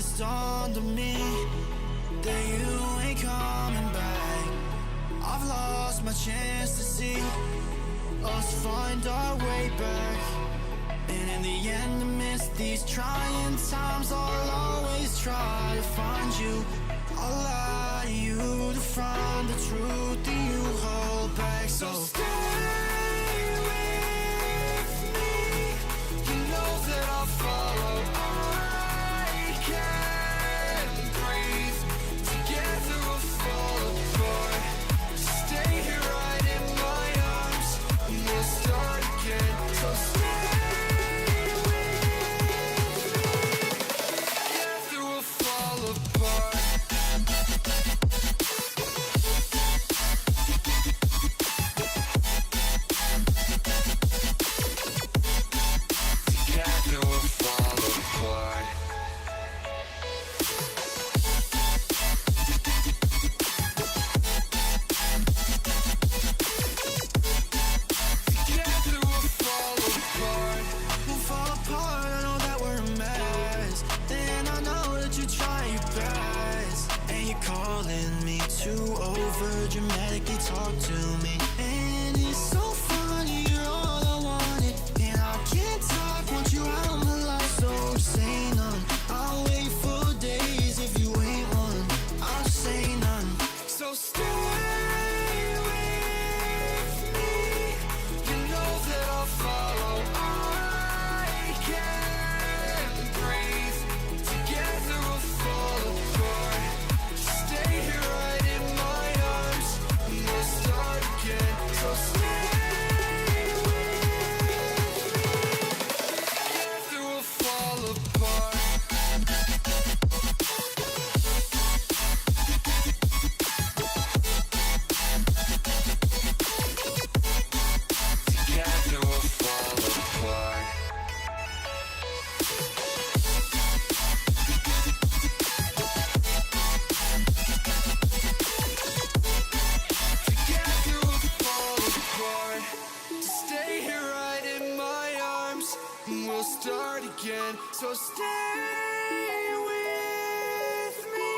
it's dawned on me that you ain't coming back. I've lost my chance to see us find our way back. And in the end, amidst these trying times, I'll always try to find you. I'll lie to you to find the truth that you hold back. So stay with me. You know that I'll follow. I can't breathe. Together we'll fall apart. Stay here right in my arms, and we'll start again. So stay with me. Together we'll fall apart. Dramatically talk to me, and it's so funny, you're all I wanted, and I can't talk, want you out of my life, so say none. I'll wait for days if you ain't one, I'll say none. So stay with me, you know that I'll follow. I can't breathe, together we'll fall apart. Stay here right in my arms, we'll start again. So stay with me. Together we'll fall apart. Together we'll fall apart. Together we'll fall apart. Stay here right in my arms, and we'll start again. So stay with me.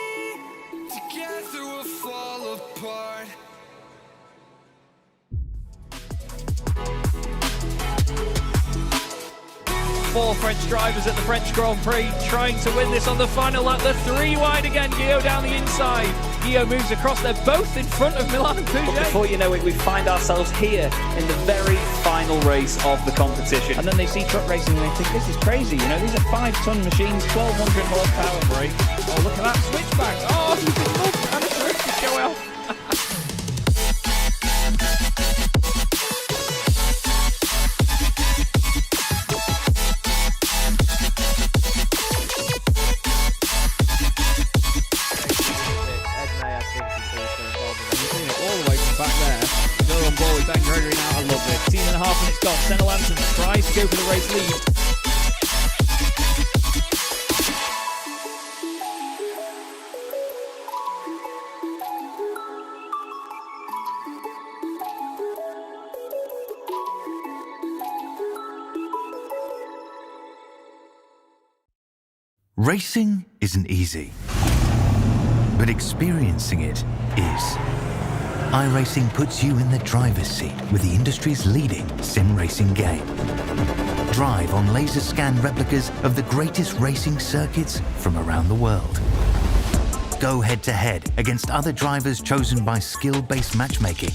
Together we'll fall apart. Four French drivers at the French Grand Prix trying to win this on the final lap. They're three wide again. Guillaume down the inside. Guillaume moves across. They're both in front of Milan and But Pouget. before you know it, we find ourselves here in the very final race of the competition. And then they see truck racing and they think, this is crazy, you know, these are 5-ton machines, 1200 horsepower brake. Oh, look at that switchback. Oh, you can look, and a terrific show off. All the way from back there. Go on board with Ben Gregory now. I love it. 10.5 minutes gone. Senna Lanson tries to go for the race lead. Racing isn't easy, but experiencing it is. iRacing puts you in the driver's seat with the industry's leading sim racing game. Drive on laser scan replicas of the greatest racing circuits from around the world. Go head to head against other drivers chosen by skill-based matchmaking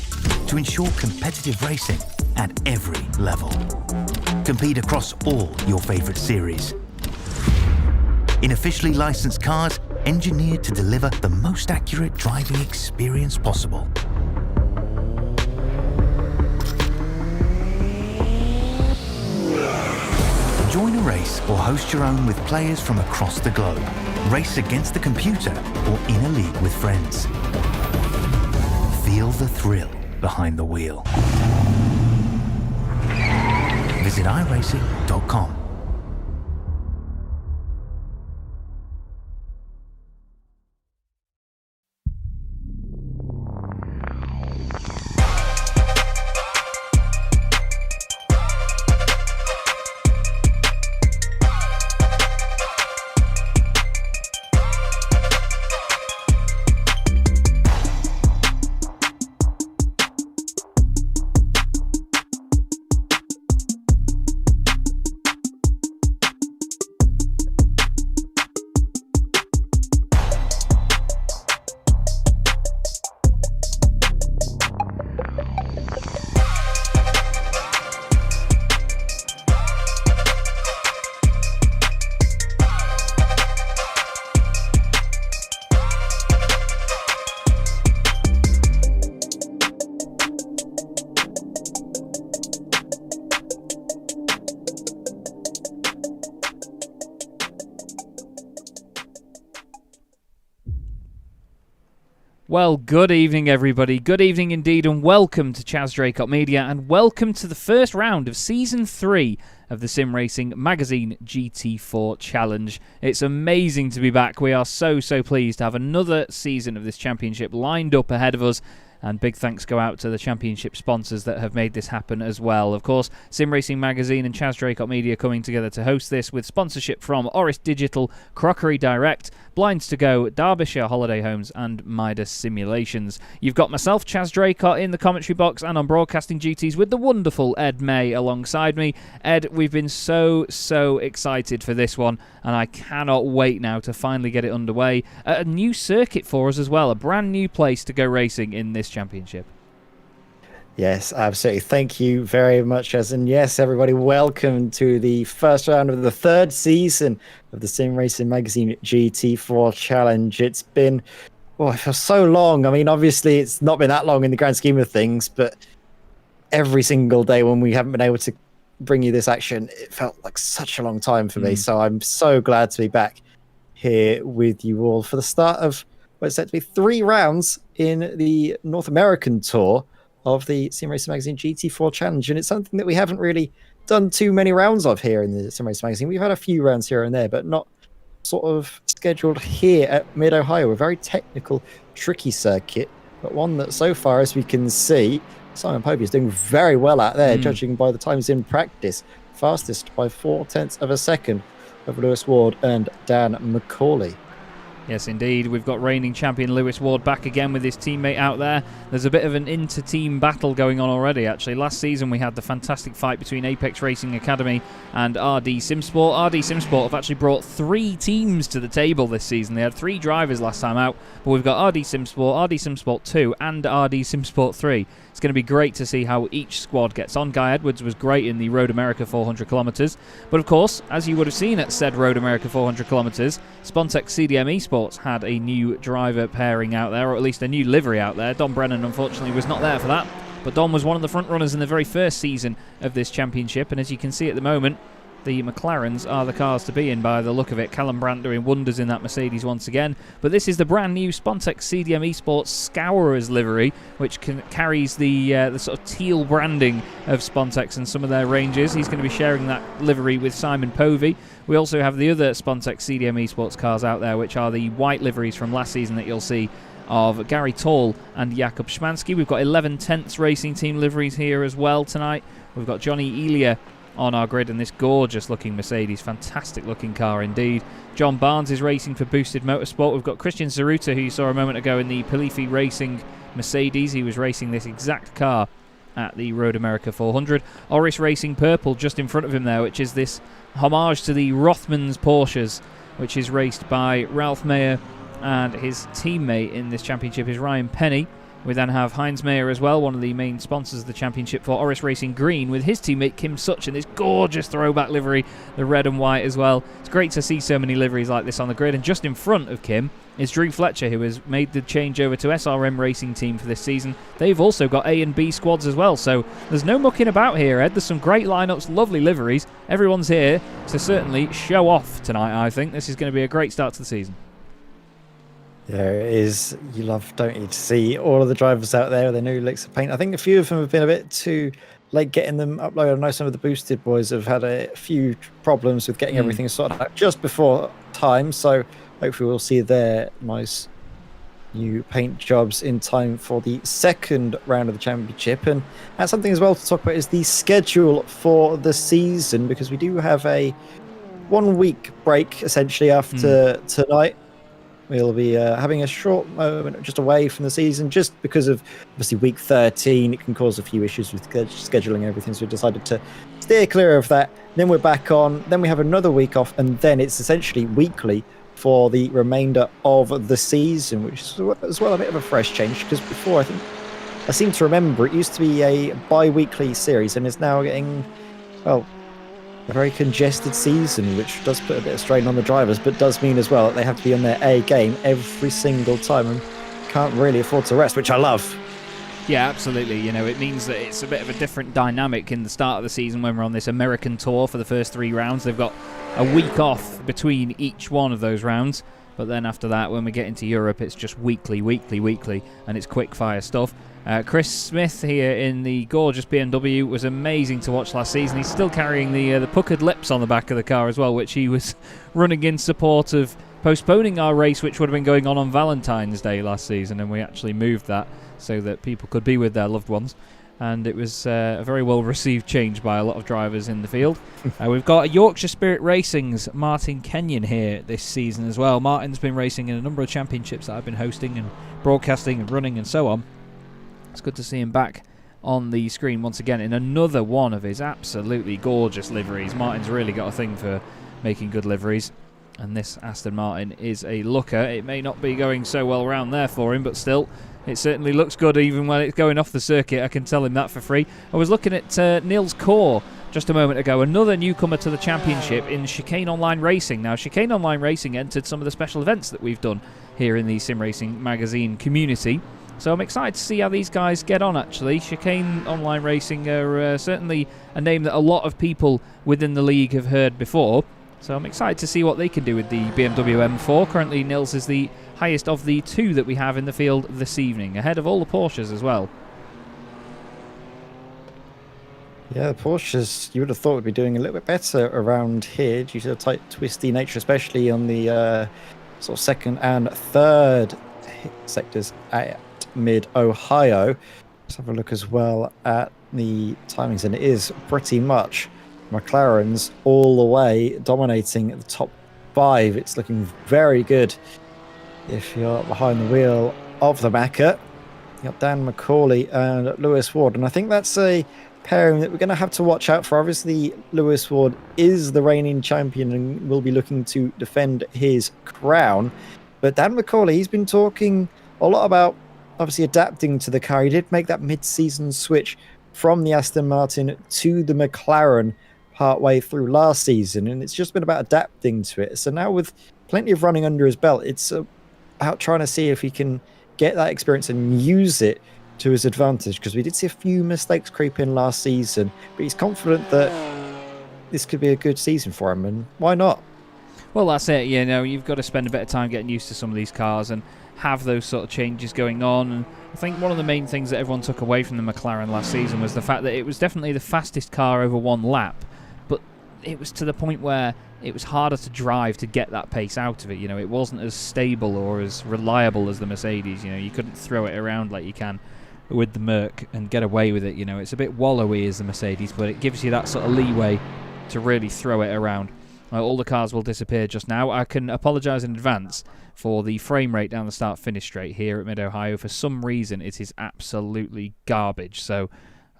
to ensure competitive racing at every level. Compete across all your favorite series. In officially licensed cars, engineered to deliver the most accurate driving experience possible. Join a race or host your own with players from across the globe. Race against the computer or in a league with friends. Feel the thrill behind the wheel. Visit iRacing.com. Well, good evening, everybody. Good evening indeed, and welcome to Chaz Draycott Media, and welcome to the first round of Season 3 of the Sim Racing Magazine GT4 Challenge. It's amazing to be back. We are so pleased to have another season of this championship lined up ahead of us. And big thanks go out to the championship sponsors that have made this happen as well. Of course, Sim Racing Magazine and Chaz Draycott Media coming together to host this with sponsorship from Orris Digital, Crockery Direct, Blinds to Go, Derbyshire Holiday Homes and Mydas Simulations. You've got myself, Chaz Draycott, in the commentary box and on broadcasting duties with the wonderful Ed May alongside me. Ed, we've been so excited for this one, and I cannot wait now to finally get it underway. A new circuit for us as well, a brand new place to go racing in this championship. Yes, absolutely. Thank you very much, Chaz. And yes, everybody, welcome to the first round of the third season of the Sim Racing Magazine GT4 Challenge. It's been, for so long. I mean, obviously, it's not been that long in the grand scheme of things, but every single day when we haven't been able to bring you this action, it felt like such a long time for me. So I'm so glad to be back here with you all for the start of what's set to be 3 rounds in the North American tour of the Sim Racing Magazine GT4 Challenge. And it's something that we haven't really done too many rounds of here in the Sim Racing Magazine. We've had a few rounds here and there, but not sort of scheduled here at Mid-Ohio, a very technical, tricky circuit, but one that so far, as we can see, Simon Povey is doing very well out there, judging by the times in practice. Fastest by 0.4 of a second of Lewis Ward and Dan McCauley. Yes, indeed. We've got reigning champion Lewis Ward back again with his teammate out there. There's a bit of an inter-team battle going on already, actually. Last season, we had the fantastic fight between Apex Racing Academy and RD Simsport. RD Simsport have actually brought 3 teams to the table this season. They had 3 drivers last time out, but we've got RD Simsport, RD Simsport 2, and RD Simsport 3. It's going to be great to see how each squad gets on. Guy Edwards was great in the Road America 400 kilometres. But of course, as you would have seen at said Road America 400 kilometres, Spontex CDM Esports had a new driver pairing out there, or at least a new livery out there. Don Brennan, unfortunately, was not there for that. But Don was one of the front runners in the very first season of this championship. And as you can see at the moment, the McLarens are the cars to be in by the look of it. Callum Brandt doing wonders in that Mercedes once again. But this is the brand new Spontex CDM Esports Scourers livery, which carries the sort of teal branding of Spontex and some of their ranges. He's going to be sharing that livery with Simon Povey. We also have the other Spontex CDM Esports cars out there, which are the white liveries from last season that you'll see of Gary Tall and Jakub Szmanski. We've got 11 tenths racing team liveries here as well tonight. We've got Johnny Elia on our grid in this gorgeous looking Mercedes, fantastic looking car indeed. John Barnes is racing for Boosted Motorsport. We've got Christian Zaruta, who you saw a moment ago in the Palifi Racing Mercedes. He was racing this exact car at the Road America 400. Orris Racing Purple just in front of him there, which is this homage to the Rothmans Porsches, which is raced by Ralph Mayer, and his teammate in this championship is Ryan Penny. We then have Heinz Mayer as well, one of the main sponsors of the championship for Orris Racing Green, with his teammate Kim Such in this gorgeous throwback livery, the red and white as well. It's great to see so many liveries like this on the grid. And just in front of Kim is Drew Fletcher, who has made the change over to SRM Racing Team for this season. They've also got A and B squads as well, so there's no mucking about here, Ed. There's some great lineups, lovely liveries. Everyone's here to certainly show off tonight, I think. This is going to be a great start to the season. There it is. You love, don't you, to see all of the drivers out there with their new licks of paint. I think a few of them have been a bit too late getting them uploaded. I know some of the Boosted boys have had a few problems with getting everything sorted out just before time, so hopefully we'll see their nice new paint jobs in time for the second round of the championship. And that's something as well to talk about is the schedule for the season, because we do have a 1-week break essentially after tonight. We'll be having a short moment just away from the season, just because of obviously week 13. It can cause a few issues with scheduling and everything, so we decided to steer clear of that. Then we're back on. Then we have another week off, and then it's essentially weekly for the remainder of the season, which is as well a bit of a fresh change, because before I seem to remember it used to be a bi-weekly series, and it's now getting, well, a very congested season, which does put a bit of strain on the drivers, but does mean as well that they have to be on their A game every single time and can't really afford to rest, which I love. Yeah, absolutely. You know, it means that it's a bit of a different dynamic in the start of the season when we're on this American tour for the first 3 rounds. They've got a week off between each one of those rounds. But then after that, when we get into Europe, it's just weekly, and it's quick-fire stuff. Chris Smith here in the gorgeous BMW was amazing to watch last season. He's still carrying the puckered lips on the back of the car as well, which he was running in support of postponing our race, which would have been going on Valentine's Day last season, and we actually moved that so that people could be with their loved ones. And it was a very well-received change by a lot of drivers in the field. We've got Yorkshire Spirit Racing's Martin Kenyon here this season as well. Martin's been racing in a number of championships that I've been hosting and broadcasting and running and so on. It's good to see him back on the screen once again in another one of his absolutely gorgeous liveries. Martin's really got a thing for making good liveries, and this Aston Martin is a looker. It may not be going so well round there for him, but still, it certainly looks good even when it's going off the circuit. I can tell him that for free. I was looking at Niels Kaur just a moment ago, another newcomer to the championship in Chicane Online Racing. Now, Chicane Online Racing entered some of the special events that we've done here in the Sim Racing magazine community. So I'm excited to see how these guys get on, actually. Chicane Online Racing are certainly a name that a lot of people within the league have heard before. So I'm excited to see what they can do with the BMW M4. Currently, Nils is the highest of the two that we have in the field this evening, ahead of all the Porsches as well. Yeah, the Porsches, you would have thought would be doing a little bit better around here due to the tight, twisty nature, especially on the sort of second and third sectors at mid-Ohio. Let's have a look as well at the timings, and it is pretty much McLaren's all the way dominating the top 5. It's looking very good if you're behind the wheel of the Macca. You've got Dan McCauley and Lewis Ward, and I think that's a pairing that we're going to have to watch out for. Obviously, Lewis Ward is the reigning champion and will be looking to defend his crown, but Dan McCauley, he's been talking a lot about obviously adapting to the car. He did make that mid-season switch from the Aston Martin to the McLaren partway through last season, and it's just been about adapting to it. So now with plenty of running under his belt, it's about trying to see if he can get that experience and use it to his advantage, because we did see a few mistakes creep in last season, but he's confident that this could be a good season for him, and why not? Well, that's it. You know, you've got to spend a bit of time getting used to some of these cars and have those sort of changes going on. And I think one of the main things that everyone took away from the McLaren last season was the fact that it was definitely the fastest car over one lap, but it was to the point where it was harder to drive to get that pace out of it. You know, it wasn't as stable or as reliable as the Mercedes. You know, you couldn't throw it around like you can with the Merc and get away with it. You know, it's a bit wallowy as the Mercedes, but it gives you that sort of leeway to really throw it around. All the cars will disappear just now. I can apologise in advance for the frame rate down the start-finish straight here at Mid-Ohio. For some reason, it is absolutely garbage, so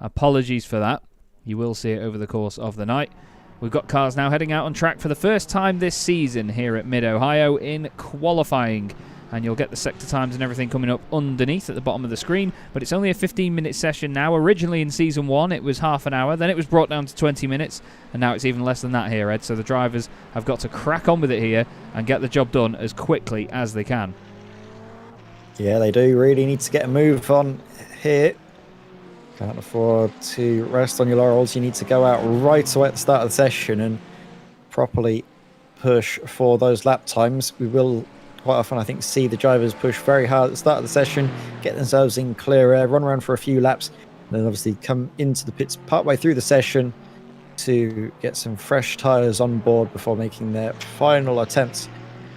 apologies for that. You will see it over the course of the night. We've got cars now heading out on track for the first time this season here at Mid-Ohio in qualifying. And you'll get the sector times and everything coming up underneath at the bottom of the screen. But it's only a 15-minute session now. Originally in Season 1, it was half an hour. Then it was brought down to 20 minutes. And now it's even less than that here, Ed. So the drivers have got to crack on with it here and get the job done as quickly as they can. Yeah, they do really need to get a move on here. Can't afford to rest on your laurels. You need to go out right away at the start of the session and properly push for those lap times. We will quite often, I think, see the drivers push very hard at the start of the session, get themselves in clear air, run around for a few laps, and then obviously come into the pits partway through the session to get some fresh tyres on board before making their final attempts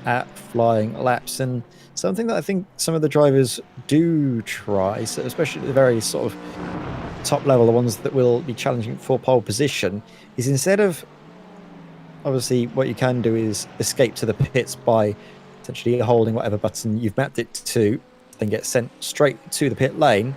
at flying laps. And something that I think some of the drivers do try, so especially at the very sort of top level, the ones that will be challenging for pole position, is instead of, obviously what you can do is escape to the pits by essentially holding whatever button you've mapped it to, then get sent straight to the pit lane,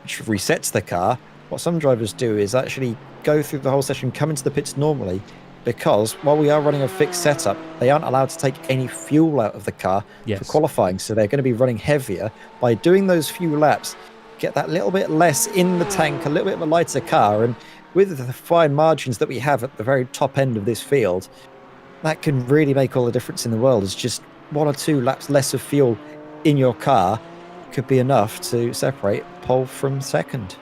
which resets the car. What some drivers do is actually go through the whole session, come into the pits normally, because while we are running a fixed setup, they aren't allowed to take any fuel out of the car for qualifying, so they're going to be running heavier. By doing those few laps, get that little bit less in the tank, a little bit of a lighter car, and with the fine margins that we have at the very top end of this field, that can really make all the difference in the world. It's just 1 or 2 laps less of fuel in your car could be enough to separate pole from second.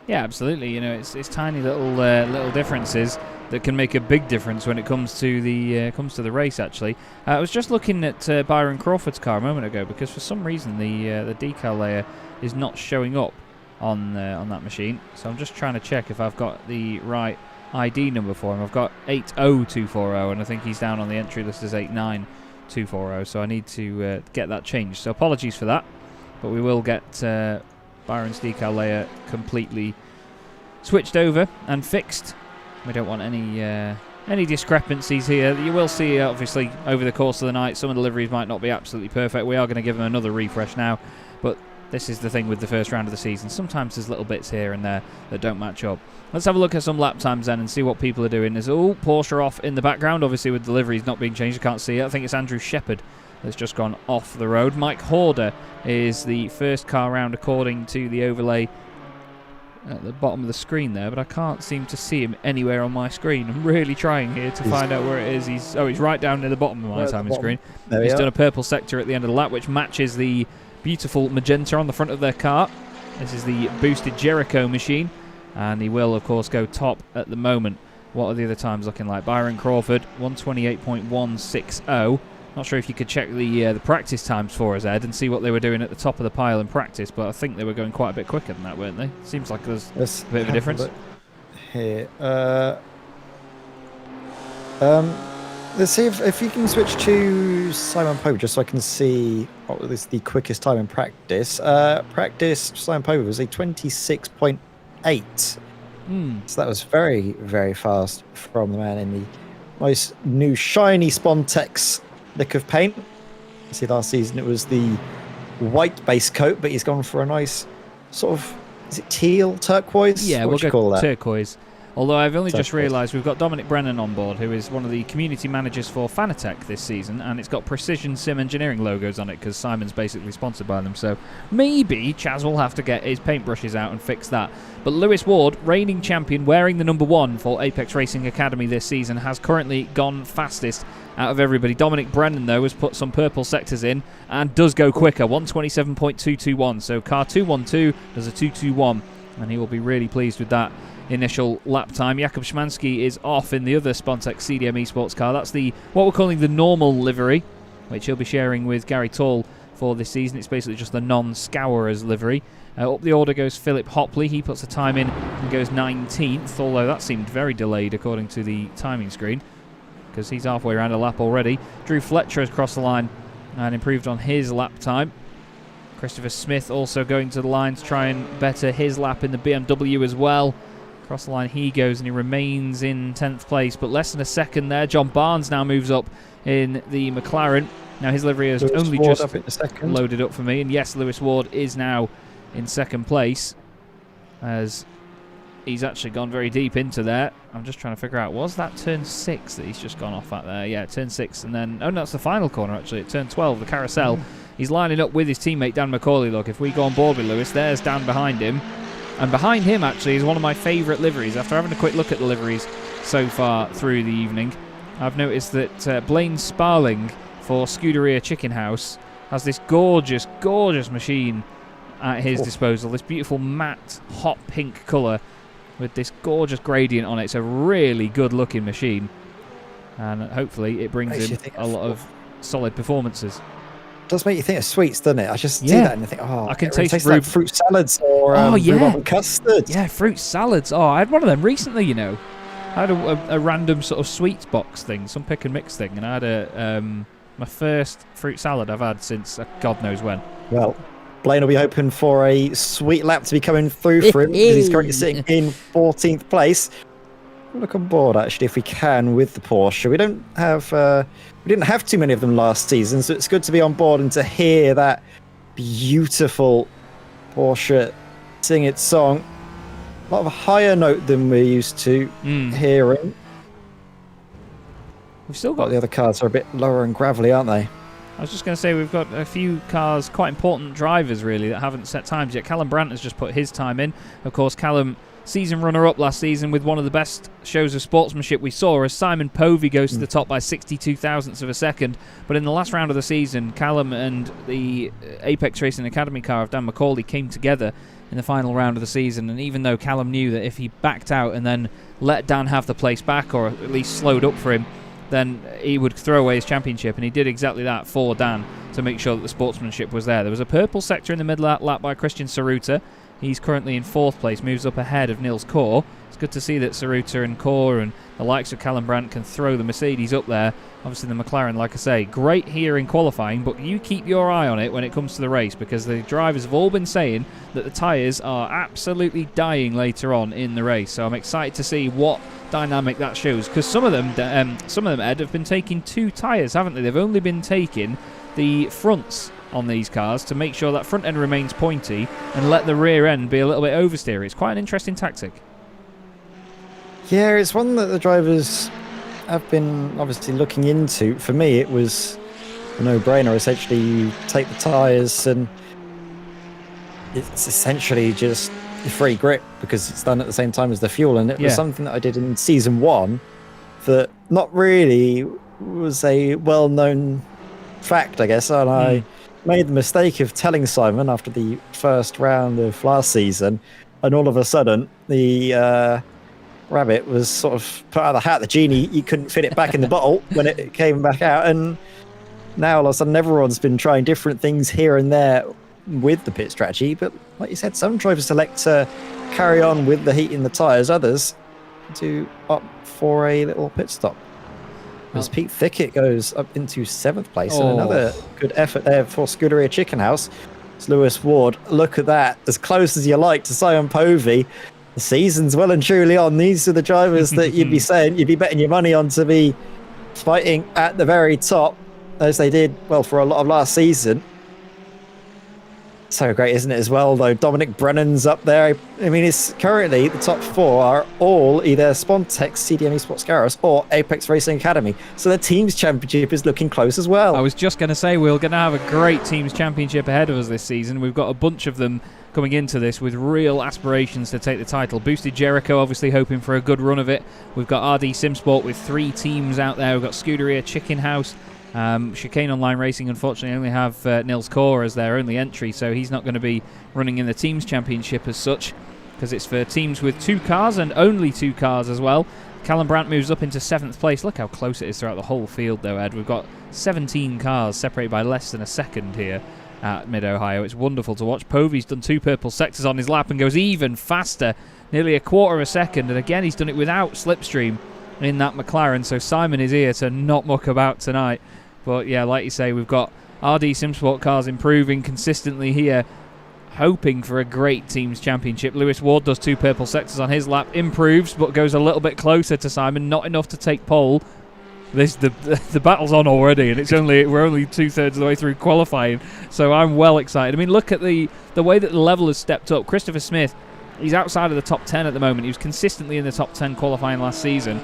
Yeah, absolutely. You know, it's tiny little differences, that can make a big difference when it comes to the race. Actually, I was just looking at Byron Crawford's car a moment ago because for some reason the decal layer is not showing up on that machine. So I'm just trying to check if I've got the right ID number for him. I've got 80240, and I think he's down on the entry list as 89240. So I need to get that changed. So apologies for that, but we will get Byron's decal layer completely switched over and fixed. We don't want any discrepancies here. You will see, obviously, over the course of the night, some of the liveries might not be absolutely perfect. We are going to give them another refresh now, but this is the thing with the first round of the season. Sometimes there's little bits here and there that don't match up. Let's have a look at some lap times then and see what people are doing. There's Porsche off in the background, obviously with the liveries not being changed. I can't see it. I think it's Andrew Shepherd that's just gone off the road. Mike Horder is the first car round according to the overlay at the bottom of the screen there, but I can't seem to see him anywhere on my screen. I'm really trying here to find out where it is. He's right down near the bottom of my timing screen. He's done a purple sector at the end of the lap, which matches the beautiful magenta on the front of their car. This is the boosted Jericho machine, and he will, of course, go top at the moment. What are the other times looking like? Byron Crawford, 128.160. Not sure if you could check the practice times for us, Ed, and see what they were doing at the top of the pile in practice, but I think they were going quite a bit quicker than that, weren't they? Seems like there's a bit of a difference. Here. Let's see if you can switch to Simon Pope, just so I can see what is the quickest time in practice. Practice, Simon Pope was a 26.8. So that was very, very fast from the man in the nice new shiny Spontex lick of paint. See, last season it was the white base coat, but he's gone for a nice sort of, is it teal, turquoise? Yeah, we'll go turquoise. Although I've only just realised we've got Dominic Brennan on board, who is one of the community managers for Fanatec this season, and it's got Precision Sim Engineering logos on it because Simon's basically sponsored by them. So maybe Chaz will have to get his paintbrushes out and fix that. But Lewis Ward, reigning champion, wearing the number 1 for Apex Racing Academy this season, has currently gone fastest out of everybody. Dominic Brennan, though, has put some purple sectors in and does go quicker, 127.221. So car 212 does a 221, and he will be really pleased with that initial lap time. Jakub Szymanski is off in the other Spontex CDM Esports car. That's the what we're calling the normal livery, which he'll be sharing with Gary Tall for this season. It's basically just the non-scourers livery. Up the order goes Philip Hopley. He puts a time in and goes 19th, although that seemed very delayed according to the timing screen because he's halfway around a lap already. Drew Fletcher has crossed the line and improved on his lap time. Christopher Smith also going to the line to try and better his lap in the BMW as well. Across the line he goes and he remains in 10th place, but less than a second there. John Barnes now moves up in the McLaren. Now his livery has only just loaded up for me, and yes, Lewis Ward is now in second place as he's actually gone very deep into there. I'm just trying to figure out, was that turn 6 that he's just gone off at there? Yeah, turn 6, and then, oh no, that's the final corner actually, at turn 12, the carousel. He's lining up with his teammate Dan McCauley. Look, if we go on board with Lewis, there's Dan behind him. And behind him, actually, is one of my favourite liveries. After having a quick look at the liveries so far through the evening, I've noticed that Blaine Sparling for Scuderia Chicken House has this gorgeous, gorgeous machine at his disposal. This beautiful matte, hot pink colour with this gorgeous gradient on it. It's a really good-looking machine. And hopefully it brings in a lot of solid performances. Does make you think of sweets, doesn't it? I just see that and I think, oh, I can taste like fruit salads or rhubarb and custard. Yeah, fruit salads. Oh, I had one of them recently, you know. I had a random sort of sweets box thing, some pick and mix thing, and I had my first fruit salad I've had since God knows when. Well, Blaine will be hoping for a sweet lap to be coming through for him because he's currently sitting in 14th place. We'll look on board actually if we can with the Porsche. We didn't have too many of them last season, so it's good to be on board and to hear that beautiful Porsche sing its song. A lot of a higher note than we're used to hearing. We've still got the other cars are a bit lower and gravelly, aren't they? I was just going to say we've got a few cars, quite important drivers really, that haven't set times yet. Callum Brandt has just put his time in. Of course, Callum, season runner-up last season with one of the best shows of sportsmanship we saw as Simon Povey goes to the top by 62 thousandths of a second. But in the last round of the season, Callum and the Apex Racing Academy car of Dan McCauley came together in the final round of the season. And even though Callum knew that if he backed out and then let Dan have the place back, or at least slowed up for him, then he would throw away his championship, and he did exactly that for Dan to make sure that the sportsmanship was there. There was a purple sector in the middle of that lap by Christian Saruta. He's currently in 4th place, moves up ahead of Nils Kaur. It's good to see that Saruta and Kaur and the likes of Callum Brandt can throw the Mercedes up there. Obviously the McLaren, like I say, great here in qualifying, but you keep your eye on it when it comes to the race, because the drivers have all been saying that the tyres are absolutely dying later on in the race. So I'm excited to see what dynamic that shows, because some of them, Ed, have been taking 2 tyres, haven't they? They've only been taking the fronts on these cars to make sure that front end remains pointy and let the rear end be a little bit oversteer. It's quite an interesting tactic. Yeah, it's one that the drivers have been obviously looking into. For me, it was a no-brainer. Essentially, you take the tyres and it's essentially just free grip, because it's done at the same time as the fuel. And it was something that I did in season 1 that not really was a well-known fact, I guess. And I made the mistake of telling Simon after the first round of last season, and all of a sudden the rabbit was sort of put out of the hat. The genie, you couldn't fit it back in the bottle when it came back out, and now all of a sudden everyone's been trying different things here and there with the pit strategy. But like you said, some drivers select to carry on with the heat in the tyres, others to opt for a little pit stop. As Pete Thickett goes up into 7th place, and another good effort there for Scuderia Chicken House. It's Lewis Ward. Look at that, as close as you like to Simon Povey. The season's well and truly on. These are the drivers that you'd be saying you'd be betting your money on to be fighting at the very top, as they did well for a lot of last season. So great, isn't it, as well, though? Dominic Brennan's up there. I mean, it's currently the top 4 are all either Spontex, CDM Esports Garros, or Apex Racing Academy. So the Teams Championship is looking close as well. I was just going to say, we're going to have a great Teams Championship ahead of us this season. We've got a bunch of them coming into this with real aspirations to take the title. Boosted Jericho obviously hoping for a good run of it. We've got RD Simsport with 3 teams out there. We've got Scuderia Chicken House. Chicane Online Racing unfortunately only have Nils Kaur as their only entry, so he's not going to be running in the Teams Championship as such, because it's for teams with 2 cars and only 2 cars as well. Callum Brandt moves up into 7th place. Look how close it is throughout the whole field though, Ed. We've got 17 cars separated by less than a second here at Mid-Ohio. It's wonderful to watch. Povey's done 2 purple sectors on his lap and goes even faster, nearly a quarter of a second, and again he's done it without slipstream in that McLaren, so Simon is here to not muck about tonight. But yeah, like you say, we've got RD Simsport cars improving consistently here, hoping for a great Teams Championship. Lewis Ward does 2 purple sectors on his lap, improves, but goes a little bit closer to Simon, not enough to take pole. The battle's on already, and we're only 2/3 of the way through qualifying, so I'm well excited. I mean, look at the way that the level has stepped up. Christopher Smith, he's outside of the top 10 at the moment. He was consistently in the top 10 qualifying last season.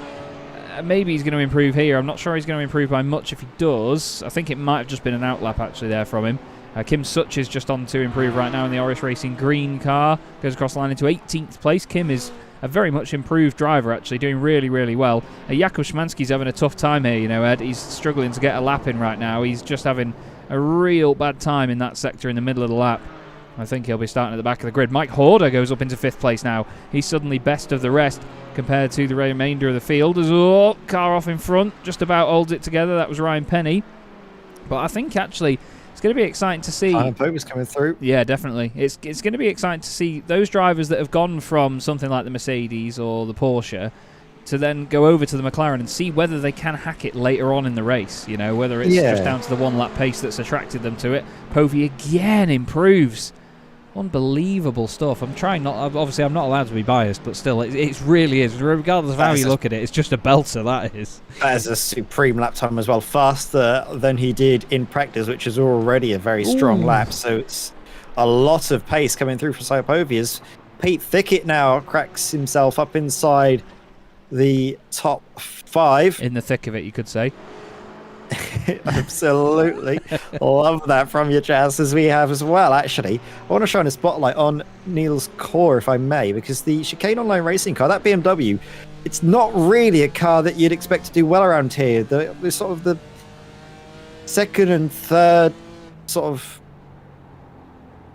Maybe he's going to improve here. I'm not sure he's going to improve by much if he does. I think it might have just been an outlap actually there from him. Kim Such is just on to improve right now in the Orris Racing green car. Goes across the line into 18th place. Kim is a very much improved driver actually, doing really, really well. Jakub Szymanski's having a tough time here, you know, Ed. He's struggling to get a lap in right now. He's just having a real bad time in that sector in the middle of the lap. I think he'll be starting at the back of the grid. Mike Horder goes up into 5th place now. He's suddenly best of the rest compared to the remainder of the field. Car off in front, just about holds it together. That was Ryan Penny. But I think actually it's going to be exciting to see. Povey's coming through. Yeah, definitely. It's going to be exciting to see those drivers that have gone from something like the Mercedes or the Porsche to then go over to the McLaren and see whether they can hack it later on in the race. You know, whether it's just down to the 1 lap pace that's attracted them to it. Povey again improves. Unbelievable stuff. I'm trying not... Obviously, I'm not allowed to be biased, but still, it really is. Regardless of how you look at it, it's just a belter, that is. That is a supreme lap time as well. Faster than he did in practice, which is already a very strong lap. So it's a lot of pace coming through for Simon Povey as Pete Thickett now cracks himself up inside the top 5. In the thick of it, you could say. Absolutely. Love that from you, Chaz, as we have as well, actually. I want to shine a spotlight on Nils Kaur, if I may, because the Chicane Online Racing car, that BMW, it's not really a car that you'd expect to do well around here. The sort of the 2nd and 3rd sort of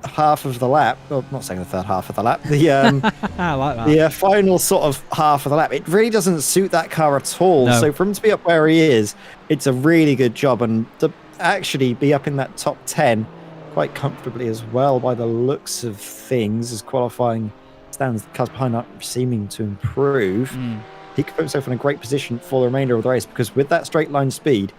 half of the lap, well, I'm not saying the third half of the lap, the I like that. the final sort of half of the lap, it really doesn't suit that car at all. No. So for him to be up where he is, it's a really good job, and to actually be up in that top 10 quite comfortably as well by the looks of things as qualifying stands, the cars behind are seeming to improve. He could put himself in a great position for the remainder of the race, because with that straight line speed,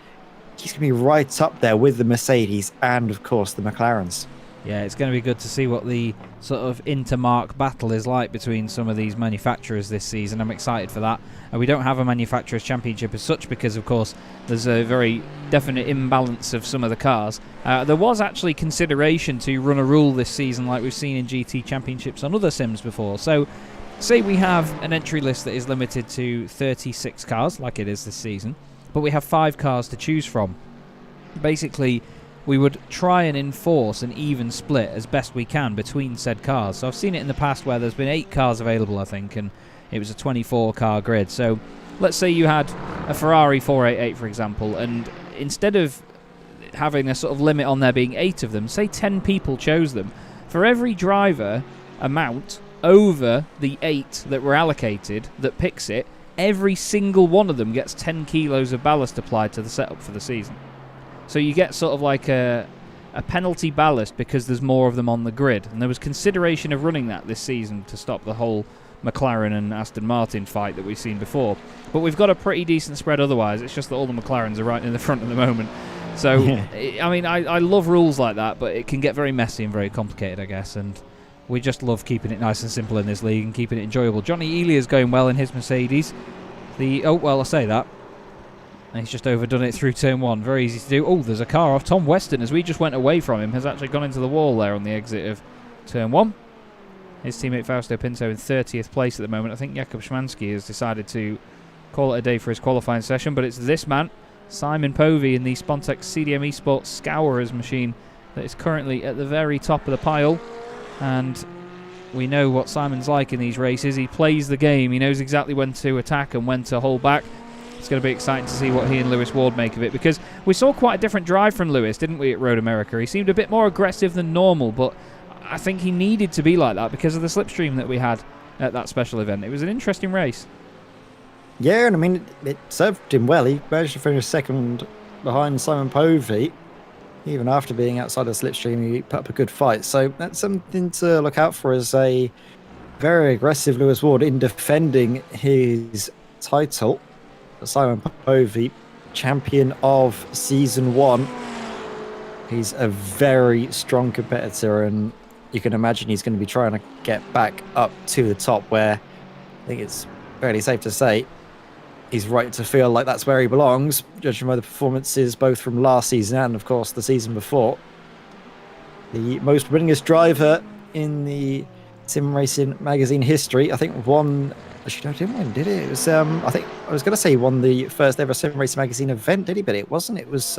he's going to be right up there with the Mercedes and, of course, the McLarens. Yeah, it's going to be good to see what the sort of intermark battle is like between some of these manufacturers this season. I'm excited for that. And we don't have a manufacturers championship as such because, of course, there's a very definite imbalance of some of the cars. There was actually consideration to run a rule this season like we've seen in GT championships on other sims before. So say we have an entry list that is limited to 36 cars, like it is this season, but we have 5 cars to choose from. Basically, we would try and enforce an even split as best we can between said cars. So I've seen it in the past where there's been 8 cars available, I think, and it was a 24-car grid. So let's say you had a Ferrari 488, for example, and instead of having a sort of limit on there being 8 of them, say 10 people chose them. For every driver amount over the 8 that were allocated that picks it, every single one of them gets 10 kilos of ballast applied to the setup for the season. So you get sort of like a penalty ballast because there's more of them on the grid. And there was consideration of running that this season to stop the whole McLaren and Aston Martin fight that we've seen before. But we've got a pretty decent spread otherwise. It's just that all the McLarens are right in the front at the moment. So, yeah. I mean, I love rules like that, but it can get very messy and very complicated, I guess. And we just love keeping it nice and simple in this league and keeping it enjoyable. Johnny Elia's going well in his Mercedes. I say that. And he's just overdone it through turn 1. Very easy to do. Oh, there's a car off. Tom Weston, as we just went away from him, has actually gone into the wall there on the exit of turn 1. His teammate Fausto Pinto in 30th place at the moment. I think Jakub Szymanski has decided to call it a day for his qualifying session, but it's this man, Simon Povey, in the Spontex CDM Esports Scourers machine that is currently at the very top of the pile. And we know what Simon's like in these races. He plays the game. He knows exactly when to attack and when to hold back. It's going to be exciting to see what he and Lewis Ward make of it, because we saw quite a different drive from Lewis, didn't we, at Road America? He seemed a bit more aggressive than normal, but I think he needed to be like that because of the slipstream that we had at that special event. It was an interesting race. Yeah, and I mean, it served him well. He managed to finish second behind Simon Povey. Even after being outside the slipstream, he put up a good fight. So that's something to look out for as a very aggressive Lewis Ward in defending his title. Simon Povey, champion of Season 1. He's a very strong competitor, and you can imagine he's going to be trying to get back up to the top, where I think it's fairly safe to say he's right to feel like that's where he belongs, judging by the performances both from last season and, of course, the season before. The most winningest driver in the Sim Racing magazine history, I think, won. Actually, no, didn't win, did it? It was, I think, I was going to say he won the first ever Sim Racing magazine event, did he? But it wasn't. It was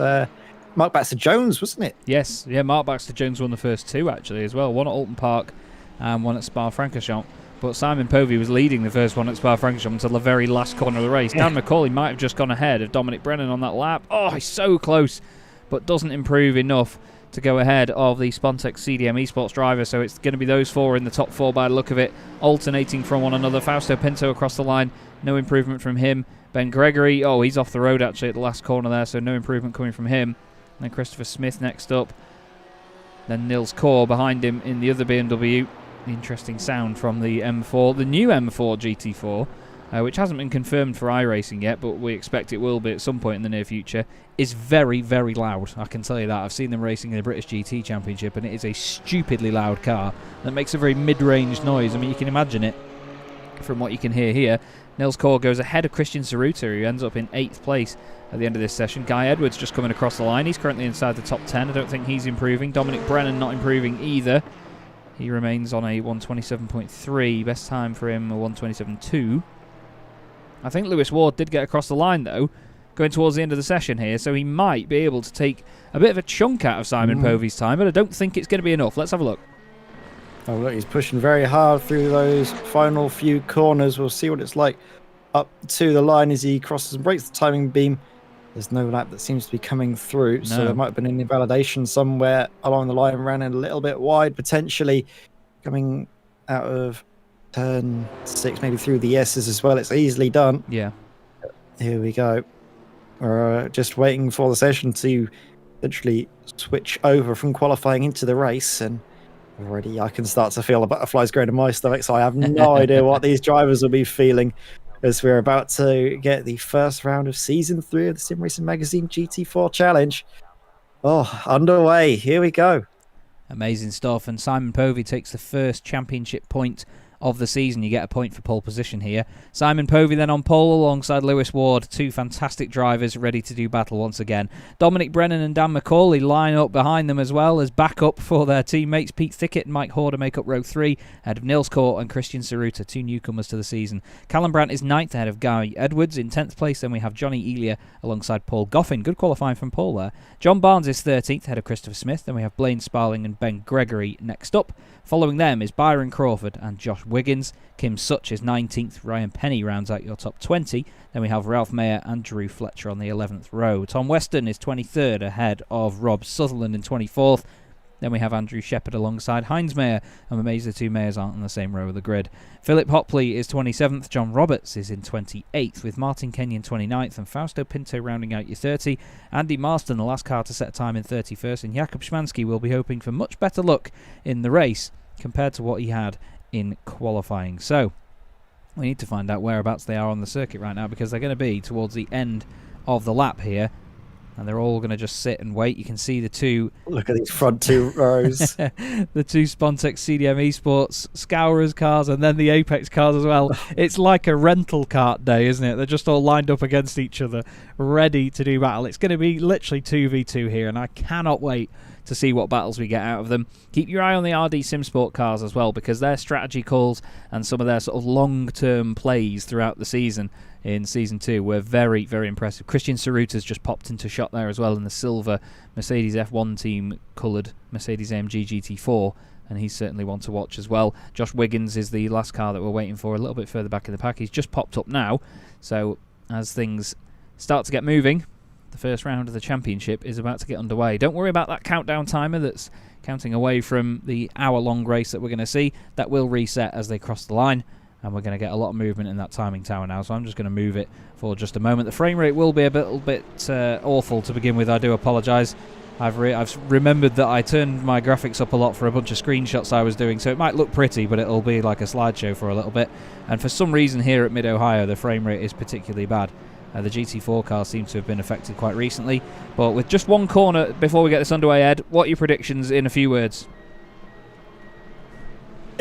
Mark Baxter-Jones, wasn't it? Yes, yeah, Mark Baxter-Jones won the first 2, actually, as well. One at Alton Park and one at Spa-Francorchamps. But Simon Povey was leading the first one at Spa-Francorchamps until the very last corner of the race. Dan McCauley might have just gone ahead of Dominic Brennan on that lap. Oh, he's so close, but doesn't improve enough to go ahead of the Spontex CDM Esports driver. So it's going to be those 4 in the top 4 by the look of it, alternating from one another. Fausto Pinto across the line, no improvement from him. Ben Gregory, oh, he's off the road actually at the last corner there, so no improvement coming from him. And then Christopher Smith next up. Then Nils Kaur behind him in the other BMW. Interesting sound from the M4, the new M4 GT4, which hasn't been confirmed for iRacing yet, but we expect it will be at some point in the near future, is very, very loud. I can tell you that. I've seen them racing in the British GT Championship, and it is a stupidly loud car that makes a very mid-range noise. I mean, you can imagine it from what you can hear here. Nils Kaur goes ahead of Christian Saruta, who ends up in 8th place at the end of this session. Guy Edwards just coming across the line. He's currently inside the top 10. I don't think he's improving. Dominic Brennan not improving either. He remains on a 127.3. Best time for him, a 127.2. I think Lewis Ward did get across the line, though, going towards the end of the session here, so he might be able to take a bit of a chunk out of Simon Povey's time, but I don't think it's going to be enough. Let's have a look. Oh, look, he's pushing very hard through those final few corners. We'll see what it's like up to the line as he crosses and breaks the timing beam. There's no lap that seems to be coming through, so No. there might have been an invalidation somewhere along the line, ran a little bit wide, potentially coming out of turn 6, maybe through the S's as well. It's easily done. Yeah. Here we go. We're just waiting for the session to literally switch over from qualifying into the race, and already I can start to feel the butterflies growing in my stomach, so I have no idea what these drivers will be feeling as we're about to get the first round of Season 3 of the Sim Racing Magazine GT4 Challenge. Oh, underway. Here we go. Amazing stuff. And Simon Povey takes the first championship point of the season. You get a point for pole position here. Simon Povey then on pole alongside Lewis Ward, two fantastic drivers ready to do battle once again. Dominic Brennan and Dan McCauley line up behind them as well as backup for their teammates. Pete Thickett and Mike Horder make up row 3 ahead of Nils Court and Christian Saruta, two newcomers to the season. Callum Brandt is 9th ahead of Guy Edwards. In 10th place then we have Johnny Elia alongside Paul Goffin. Good qualifying from Paul there. John Barnes is 13th ahead of Christopher Smith. Then we have Blaine Sparling and Ben Gregory next up. Following them is Byron Crawford and Josh Wiggins. Kim Such is 19th. Ryan Penny rounds out your top 20. Then we have Ralph Mayer and Drew Fletcher on the 11th row. Tom Weston is 23rd ahead of Rob Sutherland in 24th. Then we have Andrew Shepherd alongside Heinz Mayer. I'm amazed the two Mayers aren't on the same row of the grid. Philip Hopley is 27th. John Roberts is in 28th with Martin Kenyon 29th and Fausto Pinto rounding out your 30. Andy Marston, the last car to set a time in 31st. And Jakub Szymanski will be hoping for much better luck in the race compared to what he had in qualifying. So we need to find out whereabouts they are on the circuit right now, because they're going to be towards the end of the lap here. And they're all going to just sit and wait. You can see the two... Look at these front two rows. the two Spontex CDM Esports Scourers cars and then the Apex cars as well. It's like a rental kart day, isn't it? They're just all lined up against each other, ready to do battle. It's going to be literally 2v2 here, and I cannot wait to see what battles we get out of them. Keep your eye on the RD SimSport cars as well, because their strategy calls and some of their sort of long-term plays throughout the season in Season 2 were very, very impressive. Christian Saruta's just popped into shot there as well in the silver Mercedes F1 team coloured Mercedes AMG GT4, and he's certainly one to watch as well. Josh Wiggins is the last car that we're waiting for a little bit further back in the pack. He's just popped up now, so as things start to get moving, the first round of the championship is about to get underway. Don't worry about that countdown timer that's counting away from the hour-long race that we're going to see. That will reset as they cross the line, and we're going to get a lot of movement in that timing tower now, so I'm just going to move it for just a moment. The frame rate will be a little bit awful to begin with. I do apologise. I've remembered that I turned my graphics up a lot for a bunch of screenshots I was doing, so it might look pretty, but it'll be like a slideshow for a little bit. And for some reason here at Mid-Ohio, the frame rate is particularly bad. The GT4 car seems to have been affected quite recently. But with just one corner before we get this underway, Ed, what are your predictions in a few words?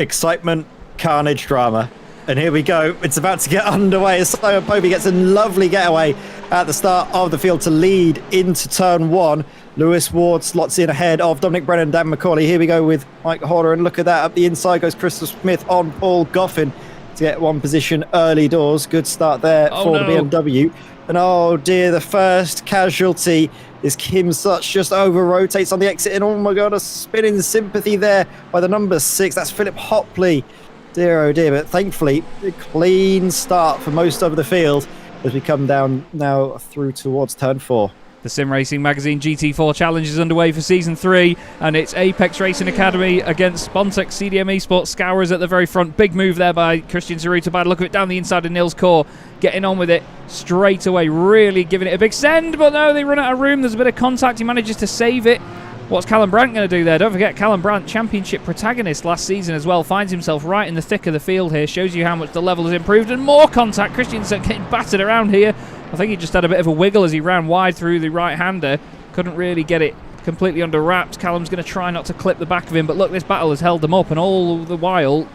Excitement, carnage, drama. And here we go. It's about to get underway as Simon Povey gets a lovely getaway at the start of the field to lead into turn 1. Lewis Ward slots in ahead of Dominic Brennan and Dan McCauley. Here we go with Mike Horder, and look at that. Up the inside goes Christopher Smith on Paul Goffin to get one position early doors. Good start there for the BMW. And oh dear, the first casualty is Kim Such, just over rotates on the exit, and oh my god, a spinning sympathy there by the number 6. That's Philip Hopley. Dear oh dear, but thankfully a clean start for most of the field as we come down now through towards turn 4. The Sim Racing Magazine GT4 Challenge is underway for Season 3, and it's Apex Racing Academy against Spontex CDM Esports. Scourers at the very front. Big move there by Christian Saruta. By the look of it, down the inside of Nils Core, getting on with it straight away, really giving it a big send, but no, they run out of room. There's a bit of contact. He manages to save it. What's Callum Brandt going to do there? Don't forget, Callum Brandt, championship protagonist last season as well, finds himself right in the thick of the field here. Shows you how much the level has improved, and more contact. Christiansen getting battered around here. I think he just had a bit of a wiggle as he ran wide through the right-hander. Couldn't really get it completely under wraps. Callum's going to try not to clip the back of him, but look, this battle has held them up, and all the while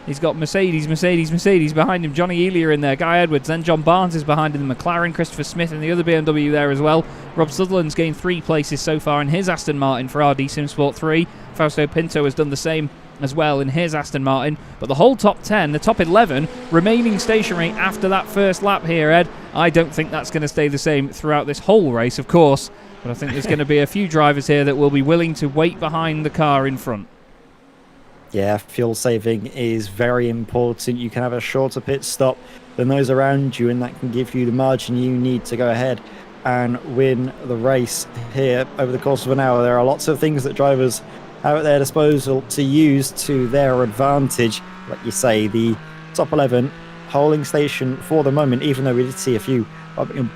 he's got Mercedes behind him. Johnny Elia in there, Guy Edwards, then John Barnes is behind him, McLaren, Christopher Smith and the other BMW there as well. Rob Sutherland's gained 3 places so far in his Aston Martin for RD SimSport 3. Fausto Pinto has done the same as well in his Aston Martin, but the whole top 10, the top 11 remaining stationary after that first lap here, Ed. I don't think that's going to stay the same throughout this whole race, of course, but I think there's going to be a few drivers here that will be willing to wait behind the car in front. Yeah, fuel saving is very important. You can have a shorter pit stop than those around you, and that can give you the margin you need to go ahead and win the race here over the course of an hour. There are lots of things that drivers have at their disposal to use to their advantage. Like you say, the top 11 holding station for the moment, even though we did see a few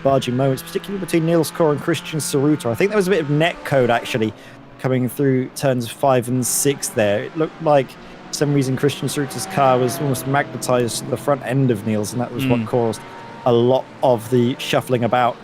budging moments, particularly between Niels Kor and Christian Saruta. I think there was a bit of net code actually coming through turns 5 and 6 there. It looked like for some reason Christian Saruta's car was almost magnetized to the front end of Niels, and that was what caused a lot of the shuffling about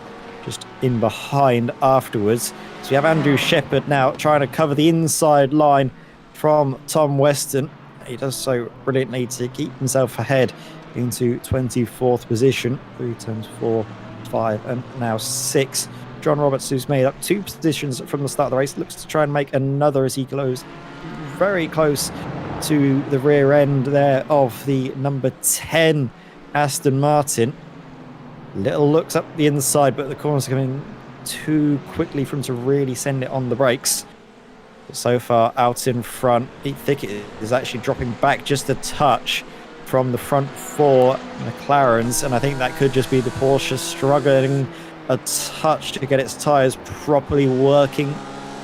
just in behind afterwards. So we have Andrew Shepherd now trying to cover the inside line from Tom Weston. He does so brilliantly to keep himself ahead into 24th position through turns 4, 5 and now 6. John Roberts, who's made up 2 positions from the start of the race, looks to try and make another as he goes very close to the rear end there of the number 10 Aston Martin. Little looks up the inside, but the corners are coming too quickly for him to really send it on the brakes. But so far out in front, Pete Thickett is actually dropping back just a touch from the front 4 McLarens, and I think that could just be the Porsche struggling a touch to get its tyres properly working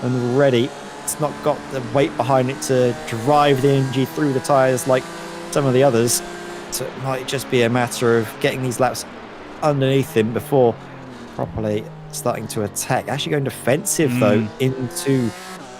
and ready. It's not got the weight behind it to drive the energy through the tyres like some of the others, so it might just be a matter of getting these laps underneath him before properly starting to attack. Actually going defensive though into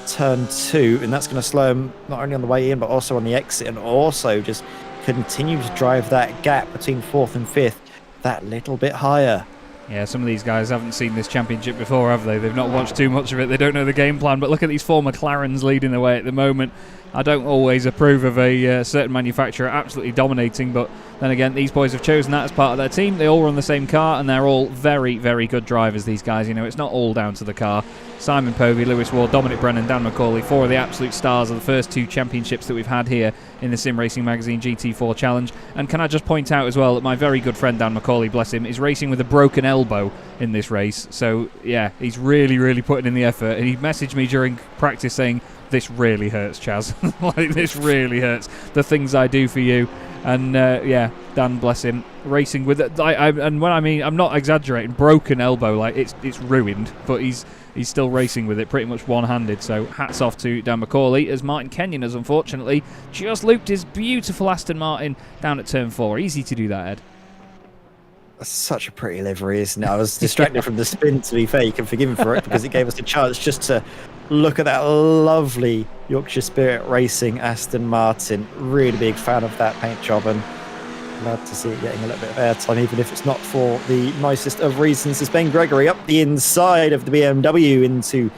turn 2, and that's going to slow him not only on the way in but also on the exit, and also just continue to drive that gap between 4th and 5th that little bit higher. Yeah, some of these guys haven't seen this championship before, have they? They've not watched too much of it. They don't know the game plan. But look at these 4 McLarens leading the way at the moment. I don't always approve of a certain manufacturer absolutely dominating, but then again, these boys have chosen that as part of their team. They all run the same car, and they're all very, very good drivers, these guys. You know, it's not all down to the car. Simon Povey, Lewis Ward, Dominic Brennan, Dan McCauley, 4 of the absolute stars of the first 2 championships that we've had here in the Sim Racing Magazine GT4 Challenge. And can I just point out as well that my very good friend Dan McCauley, bless him, is racing with a broken elbow in this race. So, yeah, he's really, really putting in the effort. And he messaged me during practice saying, "This really hurts, Chaz." Like, this really hurts. The things I do for you. And yeah, Dan, bless him, racing with it. And when I mean, I'm not exaggerating, broken elbow, like it's ruined, but he's still racing with it pretty much one-handed. So hats off to Dan McCauley, as Martin Kenyon has unfortunately just looped his beautiful Aston Martin down at turn 4. Easy to do that, Ed. That's such a pretty livery, isn't it? I was distracted from the spin, to be fair. You can forgive him for it because it gave us a chance just to look at that lovely Yorkshire Spirit Racing Aston Martin. Really big fan of that paint job, and glad to see it getting a little bit of airtime, even if it's not for the nicest of reasons. It's Ben Gregory up the inside of the BMW into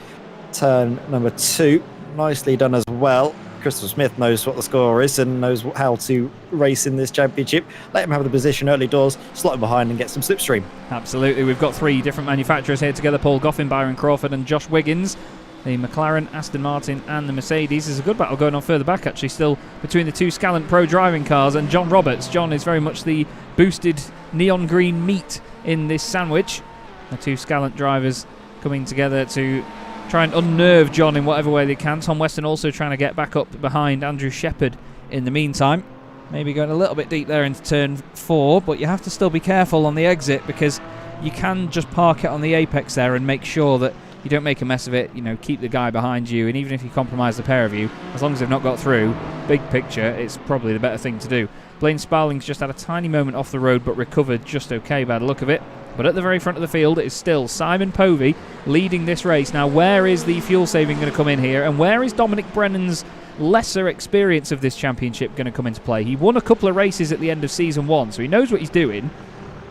turn number 2. Nicely done as well. Crystal Smith knows what the score is and knows how to race in this championship. Let him have the position early doors, slot him behind and get some slipstream. Absolutely. We've got 3 different manufacturers here together: Paul Goffin, Byron Crawford and Josh Wiggins. The McLaren, Aston Martin and the Mercedes. There's a good battle going on further back, actually, still between the 2 Scalant Pro driving cars and John Roberts. John is very much the boosted neon green meat in this sandwich. The 2 Scalant drivers coming together to try and unnerve John in whatever way they can. Tom Weston also trying to get back up behind Andrew Shepherd in the meantime. Maybe going a little bit deep there into turn 4, but you have to still be careful on the exit because you can just park it on the apex there and make sure that you don't make a mess of it. You know, keep the guy behind you, and even if you compromise the pair of you, as long as they've not got through, big picture, it's probably the better thing to do. Blaine Sparling's just had a tiny moment off the road but recovered just okay by the look of it. But at the very front of the field, it is still Simon Povey leading this race. Now, where is the fuel saving going to come in here, and where is Dominic Brennan's lesser experience of this championship going to come into play? He won a couple of races at the end of season 1, so he knows what he's doing,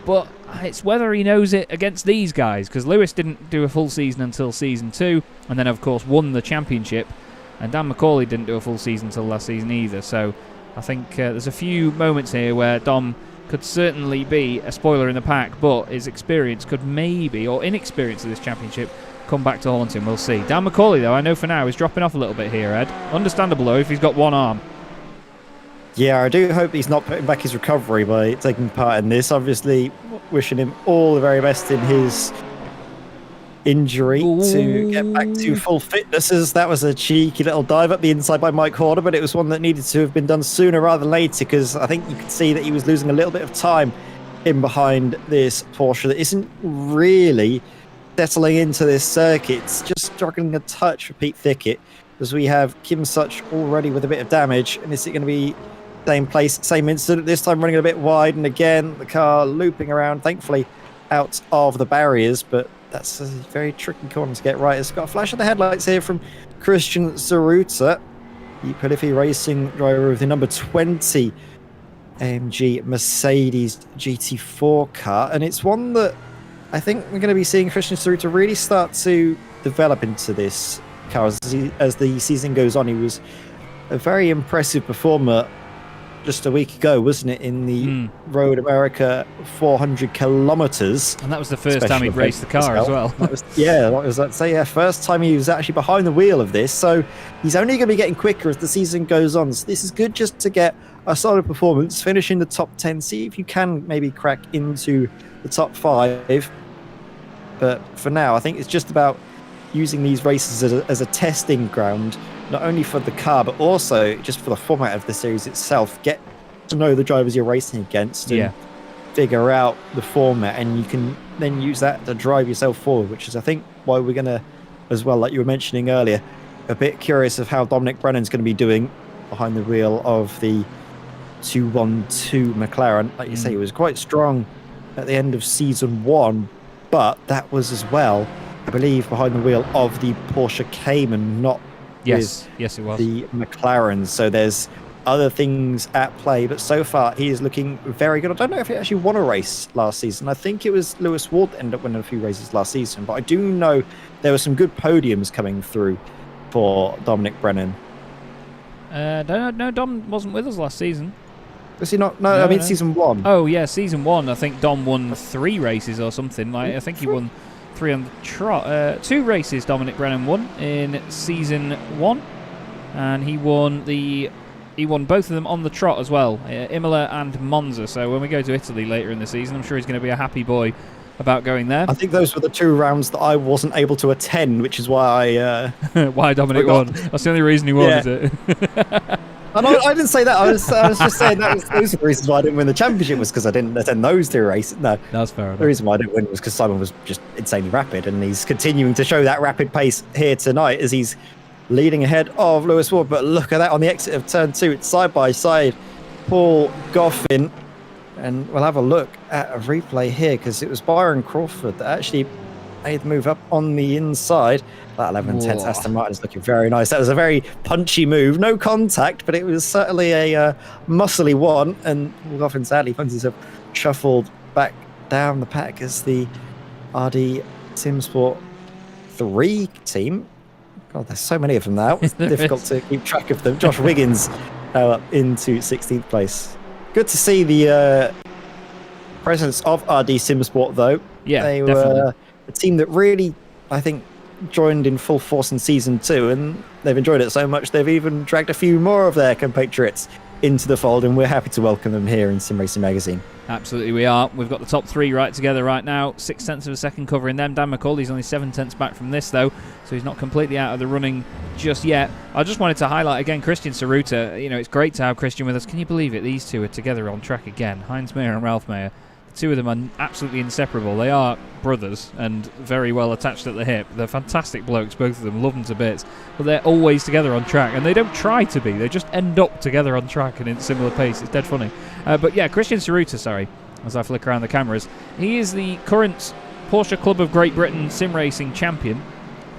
but it's whether he knows it against these guys, because Lewis didn't do a full season until season 2, and then of course won the championship, and Dan McCauley didn't do a full season until last season either. So I think there's a few moments here where Dom could certainly be a spoiler in the pack, but his experience could maybe, or inexperience of this championship, come back to haunt him. We'll see. Dan McCauley, though, I know for now is dropping off a little bit here, Ed. Understandable, though, if he's got one arm. Yeah, I do hope he's not putting back his recovery by taking part in this. Obviously, wishing him all the very best in his injury to get back to full fitness, as that was a cheeky little dive up the inside by Mike Horner, but it was one that needed to have been done sooner rather than later, because I think you could see that he was losing a little bit of time in behind this Porsche that isn't really settling into this circuit. It's just struggling a touch for Pete Thickett, as we have Kim Such already with a bit of damage. And is it going to be same place, same incident, this time running a bit wide, and again the car looping around, thankfully out of the barriers, but that's a very tricky corner to get right. It's got a flash of the headlights here from Christian Zaruta, the Prolific Racing driver of the number 20 AMG Mercedes GT4 car, and it's one that I think we're going to be seeing Christian Zaruta really start to develop into this car as the season goes on. He was a very impressive performer just a week ago, wasn't it, in the Road America 400 kilometers, and that was the first time he'd raced the car as well. First time he was actually behind the wheel of this, so he's only going to be getting quicker as the season goes on. So this is good just to get a solid performance, finish in the top 10, see if you can maybe crack into the top 5. But for now, I think it's just about using these races as a testing ground, not only for the car, but also just for the format of the series itself. Get to know the drivers you're racing against and figure out the format, and you can then use that to drive yourself forward, which is, I think, why we're going to, as well, like you were mentioning earlier, a bit curious of how Dominic Brennan's going to be doing behind the wheel of the 212 McLaren. Like you say, he was quite strong at the end of season 1, but that was as well, I believe, behind the wheel of the Porsche Cayman, not yes, it was the McLaren. So there's other things at play, but so far he is looking very good. I don't know if he actually won a race last season. I think it was Lewis Ward that ended up winning a few races last season, but I do know there were some good podiums coming through for Dominic Brennan. No, Dom wasn't with us last season. Was he not? No, I mean season 1. Oh yeah, season 1. I think Dom won 3 races or something. Like I think he won 3 on the trot. 2 races Dominic Brennan won in season 1, and he won both of them on the trot as well, Imola and Monza. So when we go to Italy later in the season, I'm sure he's going to be a happy boy about going there. I think those were the 2 rounds that I wasn't able to attend, which is why why Dominic won. That's the only reason he won, is it? And I didn't say that. I was just saying those are the reasons why I didn't win the championship, was because I didn't attend those 2 races. No, that's fair enough. The reason why I didn't win was because Simon was just insanely rapid, and he's continuing to show that rapid pace here tonight as he's leading ahead of Lewis Ward. But look at that on the exit of turn 2. It's side by side, Paul Goffin, and we'll have a look at a replay here because it was Byron Crawford that actually made the move up on the inside. That 11-10 Aston Martin is looking very nice. That was a very punchy move. No contact, but it was certainly a muscly one. And Goffin sadly finds himself shuffled back down the pack as the RD Simsport 3 team. God, there's so many of them now. It's difficult to keep track of them. Josh Wiggins now up into 16th place. Good to see the presence of RD Simsport, though. Yeah, they definitely. were a team that really, I think, joined in full force in season 2, and they've enjoyed it so much they've even dragged a few more of their compatriots into the fold, and we're happy to welcome them here in Sim Racing Magazine. Absolutely we are. We've got the top 3 right together right now, 6/10 of a second covering them. Dan McCauley's only 7/10 back from this though, so he's not completely out of the running just yet. I just wanted to highlight again Christian Zaruta. You know, it's great to have Christian with us. Can you believe it? These 2 are together on track again. Heinz Mayer and Ralph Mayer. The 2 of them are absolutely inseparable. They are brothers and very well attached at the hip. They're fantastic blokes, both of them. Love them to bits. But they're always together on track, and they don't try to be. They just end up together on track and in similar pace. It's dead funny. But yeah, Christian Zaruta, as I flick around the cameras, he is the current Porsche Club of Great Britain sim racing champion,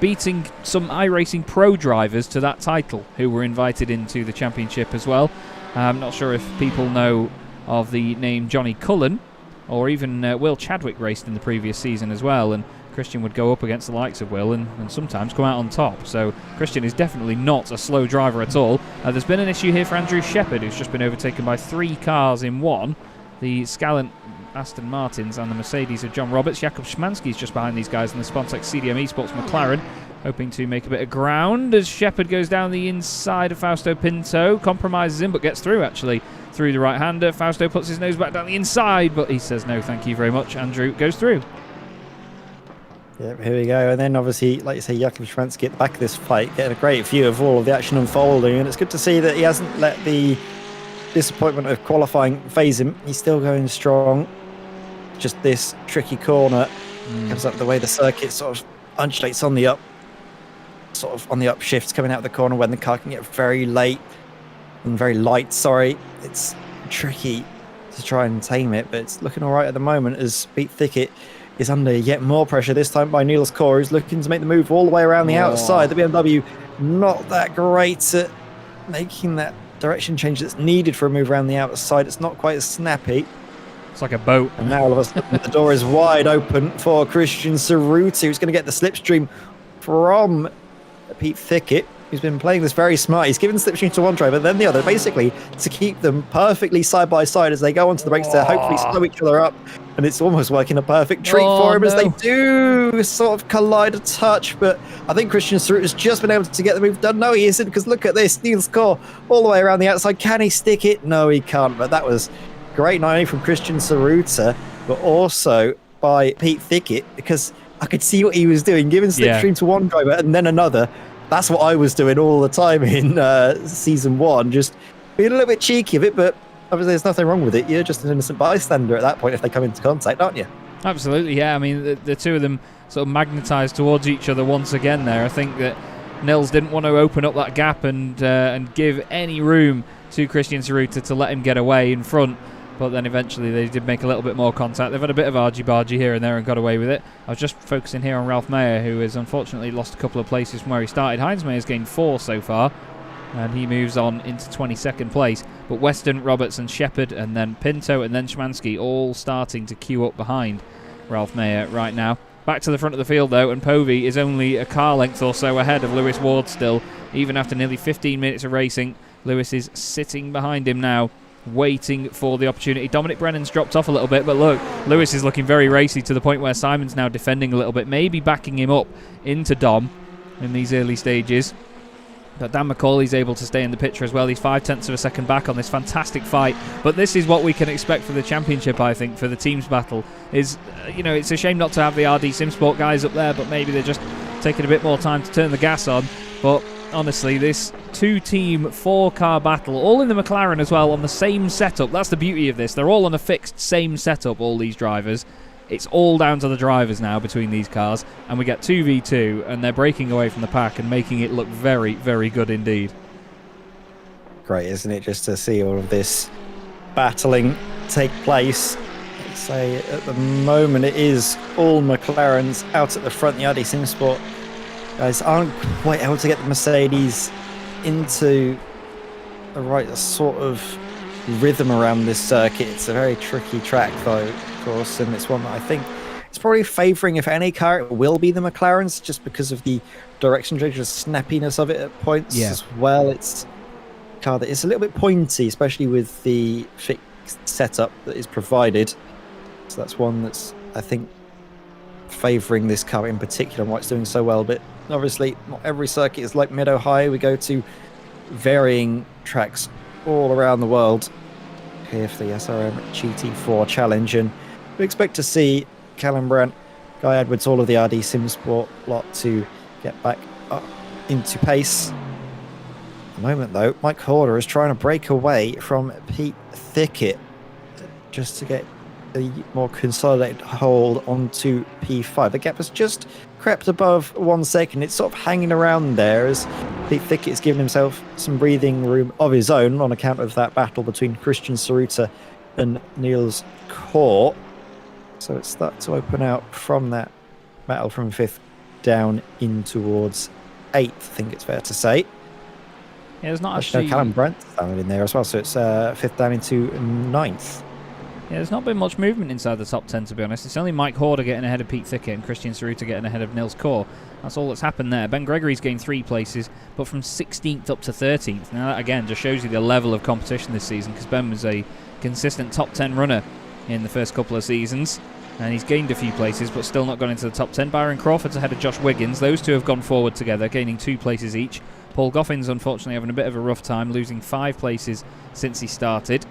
beating some iRacing Pro drivers to that title who were invited into the championship as well. I'm not sure if people know of the name Johnny Cullen, or even Will Chadwick raced in the previous season as well, and Christian would go up against the likes of Will and sometimes come out on top. So Christian is definitely not a slow driver at all. There's been an issue here for Andrew Shepherd, who's just been overtaken by 3 cars in one. The Scalant Aston Martins and the Mercedes of John Roberts. Jakub Szymanski's just behind these guys in the Spontex CDM Esports McLaren, hoping to make a bit of ground as Shepherd goes down the inside of Fausto Pinto, compromises him but gets through actually through the right-hander. Fausto puts his nose back down the inside, but he says no thank you very much. Andrew goes through. Yep, here we go. And then obviously, like you say, Jakub Szymanski at the back of this fight, getting a great view of all of the action unfolding, and it's good to see that he hasn't let the disappointment of qualifying phase him. He's still going strong. Just this tricky corner Comes up the way the circuit sort of undulates on the up, sort of on the upshift coming out of the corner when the car can get very late and very light. Sorry, it's tricky to try and tame it, but it's looking all right at the moment as Pete Thicket is under yet more pressure, this time by Niels Kaur, who's looking to make the move all the way around the outside. The BMW not that great at making that direction change that's needed for a move around the outside. It's not quite as snappy. It's like a boat. And now all of a sudden the door is wide open for Christian Cerruti, who's going to get the slipstream from Pete Thicket, who's been playing this very smart. He's given slipstream to one driver, then the other, basically to keep them perfectly side by side as they go onto the brakes to hopefully slow each other up. And it's almost working a perfect treat for him as they do sort of collide a touch. But I think Christian Cerruti has just been able to get the move done. No, he isn't, because look at this. Niels Kaur all the way around the outside. Can he stick it? No, he can't. But that was great, not only from Christian Cerruti, but also by Pete Thicket, because I could see what he was doing, giving slipstream to one driver and then another. That's what I was doing all the time in season 1, just being a little bit cheeky of it, but obviously there's nothing wrong with it. You're just an innocent bystander at that point if they come into contact, aren't you? Absolutely, yeah. I mean, the two of them sort of magnetised towards each other once again there. I think that Nils didn't want to open up that gap and give any room to Christian Cerruti to let him get away in front. But then eventually they did make a little bit more contact. They've had a bit of argy-bargy here and there and got away with it. I was just focusing here on Ralph Mayer, who has unfortunately lost a couple of places from where he started. Heinz Mayer's gained 4 so far, and he moves on into 22nd place. But Weston, Roberts and Shepherd, and then Pinto and then Szymanski all starting to queue up behind Ralph Mayer right now. Back to the front of the field though, and Povey is only a car length or so ahead of Lewis Ward still. Even after nearly 15 minutes of racing, Lewis is sitting behind him now, waiting for the opportunity. Dominic Brennan's dropped off a little bit, but look, Lewis is looking very racy to the point where Simon's now defending a little bit, maybe backing him up into Dom in these early stages. But Dan McCauley's able to stay in the picture as well. He's 0.5 of a second back on this fantastic fight. But this is what we can expect for the championship, I think, for the teams battle. Is, you know, it's a shame not to have the RD SimSport guys up there, but maybe they're just taking a bit more time to turn the gas on. But honestly, this 2-team, 4-car battle, all in the McLaren as well, on the same setup. That's the beauty of this. They're all on a fixed same setup, all these drivers. It's all down to the drivers now between these cars, and we get 2v2, and they're breaking away from the pack and making it look very, very good indeed. Great, isn't it, just to see all of this battling take place. I'd say at the moment it is all McLarens out at the front. The RD SimSport guys aren't quite able to get the Mercedes into the right sort of rhythm around this circuit. It's a very tricky track though, of course, and it's one that I think it's probably favouring, if any car, it will be the McLarens, just because of the direction change, the snappiness of it at points as well. It's a car that is a little bit pointy, especially with the fixed setup that is provided. So that's one that's, I think, favouring this car in particular and why it's doing so well. But obviously not every circuit is like Mid-Ohio. We go to varying tracks all around the world here for the SRM GT4 challenge, and we expect to see Callum Brandt, Guy Edwards, all of the RD SimSport lot to get back up into pace. At the moment though, Mike Horder is trying to break away from Pete Thicket just to get a more consolidated hold onto P5. The gap has just crept above 1 second. It's sort of hanging around there as Pete Thicket is giving himself some breathing room of his own on account of that battle between Christian Cerruti and Niels Kaur. So it's starting to open out from that battle from 5th down in towards 8th, I think it's fair to say. Yeah, there's not actually... Callum Brandt's down in there as well, so it's 5th down into 9th. Yeah, there's not been much movement inside the top 10, to be honest. It's only Mike Horder getting ahead of Pete Thicket and Christian Cerruti getting ahead of Niels Kaur. That's all that's happened there. Ben Gregory's gained 3 places, but from 16th up to 13th. Now that, again, just shows you the level of competition this season, because Ben was a consistent top 10 runner in the first couple of seasons, and he's gained a few places, but still not gone into the top 10. Byron Crawford's ahead of Josh Wiggins. Those two have gone forward together, gaining 2 places each. Paul Goffin's unfortunately having a bit of a rough time, losing 5 places since he started.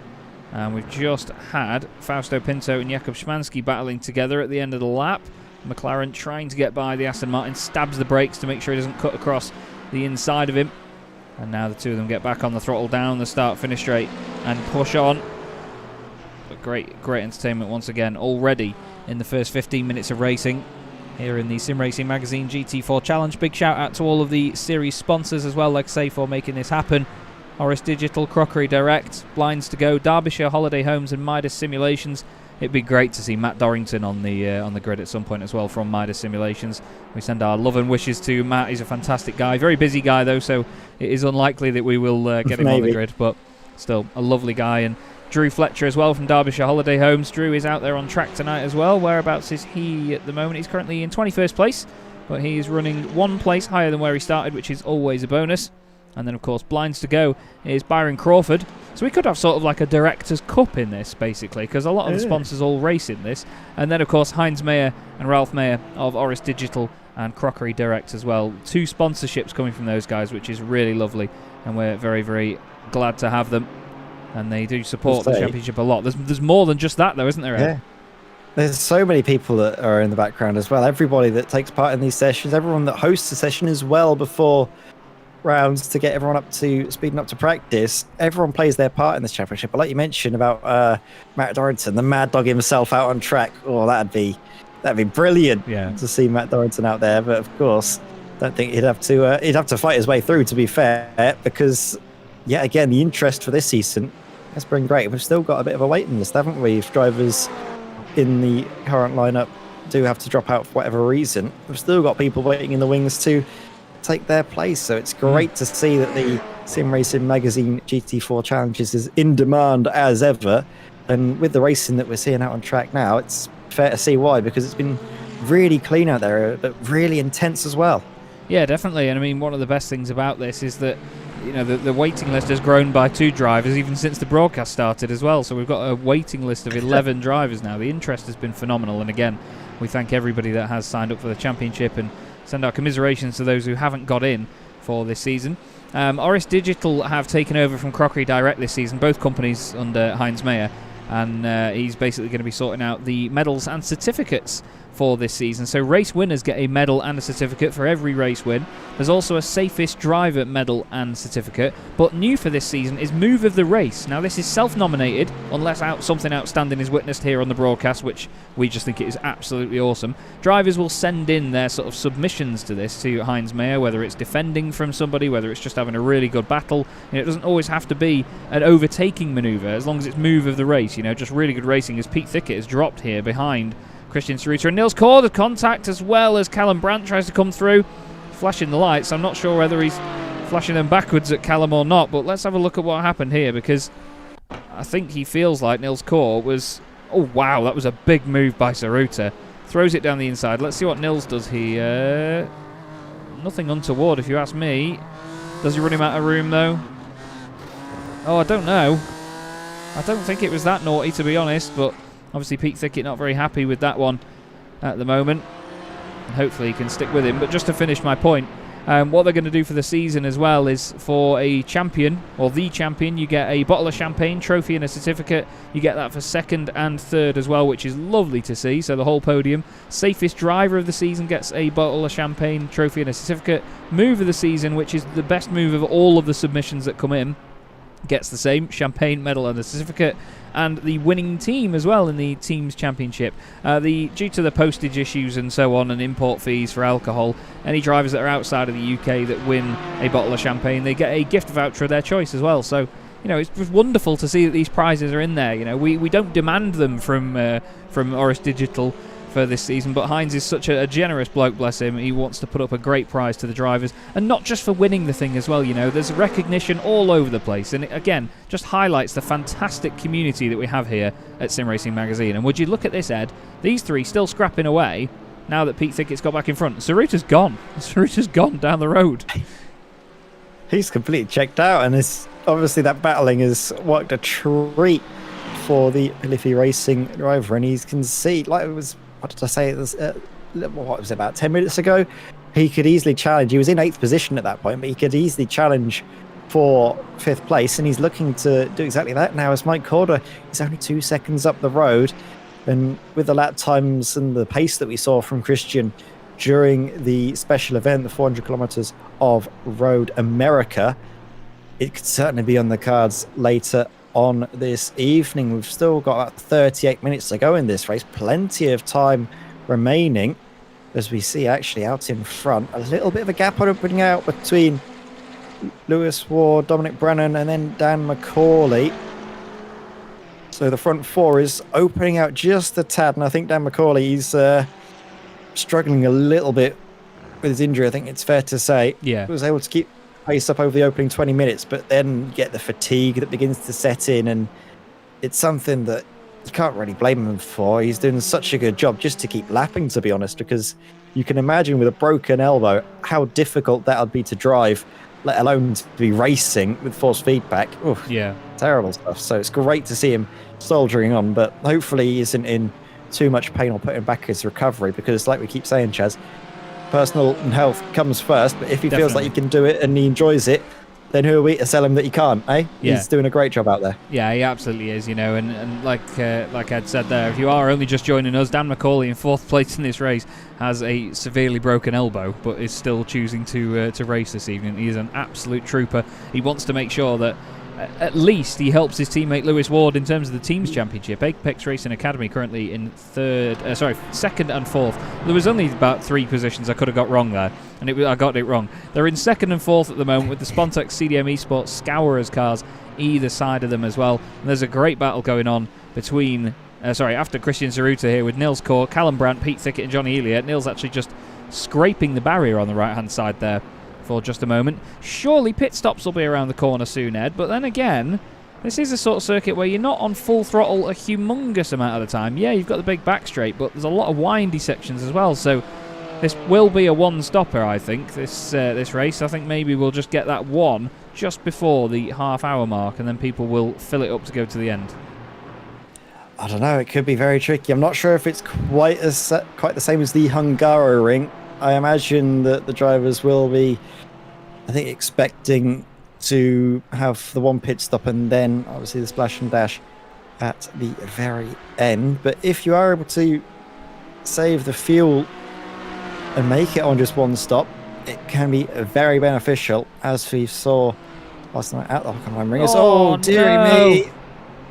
And we've just had Fausto Pinto and Jakub Szymanski battling together at the end of the lap. McLaren trying to get by the Aston Martin, stabs the brakes to make sure he doesn't cut across the inside of him. And now the two of them get back on the throttle down the start-finish straight and push on. great entertainment once again already in the first 15 minutes of racing here in the Sim Racing Magazine GT4 Challenge. Big shout out to all of the series sponsors as well, like I say, for making this happen. Orris Digital, Crockery Direct, Blinds to Go, Derbyshire Holiday Homes and Mydas Simulations. It'd be great to see Matt Dorrington on the grid at some point as well from Mydas Simulations. We send our love and wishes to Matt. He's a fantastic guy. Very busy guy though, so it is unlikely that we will get him on the grid, but still a lovely guy. And Drew Fletcher as well from Derbyshire Holiday Homes. Drew is out there on track tonight as well. Whereabouts is he at the moment? He's currently in 21st place, but he is running 1 place higher than where he started, which is always a bonus. And then, of course, Blinds to Go is Byron Crawford. So we could have sort of like a Directors' Cup in this, basically, because a lot of the sponsors all race in this. And then, of course, Heinz Mayer and Ralph Mayer of Orris Digital and Crockery Direct as well. 2 sponsorships coming from those guys, which is really lovely. And we're very, very glad to have them. And they do support the championship a lot. There's more than just that, though, isn't there, Ed? Yeah. There's so many people that are in the background as well. Everybody that takes part in these sessions, everyone that hosts a session as well before rounds to get everyone speeding up to practice. Everyone plays their part in this championship. But like you mentioned about Matt Dorrington, the Mad Dog himself out on track. Oh, that'd be brilliant to see Matt Dorrington out there. But of course, don't think he'd have to fight his way through, to be fair, because again, the interest for this season has been great. We've still got a bit of a waiting list, haven't we? If drivers in the current lineup do have to drop out for whatever reason, we've still got people waiting in the wings to take their place. So it's great to see that the Sim Racing Magazine GT4 Challenges is in demand as ever. And with the racing that we're seeing out on track now, it's fair to see why, because it's been really clean out there, but really intense as well. Yeah, definitely. And I mean, one of the best things about this is that, you know, the waiting list has grown by 2 drivers even since the broadcast started as well. So we've got a waiting list of 11 drivers now. The interest has been phenomenal. And again, we thank everybody that has signed up for the championship and send our commiserations to those who haven't got in for this season. Orris Digital have taken over from Crockery Direct this season, both companies under Heinz Mayer, and he's basically going to be sorting out the medals and certificates for this season. So race winners get a medal and a certificate for every race win. There's also a safest driver medal and certificate, but new for this season is move of the race. Now this is self-nominated unless something outstanding is witnessed here on the broadcast, which we just think it is absolutely awesome. Drivers will send in their sort of submissions to this to Heinz Mayer, whether it's defending from somebody, whether it's just having a really good battle. You know, it doesn't always have to be an overtaking manoeuvre, as long as it's move of the race, you know, just really good racing, as Pete Thickett has dropped here behind Christian Saruta and Niels Kaur. The contact, as well as Callum Brandt tries to come through, flashing the lights. I'm not sure whether he's flashing them backwards at Callum or not, but let's have a look at what happened here, because I think he feels like Niels Kaur was... Oh wow, that was a big move by Saruta. Throws it down the inside. Let's see what Nils does here. Nothing untoward if you ask me. Does he run him out of room though? Oh, I don't know. I don't think it was that naughty, to be honest, but obviously Pete Thickett not very happy with that one at the moment. And hopefully he can stick with him. But just to finish my point, what they're going to do for the season as well is for a champion, or the champion, you get a bottle of champagne, trophy and a certificate. You get that for 2nd and 3rd as well, which is lovely to see. So the whole podium. Safest driver of the season gets a bottle of champagne, trophy and a certificate. Move of the season, which is the best move of all of the submissions that come in, gets the same champagne, medal and a certificate. And the winning team as well in the team's championship. Due to the postage issues and so on and import fees for alcohol, any drivers that are outside of the UK that win a bottle of champagne, they get a gift voucher of their choice as well. So, you know, it's just wonderful to see that these prizes are in there. You know, we don't demand them from Orris Digital for this season, but Heinz is such a generous bloke, bless him. He wants to put up a great prize to the drivers, and not just for winning the thing as well. You know, there's recognition all over the place, and it, again, just highlights the fantastic community that we have here at Sim Racing Magazine. And would you look at this, Ed? These three still scrapping away now that Pete Thickett's got back in front. Saruta's gone. Saruta's gone down the road. He's completely checked out, and it's obviously that battling has worked a treat for the Liffey Racing driver, and he can see, like it was, what did I say? It was, what was it, about 10 minutes ago? He could easily challenge. He was in 8th position at that point, but he could easily challenge for 5th place, and he's looking to do exactly that now as Mike Corder is only 2 seconds up the road. And with the lap times and the pace that we saw from Christian during the special event, the 400 kilometers of Road America, it could certainly be on the cards later on this evening. We've still got about 38 minutes to go in this race. Plenty of time remaining, as we see actually out in front a little bit of a gap opening out between Lewis Ward, Dominic Brennan, and then Dan McCauley. So the front four is opening out just a tad, and I think Dan McCauley, he's struggling a little bit with his injury, I think it's fair to say. Yeah. He was able to keep pace up over the opening 20 minutes, but then you get the fatigue that begins to set in, and it's something that you can't really blame him for. He's doing such a good job just to keep lapping, to be honest, because you can imagine with a broken elbow how difficult that would be to drive, let alone to be racing with force feedback. Oof, Yeah. terrible stuff. So it's great to see him soldiering on, but hopefully he isn't in too much pain or putting back his recovery, because like we keep saying, Chaz, personal and health comes first, but if he feels like he can do it and he enjoys it, then who are we to tell him that he can't, eh? Yeah. He's doing a great job out there. Yeah, he absolutely is, and like Ed said there, if you are only just joining us, Dan McCauley in 4th place in this race has a severely broken elbow, but is still choosing to race this evening. He is an absolute trooper. He wants to make sure that at least he helps his teammate Lewis Ward in terms of the team's championship. Apex Racing Academy currently in 2nd and 4th. There was only about 3 positions I could have got wrong there, and I got it wrong. They're in 2nd and 4th at the moment with the Spontex CDM Esports Scourers cars either side of them as well. And there's a great battle going on between, after Christian Zaruta here with Nils Core, Callum Brandt, Pete Thickett and Johnny Elliott. Nils actually just scraping the barrier on the right-hand side there for just a moment. Surely pit stops will be around the corner soon, Ed, but then again, this is a sort of circuit where you're not on full throttle a humongous amount of the time. Yeah, you've got the big back straight, but there's a lot of windy sections as well, so this will be a one-stopper, I think, this race. I think maybe we'll just get that one just before the half-hour mark, and then people will fill it up to go to the end. I don't know, it could be very tricky. I'm not sure if it's quite the same as the Hungaroring. I imagine that the drivers will be, I think, expecting to have the one pit stop and then obviously the splash and dash at the very end. But if you are able to save the fuel and make it on just one stop, it can be very beneficial, as we saw last night at the Hockenheim Ringers. Oh, dearie me.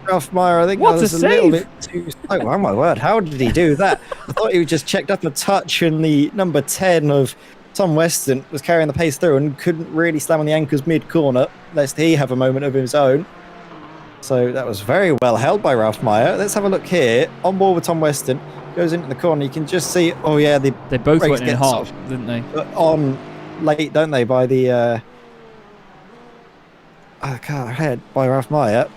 Ralph Meyer, I think What that was a a little save. bit too slow. Oh my word, how did he do that? I thought he just checked up a touch, and the number 10 of Tom Weston was carrying the pace through and couldn't really slam on the anchors mid-corner, lest he have a moment of his own. So that was very well held by Ralph Meyer. Let's have a look here. On board with Tom Weston, goes into the corner. You can just see, oh yeah, They both brakes went in get hot, sort didn't they? of on late, don't they, by the car ahead by Ralph Meyer.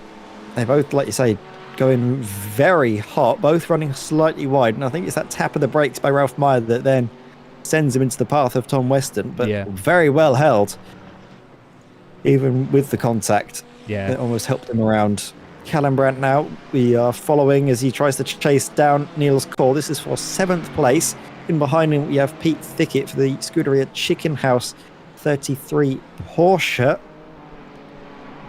They both, like you say, going very hot, both running slightly wide, and I think it's that tap of the brakes by Ralph Meyer that then sends him into the path of Tom Weston, but Yeah. very well held, even with the contact. Yeah. It almost helped him around. Callum Brandt now, we are following as he tries to chase down Niels Cole. This is for 7th place. In behind him, we have Pete Thickett for the Scuderia Chicken House 33 Porsche.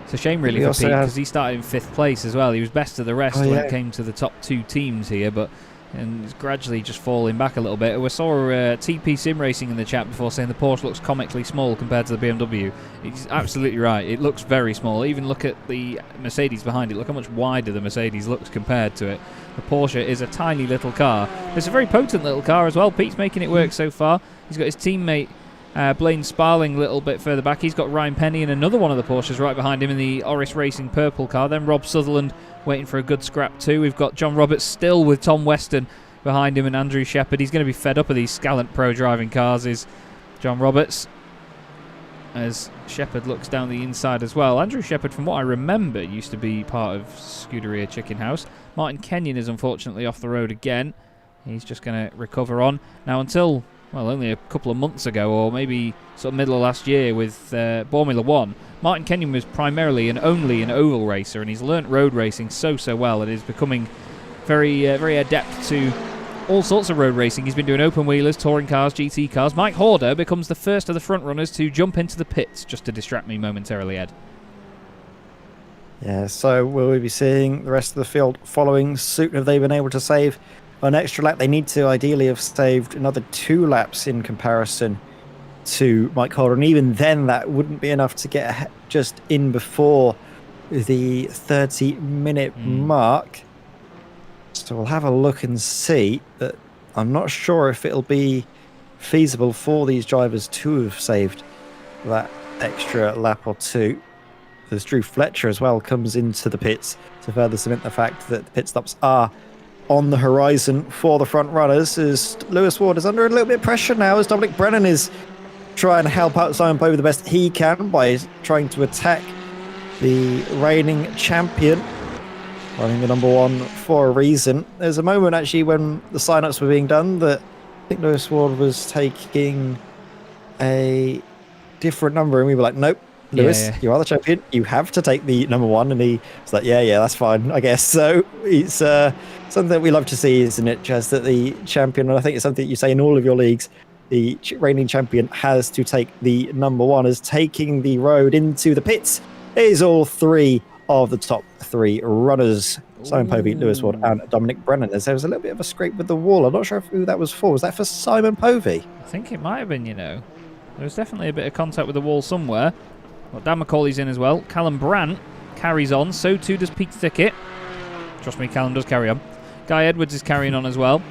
It's a shame really We for also Pete, have- because he started in 5th place as well. He was best of the rest when it came to the top 2 teams here, but and it's gradually just falling back a little bit. We saw TP Sim Racing in the chat before saying the Porsche looks comically small compared to the BMW. He's absolutely right. It looks very small. Even look at the Mercedes behind it. Look how much wider the Mercedes looks compared to it. The Porsche is a tiny little car. It's a very potent little car as well. Pete's making it work so far. He's got his teammate Blaine Sparling a little bit further back. He's got Ryan Penny and another one of the Porsches right behind him in the Orris Racing purple car. Then Rob Sutherland waiting for a good scrap too. We've got John Roberts still with Tom Weston behind him and Andrew Shepherd. He's going to be fed up of these Scalant Pro driving cars, is John Roberts, as Shepherd looks down the inside as well. Andrew Shepherd, from what I remember, used to be part of Scuderia Chicken House. Martin Kenyon is unfortunately off the road again. He's just going to recover on. Now, until, well, only a couple of months ago, or maybe sort of middle of last year with Formula One, Martin Kenyon was primarily and only an oval racer, and he's learnt road racing so well, and is becoming very adept to all sorts of road racing. He's been doing open wheelers, touring cars, GT cars. Mike Horder becomes the first of the front runners to jump into the pits, just to distract me momentarily, Ed. Yeah, so will we be seeing the rest of the field following suit? Have they been able to save an extra lap? They need to ideally have saved another 2 laps in comparison to Mike Holder, and even then that wouldn't be enough to get just in before the 30-minute mark. So we'll have a look and see. But I'm not sure if it'll be feasible for these drivers to have saved that extra lap or two. As Drew Fletcher as well comes into the pits to further cement the fact that the pit stops are on the horizon for the front runners, as Lewis Ward is under a little bit of pressure now, as Dominic Brennan is trying to help out Simon Povey the best he can by trying to attack the reigning champion, running the number one for a reason. There's a moment actually when the sign-ups were being done that I think Lewis Ward was taking a different number, and we were like, nope, Lewis, you are the champion. You have to take the number one. And he was like, yeah, that's fine, I guess. So it's something that we love to see, isn't it, Chaz, that the champion, and I think it's something you say in all of your leagues, the reigning champion has to take the number one, as taking the road into the pits is all three of the top three runners. Simon Povey, Lewis Ward, and Dominic Brennan. As there was a little bit of a scrape with the wall. I'm not sure who that was for. Was that for Simon Povey? I think it might have been, There was definitely a bit of contact with the wall somewhere. Well, Dan McCauley's in as well. Callum Brandt carries on. So too does Pete Thickett. Trust me, Callum does carry on. Guy Edwards is carrying on as well.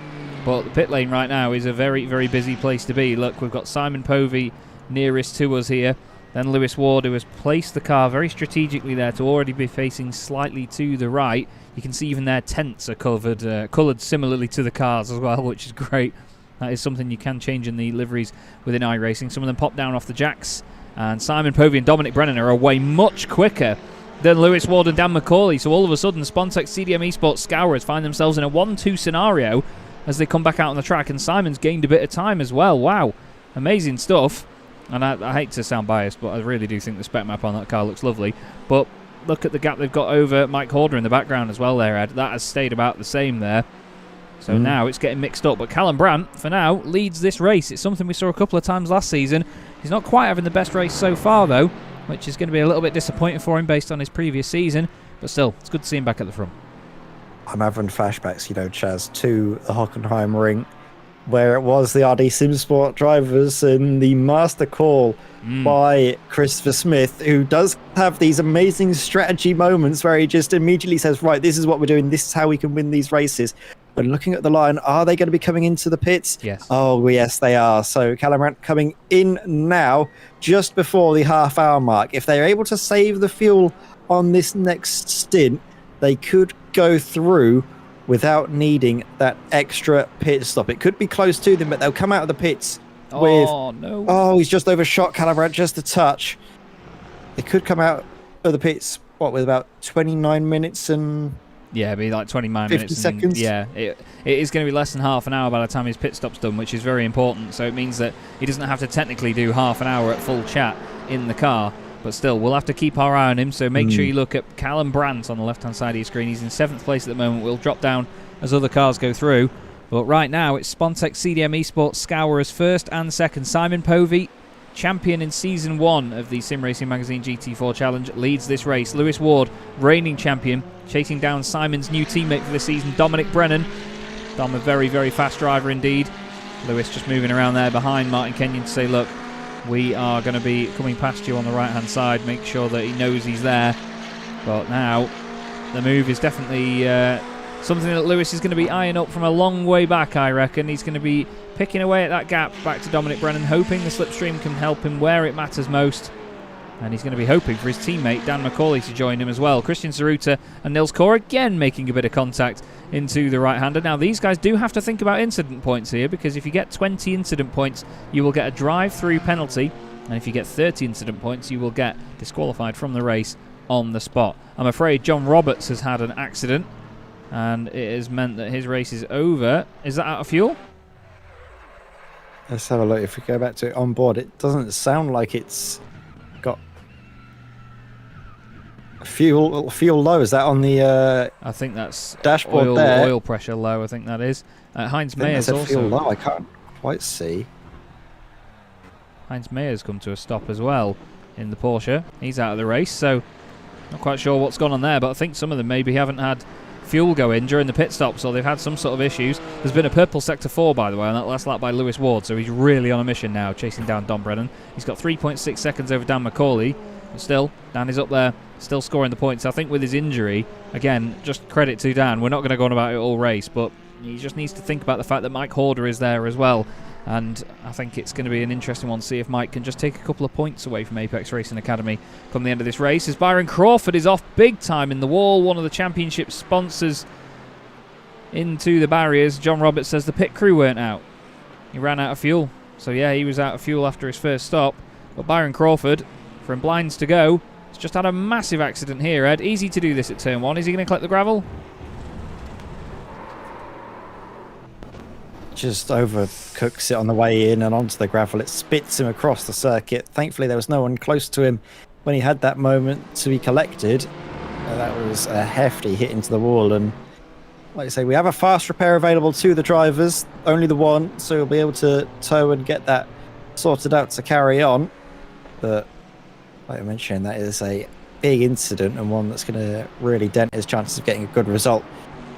But the pit lane right now is a very, very busy place to be. Look, we've got Simon Povey nearest to us here. Then Lewis Ward, who has placed the car very strategically there to already be facing slightly to the right. You can see even their tents are coloured similarly to the cars as well, which is great. That is something you can change in the liveries within iRacing. Some of them pop down off the jacks. And Simon Povey and Dominic Brennan are away much quicker than Lewis Ward and Dan McCauley. So all of a sudden, Spontex CDM Esports Scourers find themselves in a 1-2 scenario as they come back out on the track. And Simon's gained a bit of time as well. Wow. Amazing stuff. And I hate to sound biased, but I really do think the spec map on that car looks lovely. But look at the gap they've got over Mike Horder in the background as well there, Ed. That has stayed about the same there. So now it's getting mixed up. But Callum Brandt, for now, leads this race. It's something we saw a couple of times last season. He's not quite having the best race so far, though, which is going to be a little bit disappointing for him based on his previous season. But still, it's good to see him back at the front. I'm having flashbacks, Chaz, to the Hockenheim ring, where it was the RD SimSport drivers and the master call by Christopher Smith, who does have these amazing strategy moments where he just immediately says, right, this is what we're doing, this is how we can win these races. But looking at the line, are they going to be coming into the pits? Yes. Oh, yes, they are. So Callum Brandt coming in now, just before the half-hour mark. If they're able to save the fuel on this next stint, they could go through without needing that extra pit stop. It could be close to them, but they'll come out of the pits with... no. Oh, he's just overshot Callum Brandt just a touch. They could come out of the pits, with about 29 minutes and... Yeah, it'd be like 29 50 minutes. seconds. Yeah, it is going to be less than half an hour by the time his pit stop's done, which is very important. So it means that he doesn't have to technically do half an hour at full chat in the car. But still, we'll have to keep our eye on him. So make sure you look at Callum Brandt on the left-hand side of your screen. He's in 7th place at the moment. We'll drop down as other cars go through. But right now, it's Spontex CDM Esports Scourers first and second. Simon Povey, champion in Season 1 of the Sim Racing Magazine GT4 Challenge, leads this race. Lewis Ward, reigning champion, chasing down Simon's new teammate for the season, Dominic Brennan. Dom, a very, very fast driver indeed. Lewis just moving around there behind Martin Kenyon to say, look, we are going to be coming past you on the right-hand side. Make sure that he knows he's there. But now, the move is definitely something that Lewis is going to be eyeing up from a long way back, I reckon. He's going to be picking away at that gap back to Dominic Brennan, hoping the slipstream can help him where it matters most. And he's going to be hoping for his teammate Dan McCauley to join him as well. Christian Saruta and Nils Kaur again making a bit of contact into the right-hander. Now, these guys do have to think about incident points here, because if you get 20 incident points, you will get a drive-through penalty. And if you get 30 incident points, you will get disqualified from the race on the spot. I'm afraid John Roberts has had an accident, and it has meant that his race is over. Is that out of fuel? Let's have a look. If we go back to on board, it doesn't sound like it's got fuel low. Is that on the I think that's dashboard oil pressure low. I think that is. Heinz Mayer's also fuel low. I can't quite see. Heinz Mayer's come to a stop as well in the Porsche. He's out of the race, so not quite sure what's gone on there, but I think some of them maybe haven't had fuel go in during the pit stops, or they've had some sort of issues. There's been a purple sector 4, by the way, on that last lap by Lewis Ward, so he's really on a mission now, chasing down Dom Brennan. He's got 3.6 seconds over Dan McCauley, but still, Dan is up there, still scoring the points. I think with his injury, again, just credit to Dan, we're not going to go on about it all race, but he just needs to think about the fact that Mike Horder is there as well. And I think it's going to be an interesting one to see if Mike can just take a couple of points away from Apex Racing Academy come the end of this race, as Byron Crawford is off big time in the wall, one of the championship sponsors, into the barriers. John Roberts says the pit crew weren't out. He ran out of fuel. So yeah, he was out of fuel after his first stop. But Byron Crawford, from blinds to go, has just had a massive accident here, Ed. Easy to do this at turn 1. Is he going to collect the gravel? Just overcooks it on the way in and onto the gravel. It spits him across the circuit. Thankfully, there was no one close to him when he had that moment to be collected. That was a hefty hit into the wall. And like I say, we have a fast repair available to the drivers, only the one, so we'll be able to tow and get that sorted out to carry on. But like I mentioned, that is a big incident and one that's going to really dent his chances of getting a good result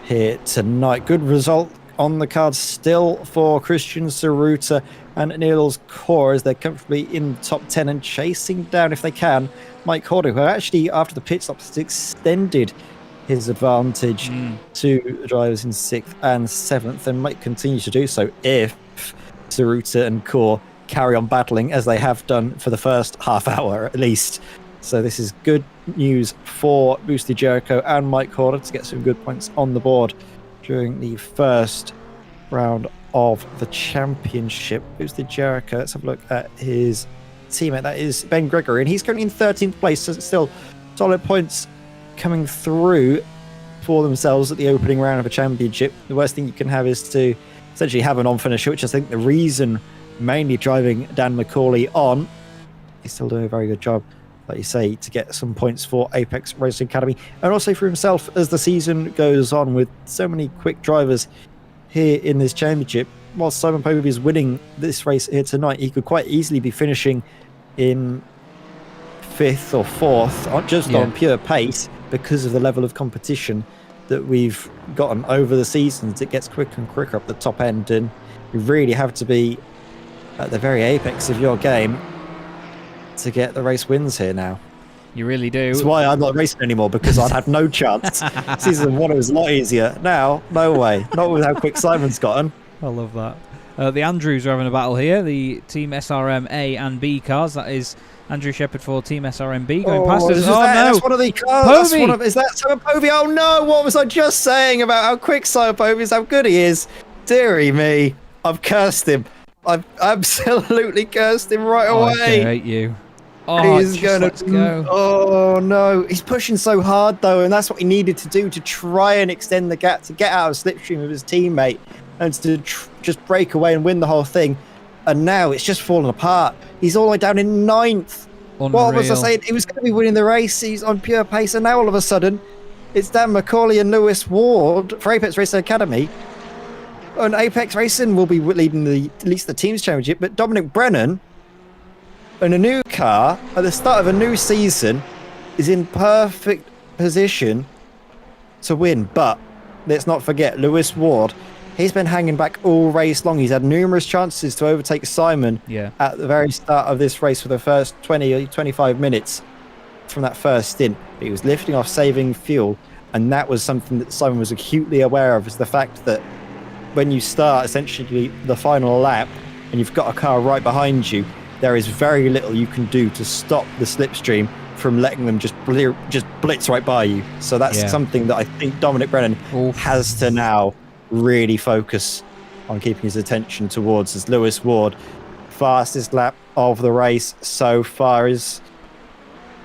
here tonight. Good result on the cards still for Christian Saruta and Niels Core, as they're comfortably in the top 10 and chasing down, if they can, Mike Horder, who actually, after the pit stops, extended his advantage to the drivers in 6th and 7th, and might continue to do so if Saruta and Core carry on battling as they have done for the first half hour at least. So this is good news for Boosted Jericho and Mike Horder to get some good points on the board during the first round of the championship. Boosted Jericho, let's have a look at his teammate. That is Ben Gregory, and he's currently in 13th place, so it's still solid points coming through for themselves at the opening round of a championship. The worst thing you can have is to essentially have an on-finisher, which I think the reason mainly driving Dan McCauley on. He's still doing a very good job, like you say, to get some points for Apex Racing Academy, and also for himself as the season goes on with so many quick drivers here in this championship. Whilst Simon Povey is winning this race here tonight, he could quite easily be finishing in 5th or 4th, just on pure pace, because of the level of competition that we've gotten over the seasons. It gets quicker and quicker up the top end, and you really have to be at the very apex of your game to get the race wins here now. You really do. That's why I'm not racing anymore, because I'd have no chance. Season 1 was a lot easier. Now, no way. Not with how quick Simon's gotten. I love that. The Andrews are having a battle here. The Team SRM A and B cars. That is Andrew Shepherd for Team SRMB going past us. No. That's one of the cars. Is that Simon Povey? Oh no, what was I just saying about how quick Simon Povey is, how good he is? Deary me. I've cursed him. I've absolutely cursed him right away. I hate you. Oh, he's gonna go. Oh no, he's pushing so hard though, and that's what he needed to do to try and extend the gap, to get out of slipstream of his teammate, and to just break away and win the whole thing. And now it's just fallen apart. He's all the way down in 9th. Unreal. What was I saying? He was going to be winning the race. He's on pure pace, and now all of a sudden, it's Dan McCauley and Lewis Ward for Apex Racing Academy. And Apex Racing will be leading at least the team's championship, but Dominic Brennan, in a new car at the start of a new season, is in perfect position to win. But let's not forget Lewis Ward. He's been hanging back all race long. He's had numerous chances to overtake Simon at the very start of this race for the first 20 or 25 minutes from that first stint. But he was lifting off, saving fuel, and that was something that Simon was acutely aware of, is the fact that when you start essentially the final lap and you've got a car right behind you, there is very little you can do to stop the slipstream from letting them just blitz right by you. So that's something that I think Dominic Brennan has to now really focus on keeping his attention towards, as Lewis Ward, fastest lap of the race so far. Is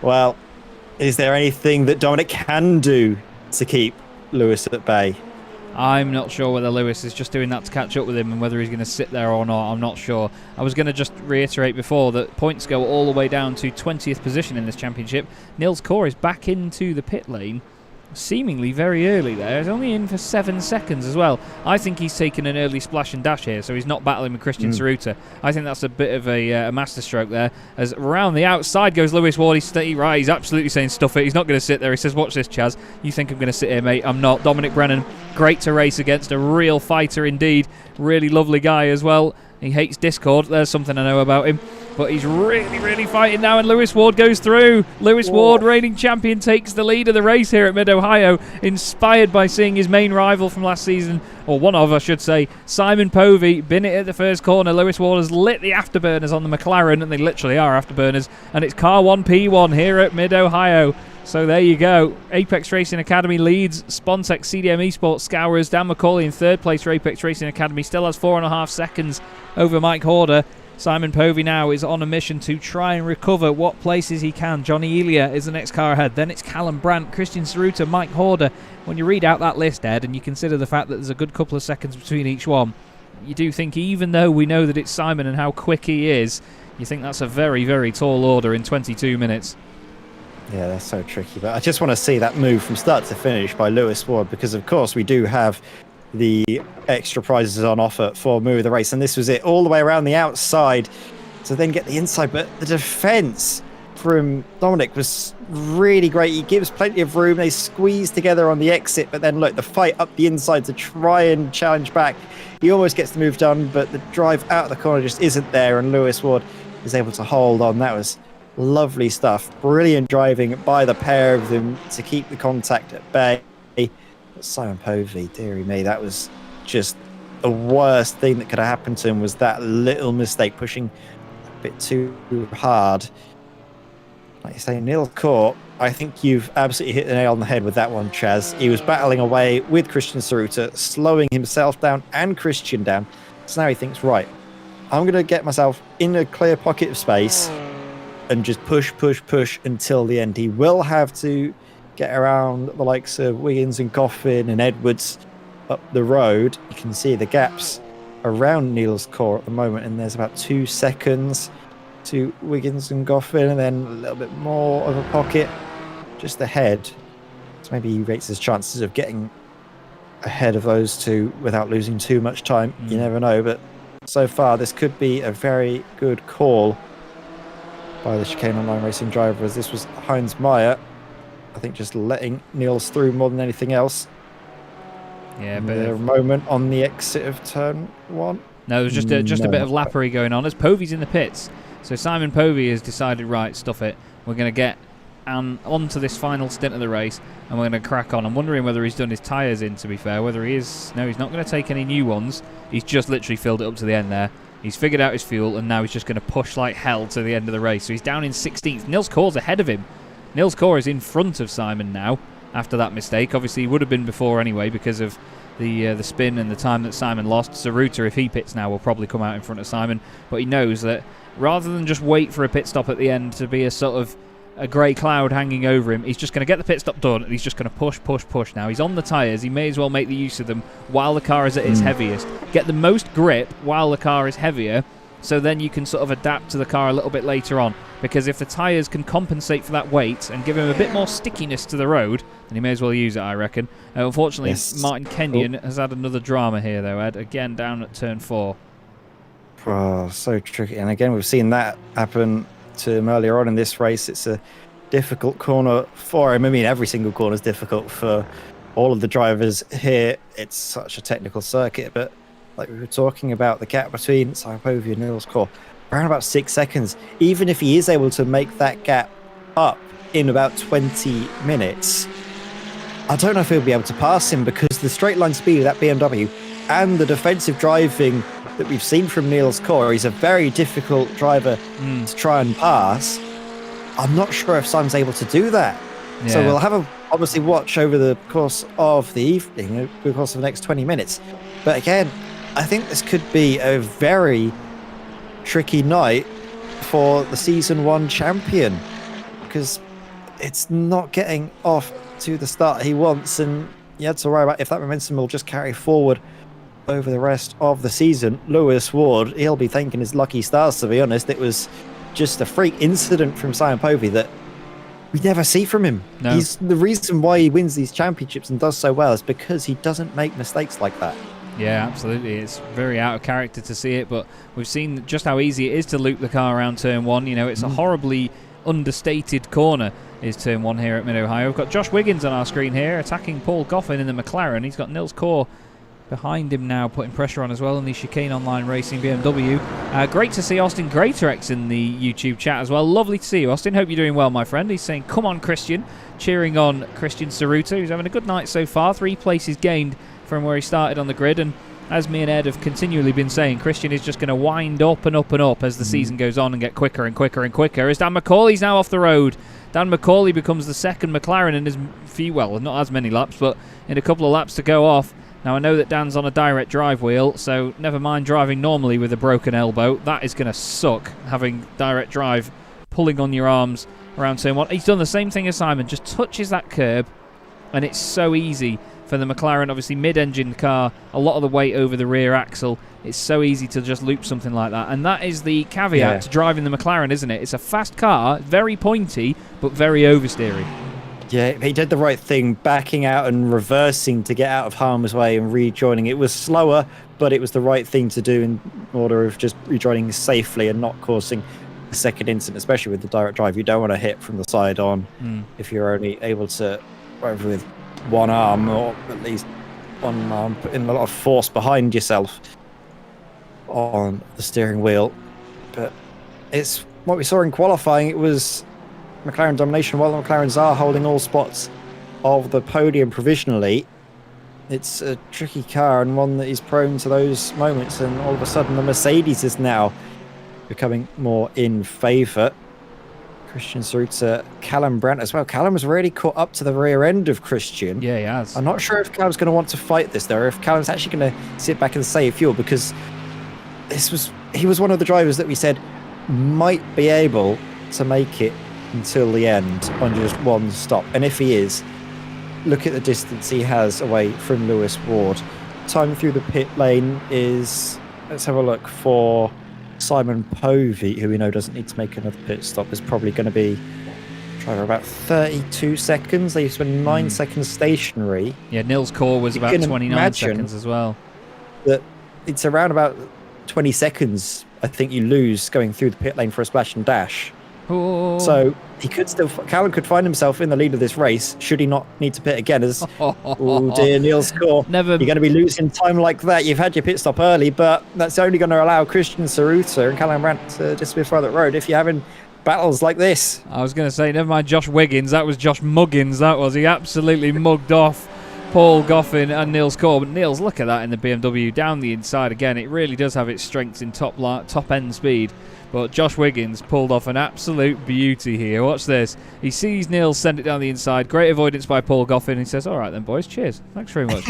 there anything that Dominic can do to keep Lewis at bay? I'm not sure whether Lewis is just doing that to catch up with him and whether he's going to sit there or not. I'm not sure. I was going to just reiterate before that points go all the way down to 20th position in this championship. Niels Core is back into the pit lane, seemingly very early there. He's only in for 7 seconds as well. I think he's taken an early splash and dash here, so he's not battling with Christian Saruta. I think that's a bit of a masterstroke there. As around the outside goes Lewis Ward. He's absolutely saying stuff it. He's not going to sit there. He says, watch this, Chaz. You think I'm going to sit here, mate? I'm not. Dominic Brennan, great to race against. A real fighter indeed. Really lovely guy as well. He hates Discord. There's something I know about him. but he's really fighting now, and Lewis Ward goes through. Lewis Ward, reigning champion, takes the lead of the race here at Mid-Ohio, inspired by seeing his main rival from last season, or one of, I should say, Simon Povey, bin it at the first corner. Lewis Ward has lit the afterburners on the McLaren, and they literally are afterburners, and it's car 1P1 here at Mid-Ohio. So there you go. Apex Racing Academy leads. Spontex CDM Esports scourers. Dan McCauley in third place for Apex Racing Academy. Still has 4.5 seconds over Mike Horder. Simon Povey now is on a mission to try and recover what places he can. Johnny Elia is the next car ahead. Then it's Callum Brandt, Christian Saruta, Mike Horder. When you read out that list, Ed, and you consider the fact that there's a good couple of seconds between each one, you do think, even though we know that it's Simon and how quick he is, you think that's a very tall order in 22 minutes. Yeah, that's so tricky. But I just want to see that move from start to finish by Lewis Ward, because of course we do have the extra prizes on offer for Move of the Race, and this was it all the way around the outside to then get the inside. But the defense from Dominic was really great. He gives plenty of room. They squeeze together on the exit, but then look, the fight up the inside to try and challenge back. He almost gets the move done, but the drive out of the corner just isn't there, and Lewis Ward is able to hold on. That was lovely stuff. Brilliant driving by the pair of them to keep the contact at bay. But Simon Povey, dearie me, that was just the worst thing that could have happened to him, was that little mistake, pushing a bit too hard. Like you say, Neil Court, I think you've absolutely hit the nail on the head with that one, Chaz. He was battling away with Christian Saruta, slowing himself down and Christian down. So now he thinks, right, I'm going to get myself in a clear pocket of space and just push until the end. He will have to get around the likes of Wiggins and Coffin and Edwards up the road. You can see the gaps around Neil's core at the moment, and there's about 2 seconds to Wiggins and Goffin, and then a little bit more of a pocket just ahead. So maybe he rates his chances of getting ahead of those two without losing too much time. You never know, but so far this could be a very good call by the Chicane Online Racing driver, as this was Heinz Meyer, I think, just letting Niels through more than anything else. Yeah, but a moment on the exit of turn 1. No, there's just a bit of lappery going on as Povey's in the pits. So Simon Povey has decided, right, stuff it. We're going to get onto this final stint of the race, and we're going to crack on. I'm wondering whether he's done his tyres in, to be fair. Whether he is... No, he's not going to take any new ones. He's just literally filled it up to the end there. He's figured out his fuel, and now he's just going to push like hell to the end of the race. So he's down in 16th. Nils Core's ahead of him. Nils Core is in front of Simon now after that mistake. Obviously, he would have been before anyway because of the spin and the time that Simon lost. Saruta, if he pits now, will probably come out in front of Simon. But he knows that rather than just wait for a pit stop at the end to be a sort of a grey cloud hanging over him, he's just going to get the pit stop done, and he's just going to push now. He's on the tyres. He may as well make the use of them while the car is at its heaviest. Get the most grip while the car is heavier, so then you can sort of adapt to the car a little bit later on. Because if the tyres can compensate for that weight and give him a bit more stickiness to the road, then he may as well use it, I reckon. Unfortunately, yes. Martin Kenyon has had another drama here, though, Ed. Again, down at turn 4. Oh, so tricky. And again, we've seen that happen to him earlier on in this race. It's a difficult corner for him. I mean, every single corner is difficult for all of the drivers here. It's such a technical circuit, but like we were talking about, the gap between Simon Povey and Niels Core, around about 6 seconds. Even if he is able to make that gap up in about 20 minutes, I don't know if he'll be able to pass him, because the straight line speed of that BMW and the defensive driving that we've seen from Niels Core, he's a very difficult driver to try and pass. I'm not sure if Simon's able to do that. Yeah. So we'll have a obviously watch over the course of the evening, over the course of the next 20 minutes. But again, I think this could be a very tricky night for the Season 1 champion, because it's not getting off to the start he wants, and you had to worry about if that momentum will just carry forward over the rest of the season. Lewis Ward, he'll be thanking his lucky stars, to be honest. It was just a freak incident from Simon Povey that we never see from him. No. He's the reason why he wins these championships and does so well is because he doesn't make mistakes like that. Yeah, absolutely. It's very out of character to see it, but we've seen just how easy it is to loop the car around turn 1. You know, it's a horribly understated corner, is turn 1 here at Mid-Ohio. We've got Josh Wiggins on our screen here attacking Paul Goffin in the McLaren. He's got Nils Core behind him now, putting pressure on as well in the Chicane Online Racing BMW. Great to see Austin Greatorex in the YouTube chat as well. Lovely to see you, Austin. Hope you're doing well, my friend. He's saying, come on, Christian. Cheering on Christian Saruta, who's having a good night so far. 3 places gained from where he started on the grid. And as me and Ed have continually been saying, Christian is just going to wind up and up and up as the season goes on and get quicker and quicker and quicker. As Dan McCauley's now off the road. Dan McCauley becomes the second McLaren in his few, well, not as many laps, but in a couple of laps to go off. Now, I know that Dan's on a direct drive wheel, so never mind driving normally with a broken elbow. That is going to suck, having direct drive pulling on your arms around turn 1. He's done the same thing as Simon, just touches that curb, and it's so easy for the McLaren, obviously mid-engine car, a lot of the weight over the rear axle. It's so easy to just loop something like that. And that is the caveat to driving the McLaren, isn't it? It's a fast car, very pointy, but very oversteery. Yeah, he did the right thing, backing out and reversing to get out of harm's way and rejoining. It was slower, but it was the right thing to do in order of just rejoining safely and not causing a second incident, especially with the direct drive. You don't want to hit from the side on if you're only able to, whatever, with one arm, or at least one arm, putting a lot of force behind yourself on the steering wheel. But it's what we saw in qualifying. It was McLaren domination, while the McLarens are holding all spots of the podium provisionally. It's a tricky car and one that is prone to those moments, and all of a sudden the Mercedes is now becoming more in favour. Christian Saruta, Callum Brandt as well. Callum was really caught up to the rear end of Christian. Yeah, he has. I'm not sure if Callum's going to want to fight this, though, or if Callum's actually going to sit back and save fuel, because he was one of the drivers that we said might be able to make it until the end on just one stop. And if he is, look at the distance he has away from Lewis Ward. Time through the pit lane is, let's have a look, for Simon Povey, who we know doesn't need to make another pit stop, is probably going to be about 32 seconds. They spent 9 seconds stationary. Yeah, Nils Core was about 29 seconds as well. That it's around about 20 seconds, I think, you lose going through the pit lane for a splash and dash. Oh. So he could still, Callum could find himself in the lead of this race should he not need to pit again. As oh dear, Nils Core, you're going to be losing time like that. You've had your pit stop early, but that's only going to allow Christian Saruta and Callum Brandt to just be further road if you're having battles like this. I was going to say, never mind Josh Wiggins, that was Josh Muggins. That was, he absolutely mugged off Paul Goffin and Nils Core. But Nils, look at that in the BMW down the inside again. It really does have its strengths in top end speed. But Josh Wiggins pulled off an absolute beauty here. Watch this. He sees Nils send it down the inside. Great avoidance by Paul Goffin. He says, all right then, boys. Cheers. Thanks very much.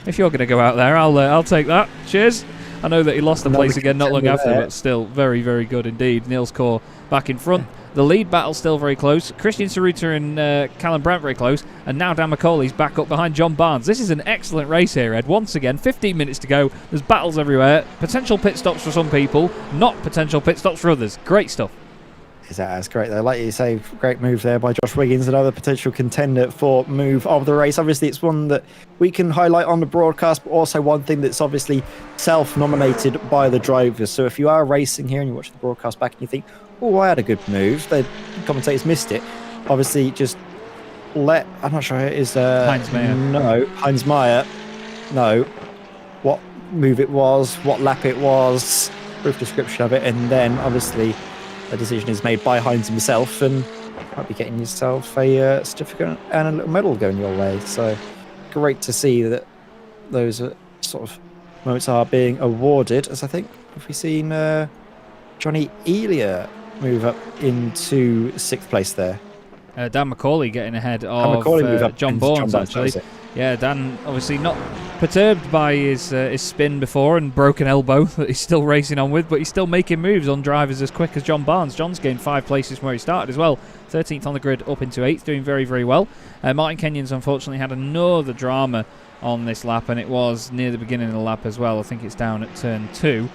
If you're going to go out there, I'll take that. Cheers. I know that he lost the place again not long after, but still very, very good indeed. Nils Core back in front. The lead battle still very close. Christian Saruta and Callum Brandt very close. And now Dan McCauley's back up behind John Barnes. This is an excellent race here, Ed. Once again, 15 minutes to go. There's battles everywhere. Potential pit stops for some people, not potential pit stops for others. Great stuff. That's great, though. Like you say, great move there by Josh Wiggins, another potential contender for move of the race. Obviously, it's one that we can highlight on the broadcast, but also one thing that's obviously self-nominated by the drivers. So if you are racing here and you watch the broadcast back and you think, oh, I had a good move, the commentators missed it, obviously just let, I'm not sure it is Heinz Meyer. No, Heinz Meyer know what move it was, what lap it was, brief description of it, and then obviously the decision is made by Heinz himself, and you might be getting yourself a certificate and a little medal going your way. So great to see that those sort of moments are being awarded. As I think, have we seen Johnny Elia move up into 6th place there? Dan McCauley getting ahead of John Barnes, actually. Yeah, Dan obviously not perturbed by his spin before and broken elbow that he's still racing on with, but he's still making moves on drivers as quick as John Barnes. John's gained 5 places from where he started as well. 13th on the grid up into 8th, doing very, very well. Martin Kenyon's unfortunately had another drama on this lap, and it was near the beginning of the lap as well. I think it's down at turn 2.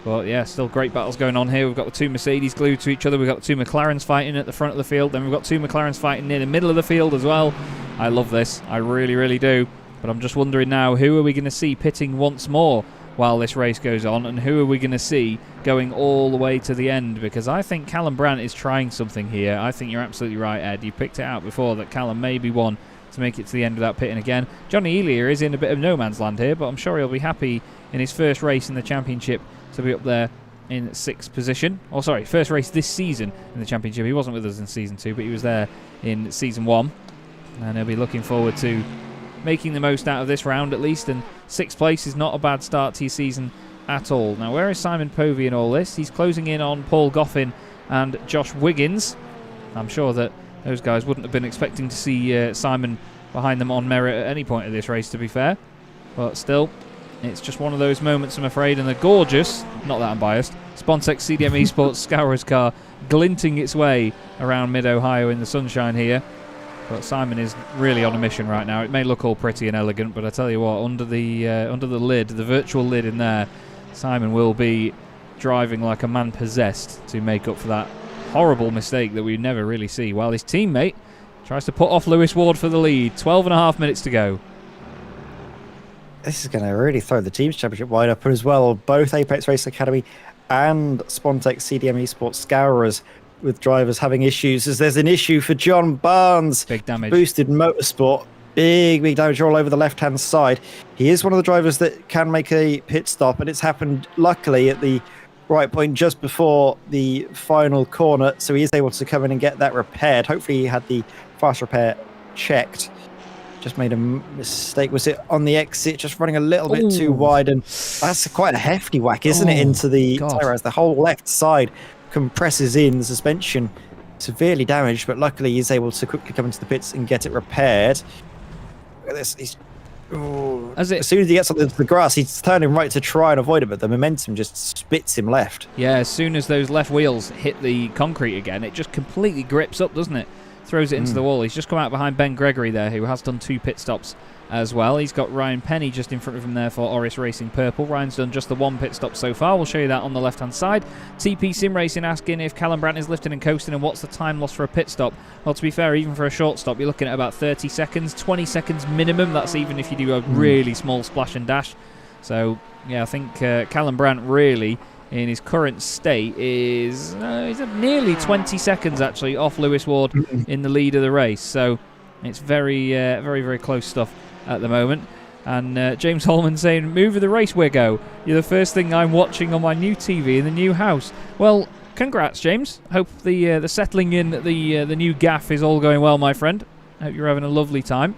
But yeah, still great battles going on here. We've got the 2 Mercedes glued to each other. We've got the 2 McLarens fighting at the front of the field. Then we've got 2 McLarens fighting near the middle of the field as well. I love this. I really, really do. But I'm just wondering now, who are we going to see pitting once more while this race goes on? And who are we going to see going all the way to the end? Because I think Callum Brandt is trying something here. I think you're absolutely right, Ed. You picked it out before that Callum may be one to make it to the end without pitting again. Johnny Elia is in a bit of no man's land here, but I'm sure he'll be happy in his first race in the championship to be up there in 6th position. Oh, sorry, first race this season in the championship. He wasn't with us in season 2, but he was there in season 1, and he'll be looking forward to making the most out of this round at least. And 6th place is not a bad start to your season at all. Now, where is Simon Povey in all this? He's closing in on Paul Goffin and Josh Wiggins. I'm sure that those guys wouldn't have been expecting to see Simon behind them on merit at any point of this race, to be fair. But still, it's just one of those moments, I'm afraid. And the gorgeous, not that I'm biased, Spontex CDM Esports Scourer's car glinting its way around mid-Ohio in the sunshine here. But Simon is really on a mission right now. It may look all pretty and elegant, but I tell you what, under the lid, the virtual lid in there, Simon will be driving like a man possessed to make up for that horrible mistake that we never really see, while his teammate tries to put off Lewis Ward for the lead. 12.5 minutes to go. This is going to really throw the team's championship wide open as well. Both Apex Race Academy and Spontex CDM Esports Scourers with drivers having issues, as there's an issue for John Barnes. Big damage. Boosted Motorsport. Big damage all over the left-hand side. He is one of the drivers that can make a pit stop, and it's happened luckily at the right point just before the final corner, so he is able to come in and get that repaired. Hopefully he had the fast repair checked. Just made a mistake. Was it on the exit, just running a little bit too wide? And that's quite a hefty whack, isn't it, into the tyre as the whole left side compresses in. The suspension severely damaged, but luckily he's able to quickly come into the pits and get it repaired. Look at this. As soon as he gets onto the grass, he's turning right to try and avoid it, but the momentum just spits him left. Yeah, as soon as those left wheels hit the concrete again, it just completely grips up, doesn't it? Throws it into the wall. He's just come out behind Ben Gregory there, who has done 2 pit stops as well. He's got Ryan Penny just in front of him there for Orris Racing Purple. Ryan's done just the 1 pit stop so far. We'll show you that on the left-hand side. TP Sim Racing asking if Callum Brandt is lifting and coasting and what's the time loss for a pit stop. Well, to be fair, even for a short stop, you're looking at about 30 seconds, 20 seconds minimum. That's even if you do a really small splash and dash. So, yeah, I think Callum Brandt really, in his current state, is he's nearly 20 seconds, actually, off Lewis Ward in the lead of the race. So it's very, very close stuff at the moment. And James Holman saying, move of the race, Wiggo. You're the first thing I'm watching on my new TV in the new house. Well, congrats, James. Hope the settling in the new gaff is all going well, my friend. Hope you're having a lovely time.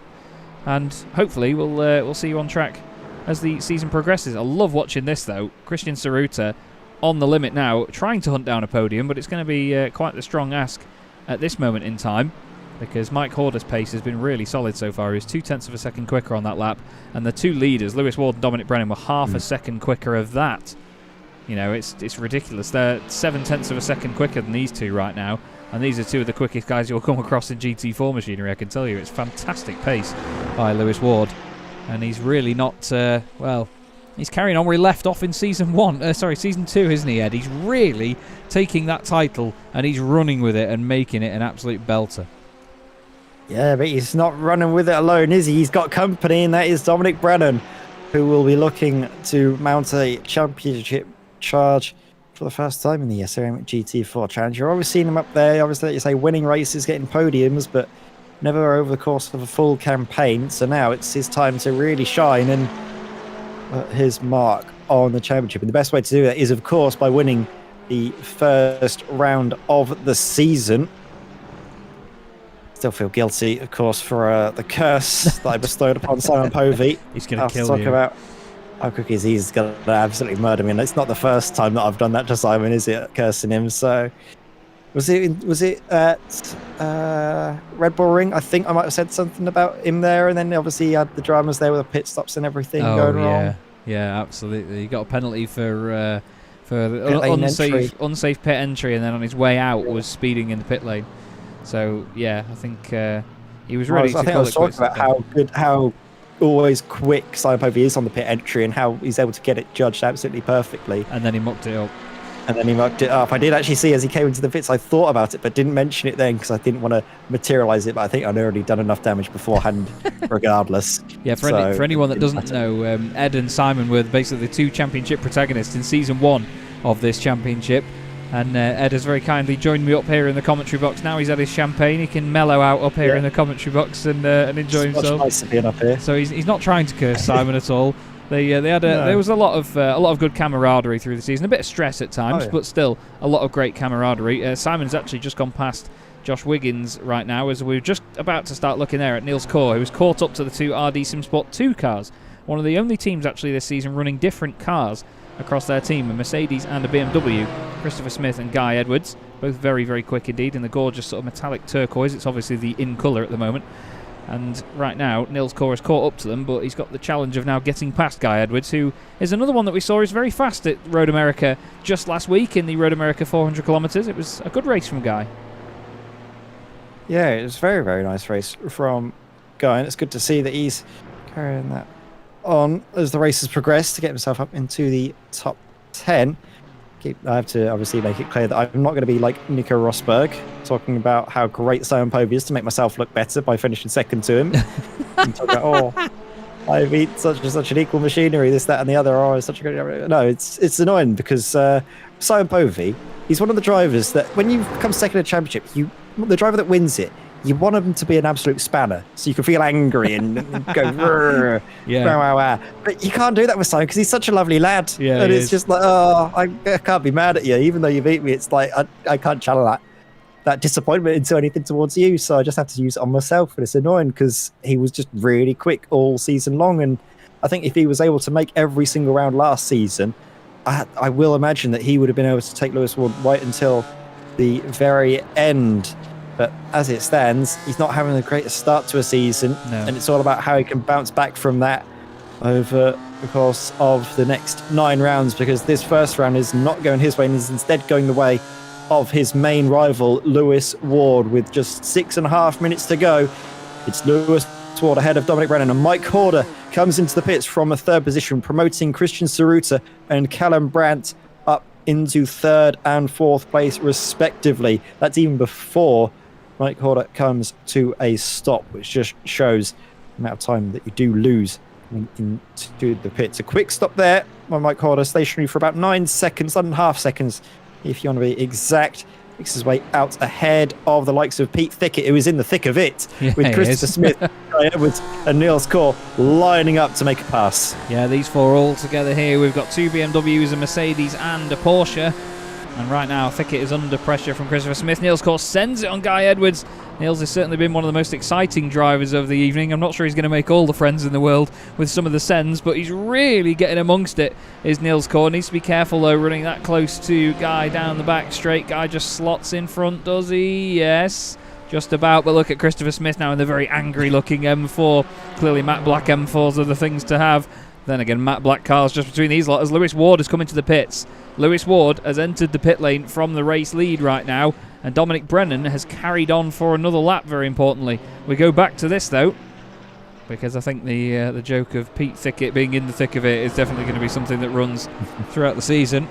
And hopefully we'll see you on track as the season progresses. I love watching this, though. Christian Saruta on the limit now, trying to hunt down a podium, but it's going to be quite the strong ask at this moment in time, because Mike Horder's pace has been really solid so far. He was 0.2 of a second quicker on that lap, and the 2 leaders, Lewis Ward and Dominic Brennan, were half a second quicker of that. You know, it's ridiculous. They're 0.7 of a second quicker than these 2 right now, and these are 2 of the quickest guys you'll come across in GT4 machinery, I can tell you. It's fantastic pace by Lewis Ward, and he's really not, well, he's carrying on where he left off in season 2, isn't he, Ed? He's really taking that title and he's running with it and making it an absolute belter. Yeah, but he's not running with it alone, is he? He's got company, and that is Dominic Brennan, who will be looking to mount a championship charge for the first time in the SRM GT4 Challenge. You're always seeing him up there, obviously, like you say, winning races, getting podiums, but never over the course of a full campaign. So now it's his time to really shine and his mark on the championship. And the best way to do that is, of course, by winning the first round of the season. Still feel guilty, of course, for the curse that I bestowed upon Simon Povey. He's going to kill talk you. About how quick he's going to absolutely murder me. And it's not the first time that I've done that to Simon, is it? Cursing him. So was it at Red Bull Ring? I think I might have said something about him there, and then obviously he had the dramas there with the pit stops and everything going wrong. Yeah, absolutely. He got a penalty for unsafe pit entry, and then on his way out was speeding in the pit lane. So yeah, I think he was ready. I think I was talking about how always quick Simon Povey is on the pit entry and how he's able to get it judged absolutely perfectly. And then he mucked it up. I did actually see as he came into the pits, I thought about it, but didn't mention it then because I didn't want to materialise it. But I think I'd already done enough damage beforehand, regardless. Yeah, for anyone that doesn't know, Ed and Simon were basically the 2 championship protagonists in season 1 of this championship. And Ed has very kindly joined me up here in the commentary box. Now he's had his champagne, he can mellow out up here in the commentary box and enjoy himself. Much nicer being up here. So he's not trying to curse Simon at all. There was a lot of good camaraderie through the season. A bit of stress at times, but still a lot of great camaraderie. Simon's actually just gone past Josh Wiggins right now as we're just about to start looking there at Niels Kaur, who was caught up to the two RD Sim Sport 2 cars. One of the only teams actually this season running different cars across their team, a Mercedes and a BMW. Christopher Smith and Guy Edwards, both very, very quick indeed in the gorgeous sort of metallic turquoise. It's obviously the in colour at the moment. And right now, Niels Kaur has caught up to them, but he's got the challenge of now getting past Guy Edwards, who is another one that we saw is very fast at Road America just last week in the Road America 400 kilometres. It was a good race from Guy. Yeah, it was a very, very nice race from Guy, and it's good to see that he's carrying that on as the race has progressed to get himself up into the top 10. I have to obviously make it clear that I'm not going to be like Nico Rosberg, talking about how great Simon Povey is to make myself look better by finishing second to him. And talk about, I beat such an equal machinery, this, that, and the other. Oh, it's such a great. No, it's annoying because Simon Povey, he's one of the drivers that when you come second in a championship, the driver that wins it, you want him to be an absolute spanner, so you can feel angry and go, rah, rah, rah. But you can't do that with Simon because he's such a lovely lad. Yeah, and it's just like, oh, I can't be mad at you, even though you beat me. It's like I can't channel that disappointment into anything towards you, so I just have to use it on myself. And it's annoying because he was just really quick all season long, and I think if he was able to make every single round last season, I will imagine that he would have been able to take Lewis Ward right until the very end. But as it stands, he's not having the greatest start to a season, and it's all about how he can bounce back from that over the course of the next 9 rounds, because this first round is not going his way and is instead going the way of his main rival, Lewis Ward, with just 6.5 minutes to go. It's Lewis Ward ahead of Dominic Brennan, and Mike Horder comes into the pits from a 3rd position, promoting Christian Saruta and Callum Brandt up into 3rd and 4th place respectively. That's even before Mike Horder comes to a stop, which just shows the amount of time that you do lose into the pits. A quick stop there by Mike Horder, stationary for about 9 seconds, 9.5 seconds if you want to be exact. Makes his way out ahead of the likes of Pete Thickett, who is in the thick of it, with Christopher Smith, Guy Edwards and Niels Kaur lining up to make a pass. Yeah, these 4 all together here. We've got 2 BMWs, a Mercedes and a Porsche. And right now, Thickett is under pressure from Christopher Smith. Niels Kaur sends it on Guy Edwards. Niels has certainly been one of the most exciting drivers of the evening. I'm not sure he's going to make all the friends in the world with some of the sends, but he's really getting amongst it, is Niels Kaur. Needs to be careful, though, running that close to Guy down the back straight. Guy just slots in front, does he? Yes, just about. But look at Christopher Smith now in the very angry-looking M4. Clearly, matte black M4s are the things to have. Then again, matte black cars just between these lot as Lewis Ward has come into the pits. Lewis Ward has entered the pit lane from the race lead right now, and Dominic Brennan has carried on for another lap, very importantly. We go back to this, though, because I think the joke of Pete Thickett being in the thick of it is definitely going to be something that runs throughout the season.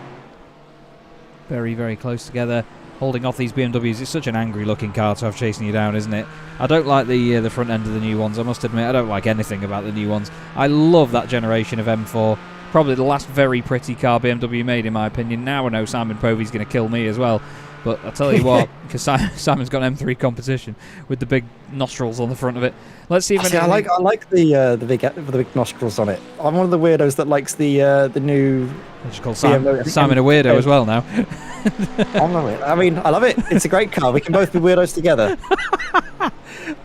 Very, very close together, holding off these BMWs. It's such an angry-looking car to have chasing you down, isn't it? I don't like the front end of the new ones, I must admit. I don't like anything about the new ones. I love that generation of M4. Probably the last very pretty car BMW made, in my opinion. Now I know Simon Povey's going to kill me as well. But I'll tell you what, because Simon's got an M3 competition with the big nostrils on the front of it. Let's see if I like the big nostrils on it. I'm one of the weirdos that likes the new. I just call Simon a weirdo as well now. I mean, I love it. It's a great car. We can both be weirdos together.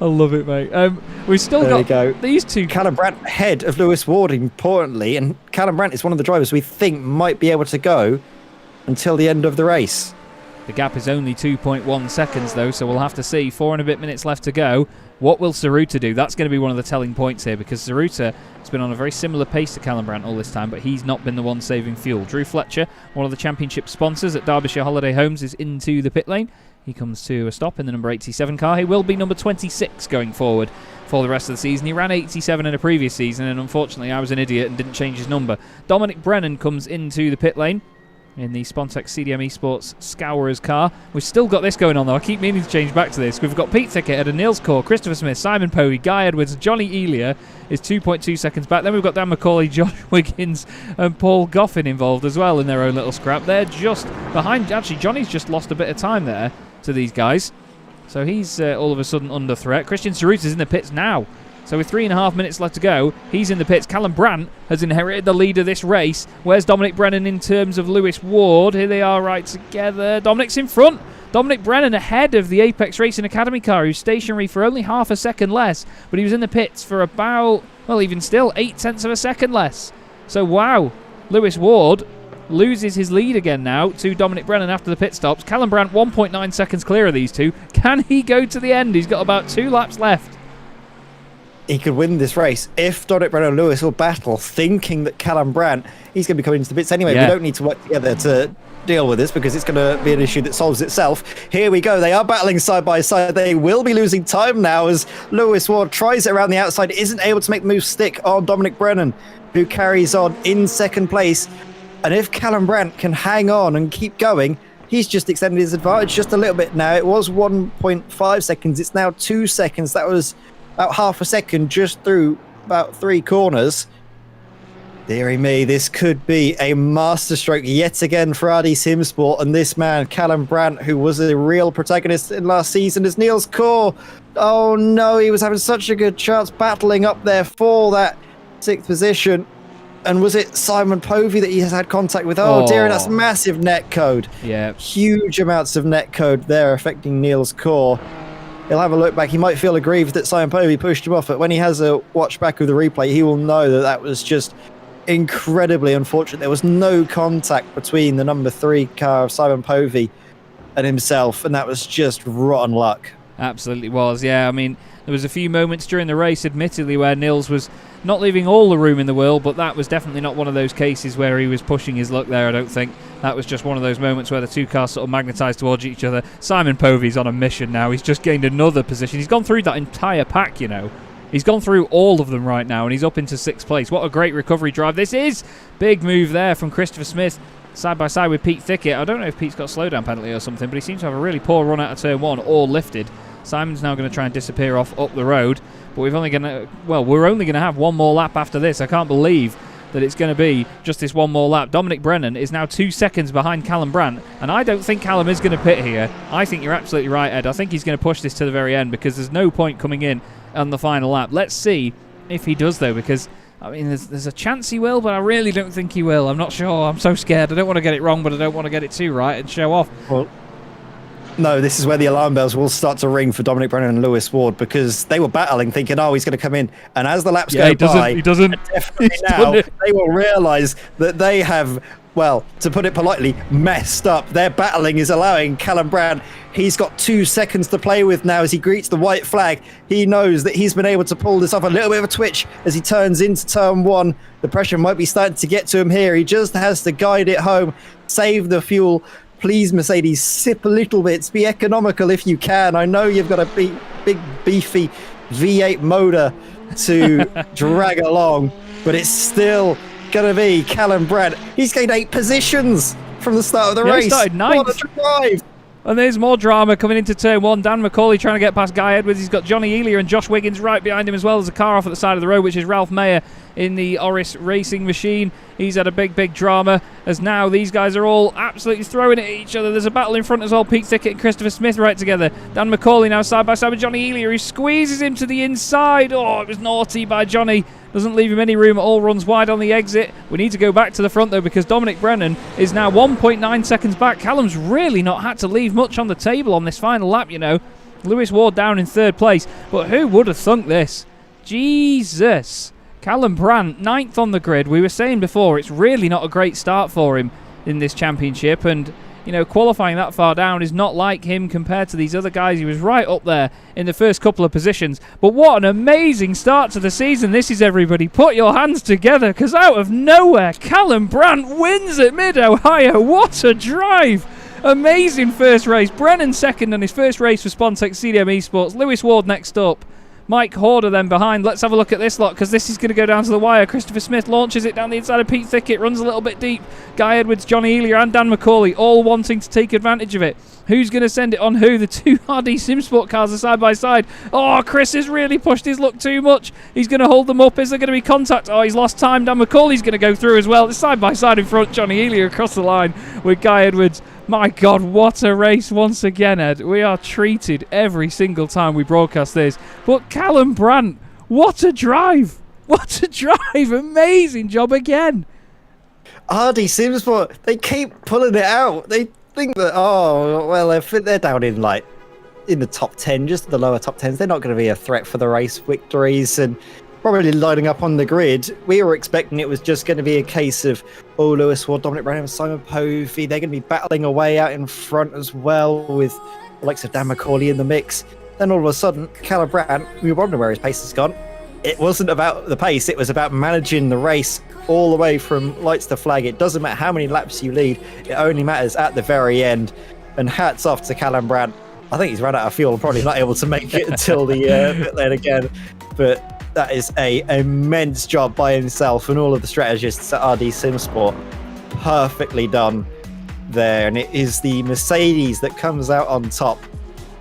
I love it, mate. We've still got these two. Callum Brandt ahead of Lewis Ward, importantly, and Callum Brandt is one of the drivers we think might be able to go until the end of the race. The gap is only 2.1 seconds, though, so we'll have to see. 4 and a bit minutes left to go. What will Saruta do? That's going to be one of the telling points here, because Saruta has been on a very similar pace to Callum Brandt all this time, but he's not been the one saving fuel. Drew Fletcher, one of the championship sponsors at Derbyshire Holiday Homes, is into the pit lane. He comes to a stop in the number 87 car. He will be number 26 going forward for the rest of the season. He ran 87 in a previous season, and unfortunately I was an idiot and didn't change his number. Dominic Brennan comes into the pit lane. in the Spontex CDM Esports Scourers car. We've still got this going on, though. I keep meaning to change back to this. We've got Pete Thickett at a Niels Core, Christopher Smith, Simon Povey, Guy Edwards, Johnny Elia is 2.2 seconds back. Then we've got Dan McCauley, Josh Wiggins and Paul Goffin involved as well in their own little scrap. They're just behind. Actually, Johnny's just lost a bit of time there to these guys. So he's all of a sudden under threat. Christian Sarut is in the pits now. So with 3.5 minutes left to go, he's in the pits. Callum Brandt has inherited the lead of this race. Where's Dominic Brennan in terms of Lewis Ward? Here they are right together. Dominic's in front. Dominic Brennan ahead of the Apex Racing Academy car, who's stationary for only half a second less. But he was in the pits for about, well, even still, 0.8 of a second less. So wow, Lewis Ward loses his lead again now to Dominic Brennan after the pit stops. Callum Brandt 1.9 seconds clear of these two. Can he go to the end? He's got about 2 laps left. He could win this race if Dominic Brennan and Lewis will battle, thinking that Callum Brandt, he's going to be coming into the pits anyway. Yeah. We don't need to work together to deal with this because it's going to be an issue that solves itself. Here we go. They are battling side by side. They will be losing time now as Lewis Ward tries it around the outside, isn't able to make the move stick on Dominic Brennan, who carries on in second place. And if Callum Brandt can hang on and keep going, he's just extended his advantage just a little bit now. It was 1.5 seconds. It's now 2 seconds. That was about half a second just through about 3 corners. Deary me, this could be a masterstroke yet again for RD Simsport. And this man, Callum Brandt, who was a real protagonist in last season, is Niels Core. Oh no, he was having such a good chance battling up there for that 6th position. And was it Simon Povey that he has had contact with? Oh dear, that's massive net code. Yeah. Huge amounts of net code there affecting Niels Core. He'll have a look back. He might feel aggrieved that Simon Povey pushed him off, but when he has a watch back of the replay, he will know that that was just incredibly unfortunate. There was no contact between the number 3 car of Simon Povey and himself, and that was just rotten luck. Absolutely was, yeah. I mean, there was a few moments during the race, admittedly, where Nils was not leaving all the room in the world, but that was definitely not one of those cases where he was pushing his luck there, I don't think. That was just one of those moments where the two cars sort of magnetised towards each other. Simon Povey's on a mission now. He's just gained another position. He's gone through that entire pack, you know. He's gone through all of them right now, and he's up into 6th place. What a great recovery drive this is! Big move there from Christopher Smith, side by side with Pete Thickett. I don't know if Pete's got a slowdown penalty or something, but he seems to have a really poor run out of turn 1, all lifted. Simon's now going to try and disappear off up the road, but we're only going to have one more lap after this. I can't believe that it's going to be just this one more lap. Dominic Brennan is now 2 seconds behind Callum Brandt, and I don't think Callum is going to pit here. I think you're absolutely right, Ed. I think he's going to push this to the very end because there's no point coming in on the final lap. Let's see if he does, though, because I mean, there's a chance he will, but I really don't think he will. I'm not sure. I'm so scared. I don't want to get it wrong, but I don't want to get it too right and show off. Well, no, this is where the alarm bells will start to ring for Dominic Brennan and Lewis Ward, because they were battling, thinking, oh, he's going to come in. And as the laps go by, he doesn't. Definitely now, they will realise that they have, well, to put it politely, messed up. Their battling is allowing Callum Brandt. He's got 2 seconds to play with now as he greets the white flag. He knows that he's been able to pull this off. A little bit of a twitch as he turns into turn 1. The pressure might be starting to get to him here. He just has to guide it home, save the fuel. Please, Mercedes, sip a little bit. Be economical if you can. I know you've got a big beefy V8 motor to drag along, but it's still going to be Callum Brandt. He's gained 8 positions from the start of the race. He started 9th. What a drive. And there's more drama coming into turn 1. Dan McCauley trying to get past Guy Edwards. He's got Johnny Elia and Josh Wiggins right behind him as well. There's a car off at the side of the road, which is Ralph Mayer in the Orris Racing Machine. He's had a big drama as now these guys are all absolutely throwing it at each other. There's a battle in front as well. Pete Thickett and Christopher Smith right together. Dan McCauley now side by side with Johnny Elia, who squeezes him to the inside. Oh, it was naughty by Johnny. Doesn't leave him any room at all, runs wide on the exit. We need to go back to the front, though, because Dominic Brennan is now 1.9 seconds back. Callum's really not had to leave much on the table on this final lap, you know. Lewis Ward down in 3rd place, but who would have thunk this? Jesus. Callum Brandt, 9th on the grid. We were saying before, it's really not a great start for him in this championship, and you know, qualifying that far down is not like him compared to these other guys. He was right up there in the first couple of positions. But what an amazing start to the season this is, everybody. Put your hands together, because out of nowhere, Callum Brandt wins at Mid-Ohio. What a drive! Amazing first race. Brennan second on his first race for Spontex CDM Esports. Lewis Ward next up. Mike Horder then behind. Let's have a look at this lot, because this is going to go down to the wire. Christopher Smith launches it down the inside of Pete Thickett, runs a little bit deep. Guy Edwards, Johnny Elia and Dan McCauley all wanting to take advantage of it. Who's going to send it on who? The two RD Simsport cars are side by side. Oh, Chris has really pushed his luck too much. He's going to hold them up. Is there going to be contact? Oh, he's lost time. Dan McCauley's going to go through as well. It's side by side in front. Johnny Elia across the line with Guy Edwards. My God, what a race once again, Ed. We are treated every single time we broadcast this. But Callum Brandt, what a drive. What a drive. Amazing job again. RD Simsport, they keep pulling it out. They think that, oh, well, if they're down in the top 10, just the lower top 10s, they're not going to be a threat for the race victories and probably lining up on the grid. We were expecting it was just going to be a case of, oh, Lewis Ward, Dominic Brown, Simon Povey, they're going to be battling away out in front as well with the likes of Dan McCauley in the mix. Then all of a sudden, Callum Brandt, we wonder where his pace has gone. It wasn't about the pace, it was about managing the race all the way from lights to flag. It doesn't matter how many laps you lead, it only matters at the very end. And hats off to Callum Brandt. I think he's run out of fuel and probably not able to make it until the pit lane again. But that is a immense job by himself and all of the strategists at RD Simsport. Perfectly done there. And it is the Mercedes that comes out on top.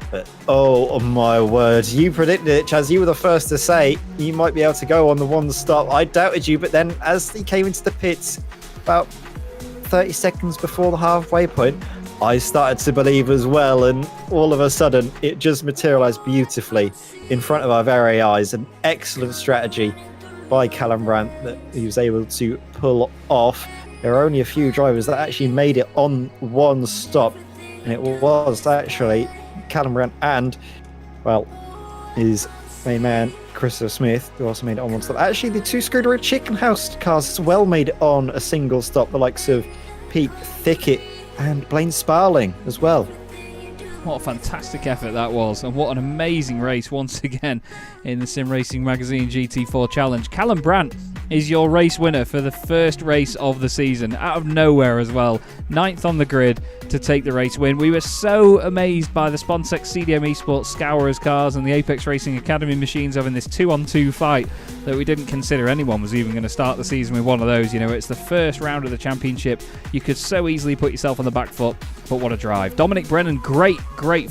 But oh my word, you predicted it, Chaz. You were the first to say you might be able to go on the one stop. I doubted you, but then as he came into the pits about 30 seconds before the halfway point, I started to believe as well, and all of a sudden it just materialized beautifully in front of our very eyes. An excellent strategy by Callum Brandt that he was able to pull off. There are only a few drivers that actually made it on one stop, and it was actually Callum Brandt and, well, his main man Christopher Smith, who also made it on one stop. Actually, the two Scooter Chicken House cars as well made it on a single stop, the likes of Pete Thickett and Blaine Sparling as well. What a fantastic effort that was, and what an amazing race once again in the Sim Racing Magazine GT4 Challenge. Callum Brandt is your race winner for the first race of the season, out of nowhere as well. 9th on the grid to take the race win. We were so amazed by the Sponsex CDM Esports Scourers cars and the Apex Racing Academy machines having this 2-on-2 fight that we didn't consider anyone was even going to start the season with one of those. You know, it's the first round of the championship. You could so easily put yourself on the back foot, but what a drive. Dominic Brennan, great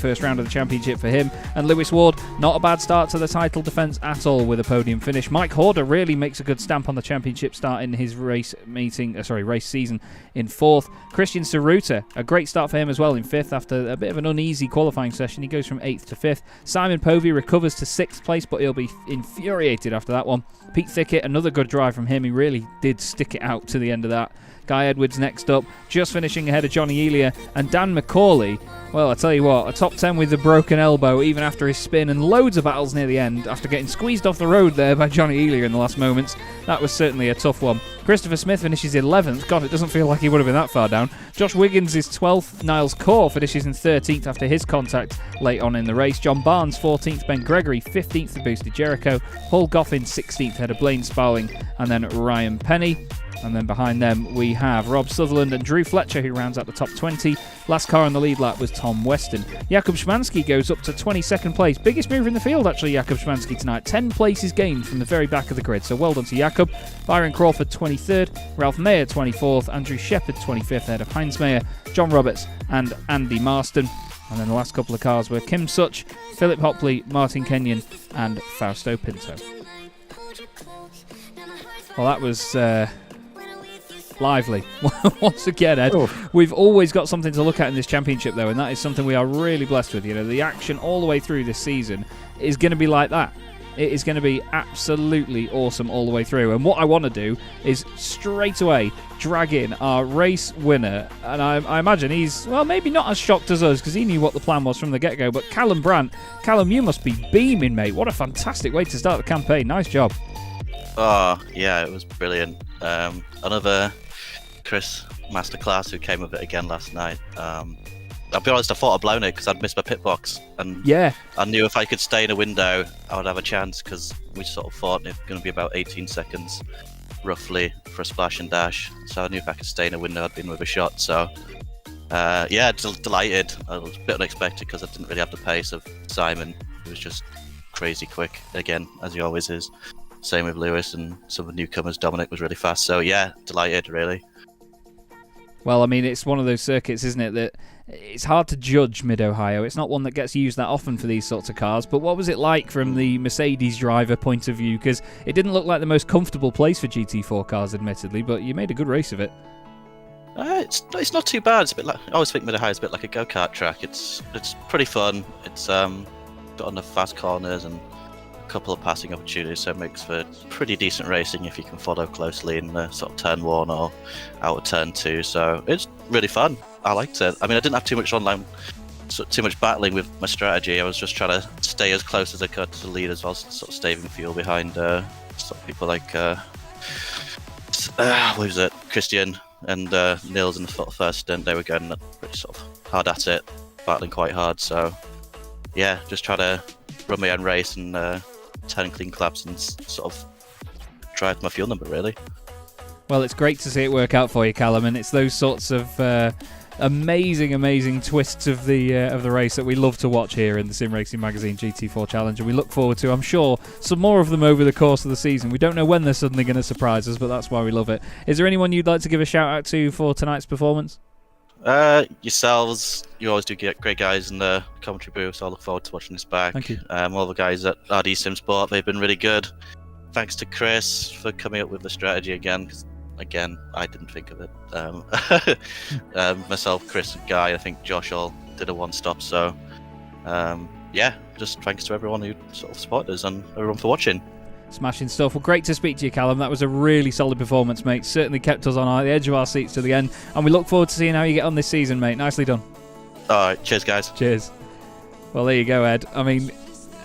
first round of the championship for him. And Lewis Ward, not a bad start to the title defence at all with a podium finish. Mike Horder really makes a good stamp on the championship, starting his race season in 4th. Christian Saruta, a great start for him as well in 5th after a bit of an uneasy qualifying session. He goes from 8th to 5th. Simon Povey recovers to 6th place, but he'll be infuriated after that one. Pete Thickett, another good drive from him. He really did stick it out to the end of that. Guy Edwards next up, just finishing ahead of Johnny Elia. And Dan McCauley, well, I tell you what, a top 10 with the broken elbow even after his spin, and loads of battles near the end after getting squeezed off the road there by Johnny Elia in the last moments. That was certainly a tough one. Christopher Smith finishes 11th. God, it doesn't feel like he would have been that far down. Josh Wiggins is 12th. Niles Core finishes in 13th after his contact late on in the race. John Barnes 14th. Ben Gregory 15th for Boosted Jericho. Paul Goffin 16th ahead of Blaine Sparling, and then Ryan Penny. And then behind them we have Rob Sutherland and Drew Fletcher, who rounds out the top 20. Last car on the lead lap was Tom Weston. Jakub Szymanski goes up to 22nd place. Biggest mover in the field, actually, Jakub Szymanski tonight. 10 places gained from the very back of the grid. So well done to Jakub. Byron Crawford 23rd. Ralph Mayer 24th. Andrew Shepard 25th ahead of Heinz Mayer, John Roberts and Andy Marston. And then the last couple of cars were Kim Such, Philip Hopley, Martin Kenyon and Fausto Pinto. Well, that was lively. Once again, Ed, we've always got something to look at in this championship, though, and that is something we are really blessed with. You know, the action all the way through this season is going to be like that. It is going to be absolutely awesome all the way through. And what I want to do is straight away drag in our race winner. And I imagine he's, well, maybe not as shocked as us because he knew what the plan was from the get-go. But Callum Brandt, Callum, you must be beaming, mate. What a fantastic way to start the campaign. Nice job. Oh, yeah, it was brilliant. Another Chris masterclass who came with it again last night. I'll be honest, I thought I'd blown it because I'd missed my pit box, and yeah, I knew if I could stay in a window I would have a chance, because we sort of thought it's going to be about 18 seconds roughly for a splash and dash, so I knew if I could stay in a window I'd been with a shot. So yeah, delighted. I was a bit unexpected because I didn't really have the pace of Simon, who was just crazy quick again, as he always is. Same with Lewis and some of the newcomers. Dominic was really fast. So yeah, delighted really. Well, I mean, it's one of those circuits, isn't it, that it's hard to judge Mid-Ohio. It's not one that gets used that often for these sorts of cars. But what was it like from the Mercedes driver point of view? Because it didn't look like the most comfortable place for GT4 cars, admittedly, but you made a good race of it. It's not too bad. It's a bit like, I always think Mid-Ohio is a bit like a go-kart track. It's pretty fun. It's got enough fast corners and a couple of passing opportunities, so it makes for pretty decent racing if you can follow closely in the sort of turn 1 or out of turn 2. So it's really fun. I liked it. I mean, I didn't have too much too much battling with my strategy. I was just trying to stay as close as I could to the leaders whilst sort of saving fuel behind sort of people like what was it, Christian and Nils in the first stint. They were going pretty sort of hard at it, battling quite hard. So yeah, just try to run my own race and turn clean claps and sort of drive my fuel number really. Well, it's great to see it work out for you, Callum, and it's those sorts of amazing twists of the race that we love to watch here in the Sim Racing Magazine GT4 Challenge, and we look forward to, I'm sure, some more of them over the course of the season. We don't know when they're suddenly going to surprise us, but that's why we love it. Is there anyone you'd like to give a shout out to for tonight's performance? Yourselves, you always do get great guys in the commentary booth, so I look forward to watching this back. Thank you. All the guys at RD Sim Sport, they've been really good. Thanks to Chris for coming up with the strategy again, because again, I didn't think of it. Myself, Chris, and Guy, I think Josh all did a one-stop, so yeah, just thanks to everyone who sort of supported us and everyone for watching. Smashing stuff. Well, great to speak to you, Callum. That was a really solid performance, mate. Certainly kept us on the edge of our seats to the end, and we look forward to seeing how you get on this season, mate. Nicely done. Alright, cheers guys. Cheers. Well, there you go, Ed. I mean,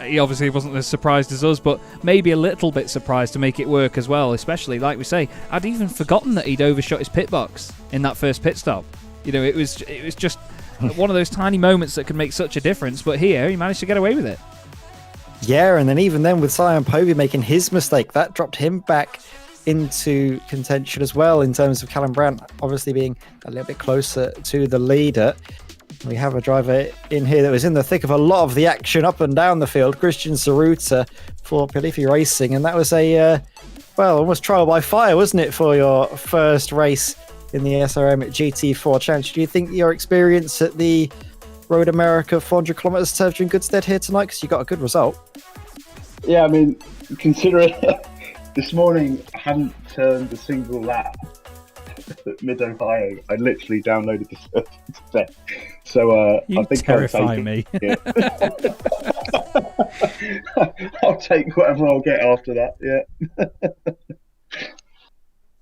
he obviously wasn't as surprised as us, but maybe a little bit surprised to make it work as well, especially, like we say, I'd even forgotten that he'd overshot his pit box in that first pit stop. You know, it was just one of those tiny moments that could make such a difference, but here he managed to get away with it. Yeah, and then even then with Simon Povey making his mistake, that dropped him back into contention as well in terms of Callum Brandt obviously being a little bit closer to the leader. We have a driver in here that was in the thick of a lot of the action up and down the field, Christian Saruta for Palifi Racing, and that was a, almost trial by fire, wasn't it, for your first race in the SRM GT4 Challenge? Do you think your experience at the Road America 400 kilometers served you in good stead here tonight, because you got a good result? Yeah, I mean, considering this morning I hadn't turned a single lap at Mid-Ohio, I literally downloaded the circuit today. So you I think terrify me. Yeah. I'll take whatever I'll get after that, yeah.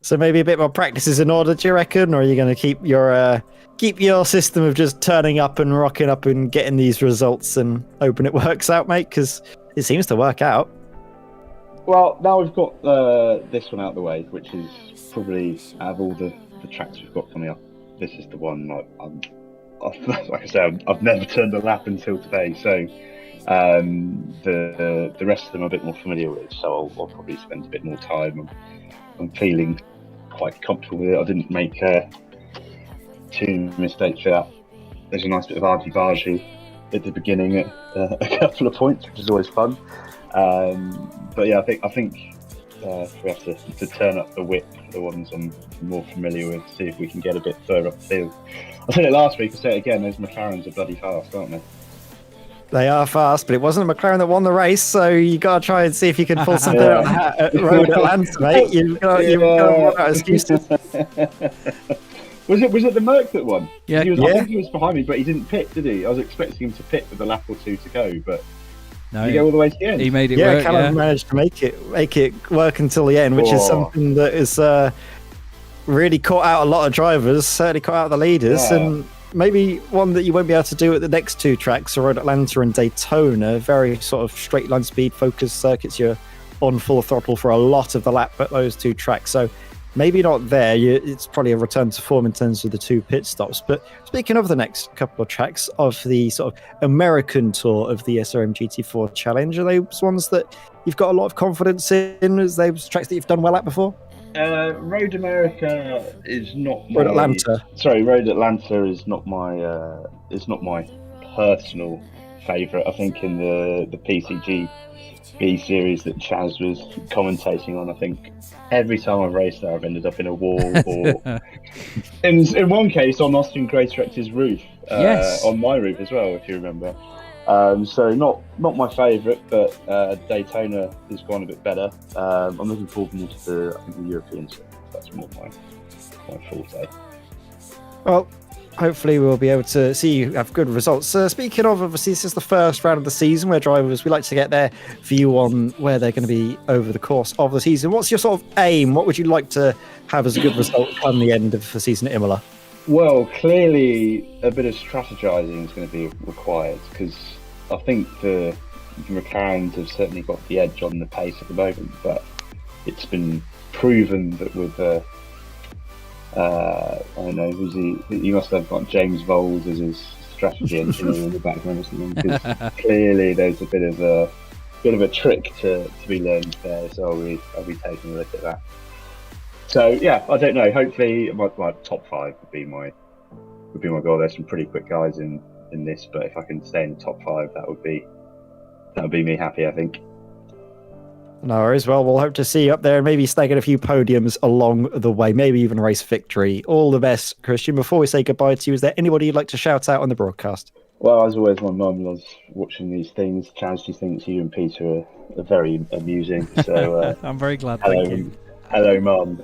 So maybe a bit more practice is in order, do you reckon? Or are you going to keep your system of just turning up and rocking up and getting these results and hoping it works out, mate? Because it seems to work out. Well, now we've got this one out of the way, which is probably, out of all the tracks we've got coming up, this is the one like I said, I've never turned a lap until today. So the rest of them I'm a bit more familiar with, so I'll probably spend a bit more time. I'm feeling quite comfortable with it. I didn't make two mistakes for that. There's a nice bit of argy-bargy at the beginning at a couple of points, which is always fun. But yeah, I think we have to turn up the whip for the ones I'm more familiar with, see if we can get a bit further up the field. I said it last week, I'll say it again, those McLarens are bloody fast, aren't they? They are fast, but it wasn't a McLaren that won the race, so you got to try and see if you can pull something out at Road Atlanta, mate. You've got to run out excuses. Was it the Merc that won? Yeah. I think he was behind me, but he didn't pit, did he? I was expecting him to pit with a lap or two to go, but no, did he go all the way to the end? He made it work. Yeah, Callum managed to make it work until the end, which is something that is really caught out a lot of drivers, certainly caught out the leaders, and maybe one that you won't be able to do at the next two tracks, Road Atlanta and Daytona, very sort of straight line speed focused circuits. You're on full throttle for a lot of the lap at those two tracks, so maybe not there. It's probably a return to form in terms of the two pit stops. But speaking of the next couple of tracks of the sort of American tour of the SRM GT4 Challenge, are those ones that you've got a lot of confidence in? As those tracks that you've done well at before? Road America is not my... Road Atlanta. Sorry, Road Atlanta is not my personal favourite. I think in the PCG B series that Chaz was commentating on, I think every time I've raced there, I've ended up in a wall, or in one case on Austin Grace Rector's roof, Yes. on my roof as well, if you remember. So not my favourite, but Daytona has gone a bit better. I'm looking forward more to the European Series. That's more my forte. Well, hopefully we'll be able to see you have good results. Speaking of, obviously, this is the first round of the season where drivers, we like to get their view on where they're going to be over the course of the season. What's your sort of aim? What would you like to have as a good result come the end of the season at Imola? Well, clearly a bit of strategizing is going to be required, because I think the McLarens have certainly got the edge on the pace at the moment, but it's been proven that with I don't know, who's he must have got James Voles as his strategy engineer in the background or something, because clearly there's a bit of a trick to be learned there, so I'll be taking a look at that. So yeah, I don't know, hopefully my top 5 would be my goal. There's some pretty quick guys in this, but if I can stay in the top 5, that would be me happy, I think. No worries. Well, we'll hope to see you up there and maybe snagging a few podiums along the way, maybe even a race victory. All the best, Christian. Before we say goodbye to you, is there anybody you'd like to shout out on the broadcast? Well, as always, my mum loves watching these things. Chaz, she thinks you and Peter are very amusing. So I'm very glad. hello, Thank you. Hello, Mum.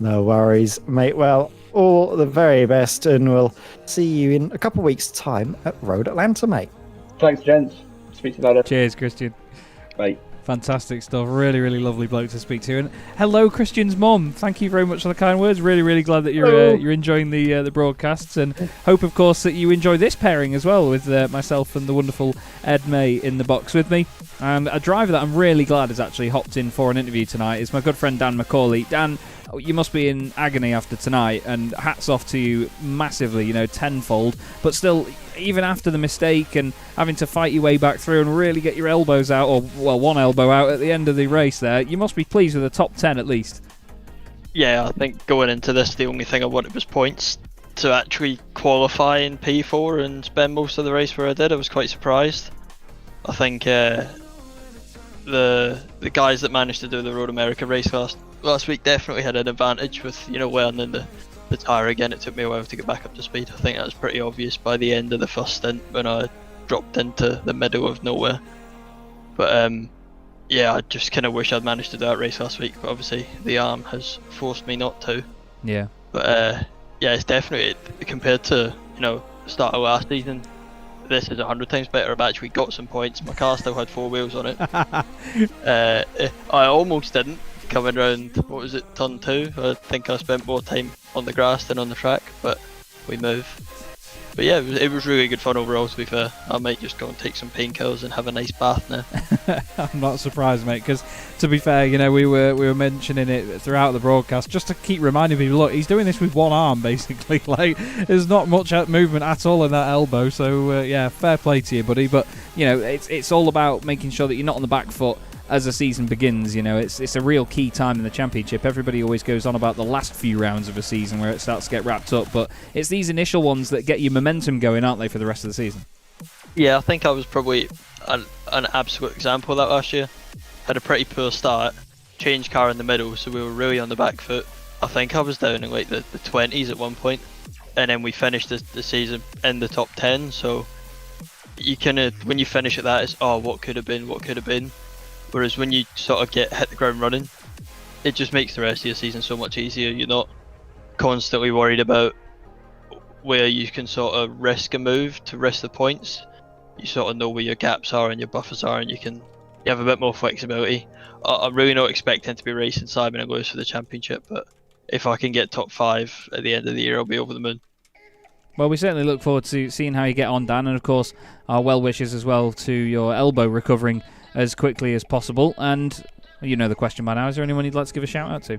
No worries, mate. Well, all the very best, and we'll see you in a couple of weeks' time at Road Atlanta, mate. Thanks, gents. Speak to you later. Cheers, Christian. Bye. Fantastic stuff. Really, really lovely bloke to speak to. And hello, Christian's mum. Thank you very much for the kind words. Really, really glad that you're enjoying the broadcasts, and hope, of course, that you enjoy this pairing as well with myself and the wonderful Ed May in the box with me. And a driver that I'm really glad has actually hopped in for an interview tonight is my good friend Dan McCauley. Dan, you must be in agony after tonight, and hats off to you massively, tenfold. But still, even after the mistake and having to fight your way back through and really get your elbows out, or, well, one elbow out at the end of the race there, you must be pleased with the top 10 at least. Yeah, I think going into this, the only thing I wanted was points. To actually qualify in P4 and spend most of the race where I did, I was quite surprised. I think the guys that managed to do the Road America race last week definitely had an advantage with, wearing the tyre again. It took me a while to get back up to speed. I think that was pretty obvious by the end of the first stint when I dropped into the middle of nowhere. But yeah, I just kind of wish I'd managed to do that race last week, but obviously the arm has forced me not to. Yeah. But yeah, it's definitely, compared to the start of last season, this is 100 times better. I've actually got some points. My car still had 4 wheels on it. I almost didn't coming around, what was it, turn 2? I think I spent more time on the grass than on the track, but we move. But yeah, it was really good fun overall, to be fair. I might just go and take some painkillers and have a nice bath now. I'm not surprised, mate, because to be fair, we were mentioning it throughout the broadcast just to keep reminding people, look, he's doing this with one arm, basically. Like, there's not much movement at all in that elbow, so yeah, fair play to you, buddy. But, it's all about making sure that you're not on the back foot as the season begins. It's a real key time in the championship. Everybody always goes on about the last few rounds of a season where it starts to get wrapped up, but it's these initial ones that get you momentum going, aren't they, for the rest of the season? Yeah, I think I was probably an absolute example of that last year. Had a pretty poor start, changed car in the middle, so we were really on the back foot. I think I was down in like the 20s at one point, and then we finished the season in the top 10, so you kind of, when you finish at that, it's, oh, what could have been. Whereas when you sort of hit the ground running, it just makes the rest of your season so much easier. You're not constantly worried about where you can sort of risk a move to risk the points. You sort of know where your gaps are and your buffers are, and you have a bit more flexibility. I'm really not expecting to be racing Simon and Lewis for the championship, but if I can get top 5 at the end of the year, I'll be over the moon. Well, we certainly look forward to seeing how you get on, Dan, and of course our well wishes as well to your elbow recovering as quickly as possible. And you know the question by now, is there anyone you'd like to give a shout out to?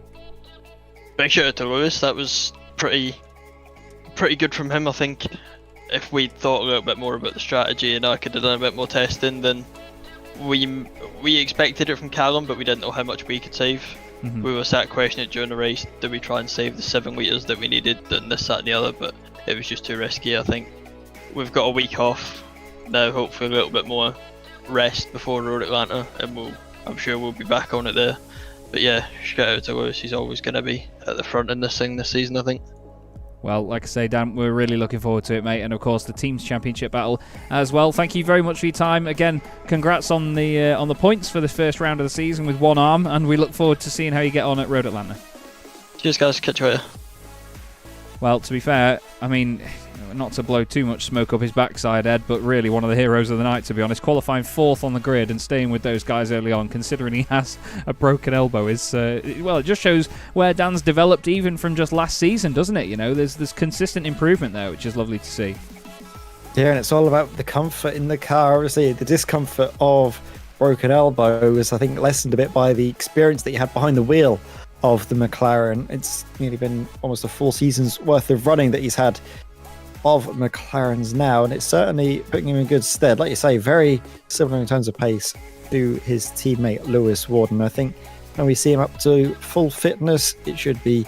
Big shout out to Lewis. That was pretty good from him. I think if we'd thought a little bit more about the strategy and I could have done a bit more testing, then we expected it from Callum, but we didn't know how much we could save. Mm-hmm. We were sat questioning it during the race, did we try and save the 7 litres that we needed, and this, that and the other, but it was just too risky, I think. we've got a week off now, hopefully a little bit more rest before Road Atlanta, and I'm sure we'll be back on it there. But yeah, shout out to Lewis, he's always going to be at the front in this thing this season, I think. Well, like I say, Dan, we're really looking forward to it, mate, and of course the team's championship battle as well. Thank you very much for your time. Again, congrats on the points for the first round of the season with one arm, and we look forward to seeing how you get on at Road Atlanta. Cheers, guys. Catch you later. Well, to be fair, I mean, not to blow too much smoke up his backside, Ed, but really one of the heroes of the night, to be honest. Qualifying 4th on the grid and staying with those guys early on, considering he has a broken elbow, is, well, it just shows where Dan's developed even from just last season, doesn't it? You know, there's consistent improvement there, which is lovely to see. Yeah, and it's all about the comfort in the car. Obviously, the discomfort of broken elbow was, I think, lessened a bit by the experience that he had behind the wheel of the McLaren. It's nearly been almost a full season's worth of running that he's had of McLarens now, and it's certainly putting him in good stead. Like you say, very similar in terms of pace to his teammate Lewis Warden. I think when we see him up to full fitness, it should be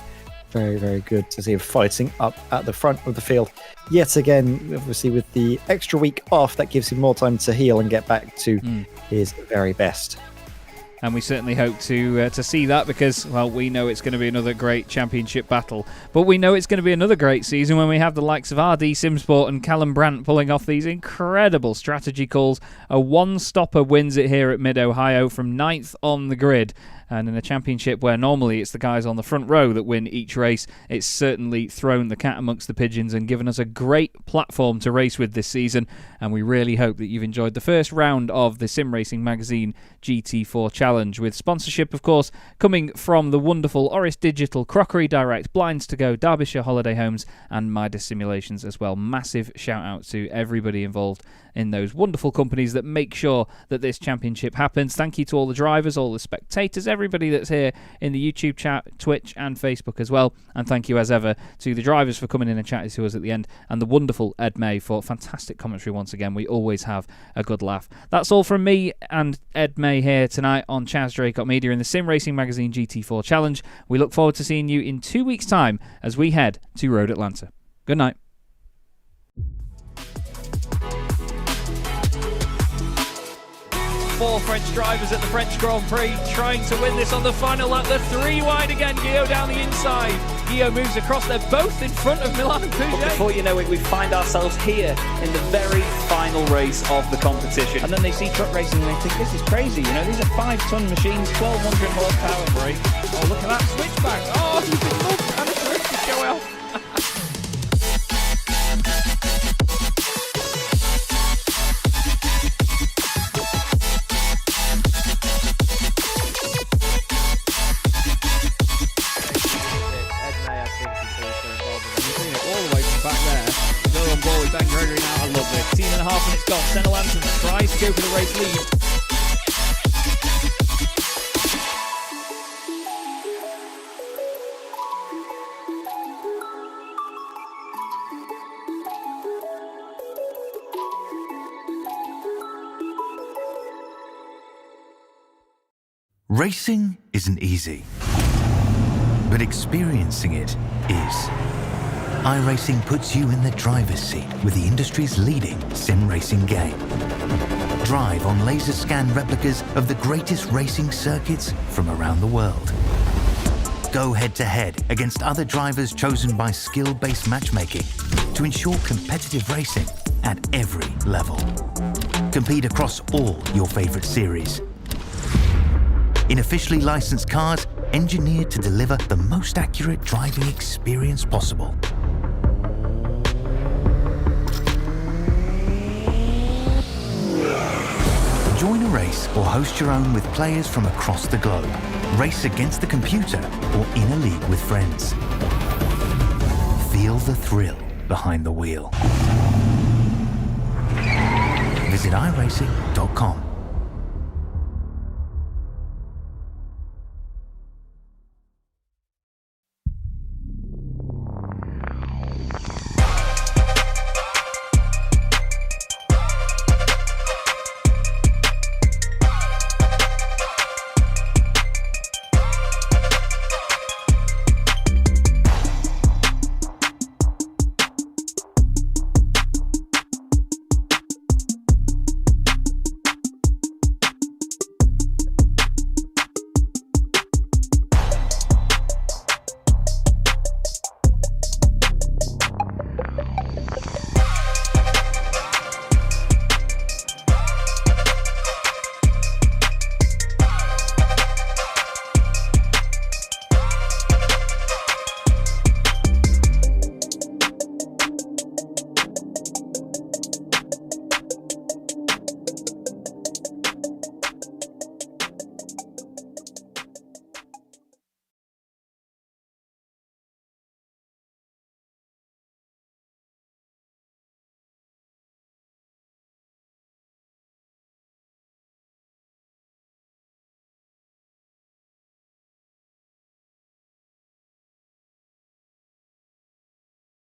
very, very good to see him fighting up at the front of the field. Yet again, obviously with the extra week off, that gives him more time to heal and get back to his very best. And we certainly hope to see that, because, well, we know it's going to be another great championship battle. But we know it's going to be another great season when we have the likes of RD Simsport and Callum Brandt pulling off these incredible strategy calls. A one-stopper wins it here at Mid-Ohio from 9th on the grid. And in a championship where normally it's the guys on the front row that win each race, it's certainly thrown the cat amongst the pigeons and given us a great platform to race with this season. And we really hope that you've enjoyed the first round of the Sim Racing Magazine GT4 Challenge, with sponsorship, of course, coming from the wonderful Orris Digital, Crockery Direct, Blinds to Go, Derbyshire Holiday Homes, and Mydas Simulations as well. Massive shout out to everybody involved in those wonderful companies that make sure that this championship happens. Thank you to all the drivers, all the spectators, everybody that's here in the YouTube chat, Twitch and Facebook as well. And thank you as ever to the drivers for coming in and chatting to us at the end, and the wonderful Ed May for fantastic commentary once again. We always have a good laugh. That's all from me and Ed May here tonight on Chaz Draycott Media in the Sim Racing Magazine GT4 Challenge. We look forward to seeing you in 2 weeks' time as we head to Road Atlanta. Good night. Four French drivers at the French Grand Prix trying to win this on the final lap. The 3 wide again, Guillaume down the inside. Guillaume moves across, they're both in front of Milan and Pouget. But before you know it, we find ourselves here in the very final race of the competition. And then they see truck racing and they think, this is crazy, you know, these are 5-ton machines, 1200 horsepower brake. Oh, look at that switchback. Oh, you can look and a drift to show off. Ben Gregory now, I love it. 18.5 minutes gone. Senna Lanson tries to go for the race lead. Racing isn't easy, but experiencing it is. iRacing puts you in the driver's seat with the industry's leading sim racing game. Drive on laser scan replicas of the greatest racing circuits from around the world. Go head-to-head against other drivers chosen by skill-based matchmaking to ensure competitive racing at every level. Compete across all your favorite series. In officially licensed cars, engineered to deliver the most accurate driving experience possible. Join a race or host your own with players from across the globe. Race against the computer or in a league with friends. Feel the thrill behind the wheel. Visit iRacing.com.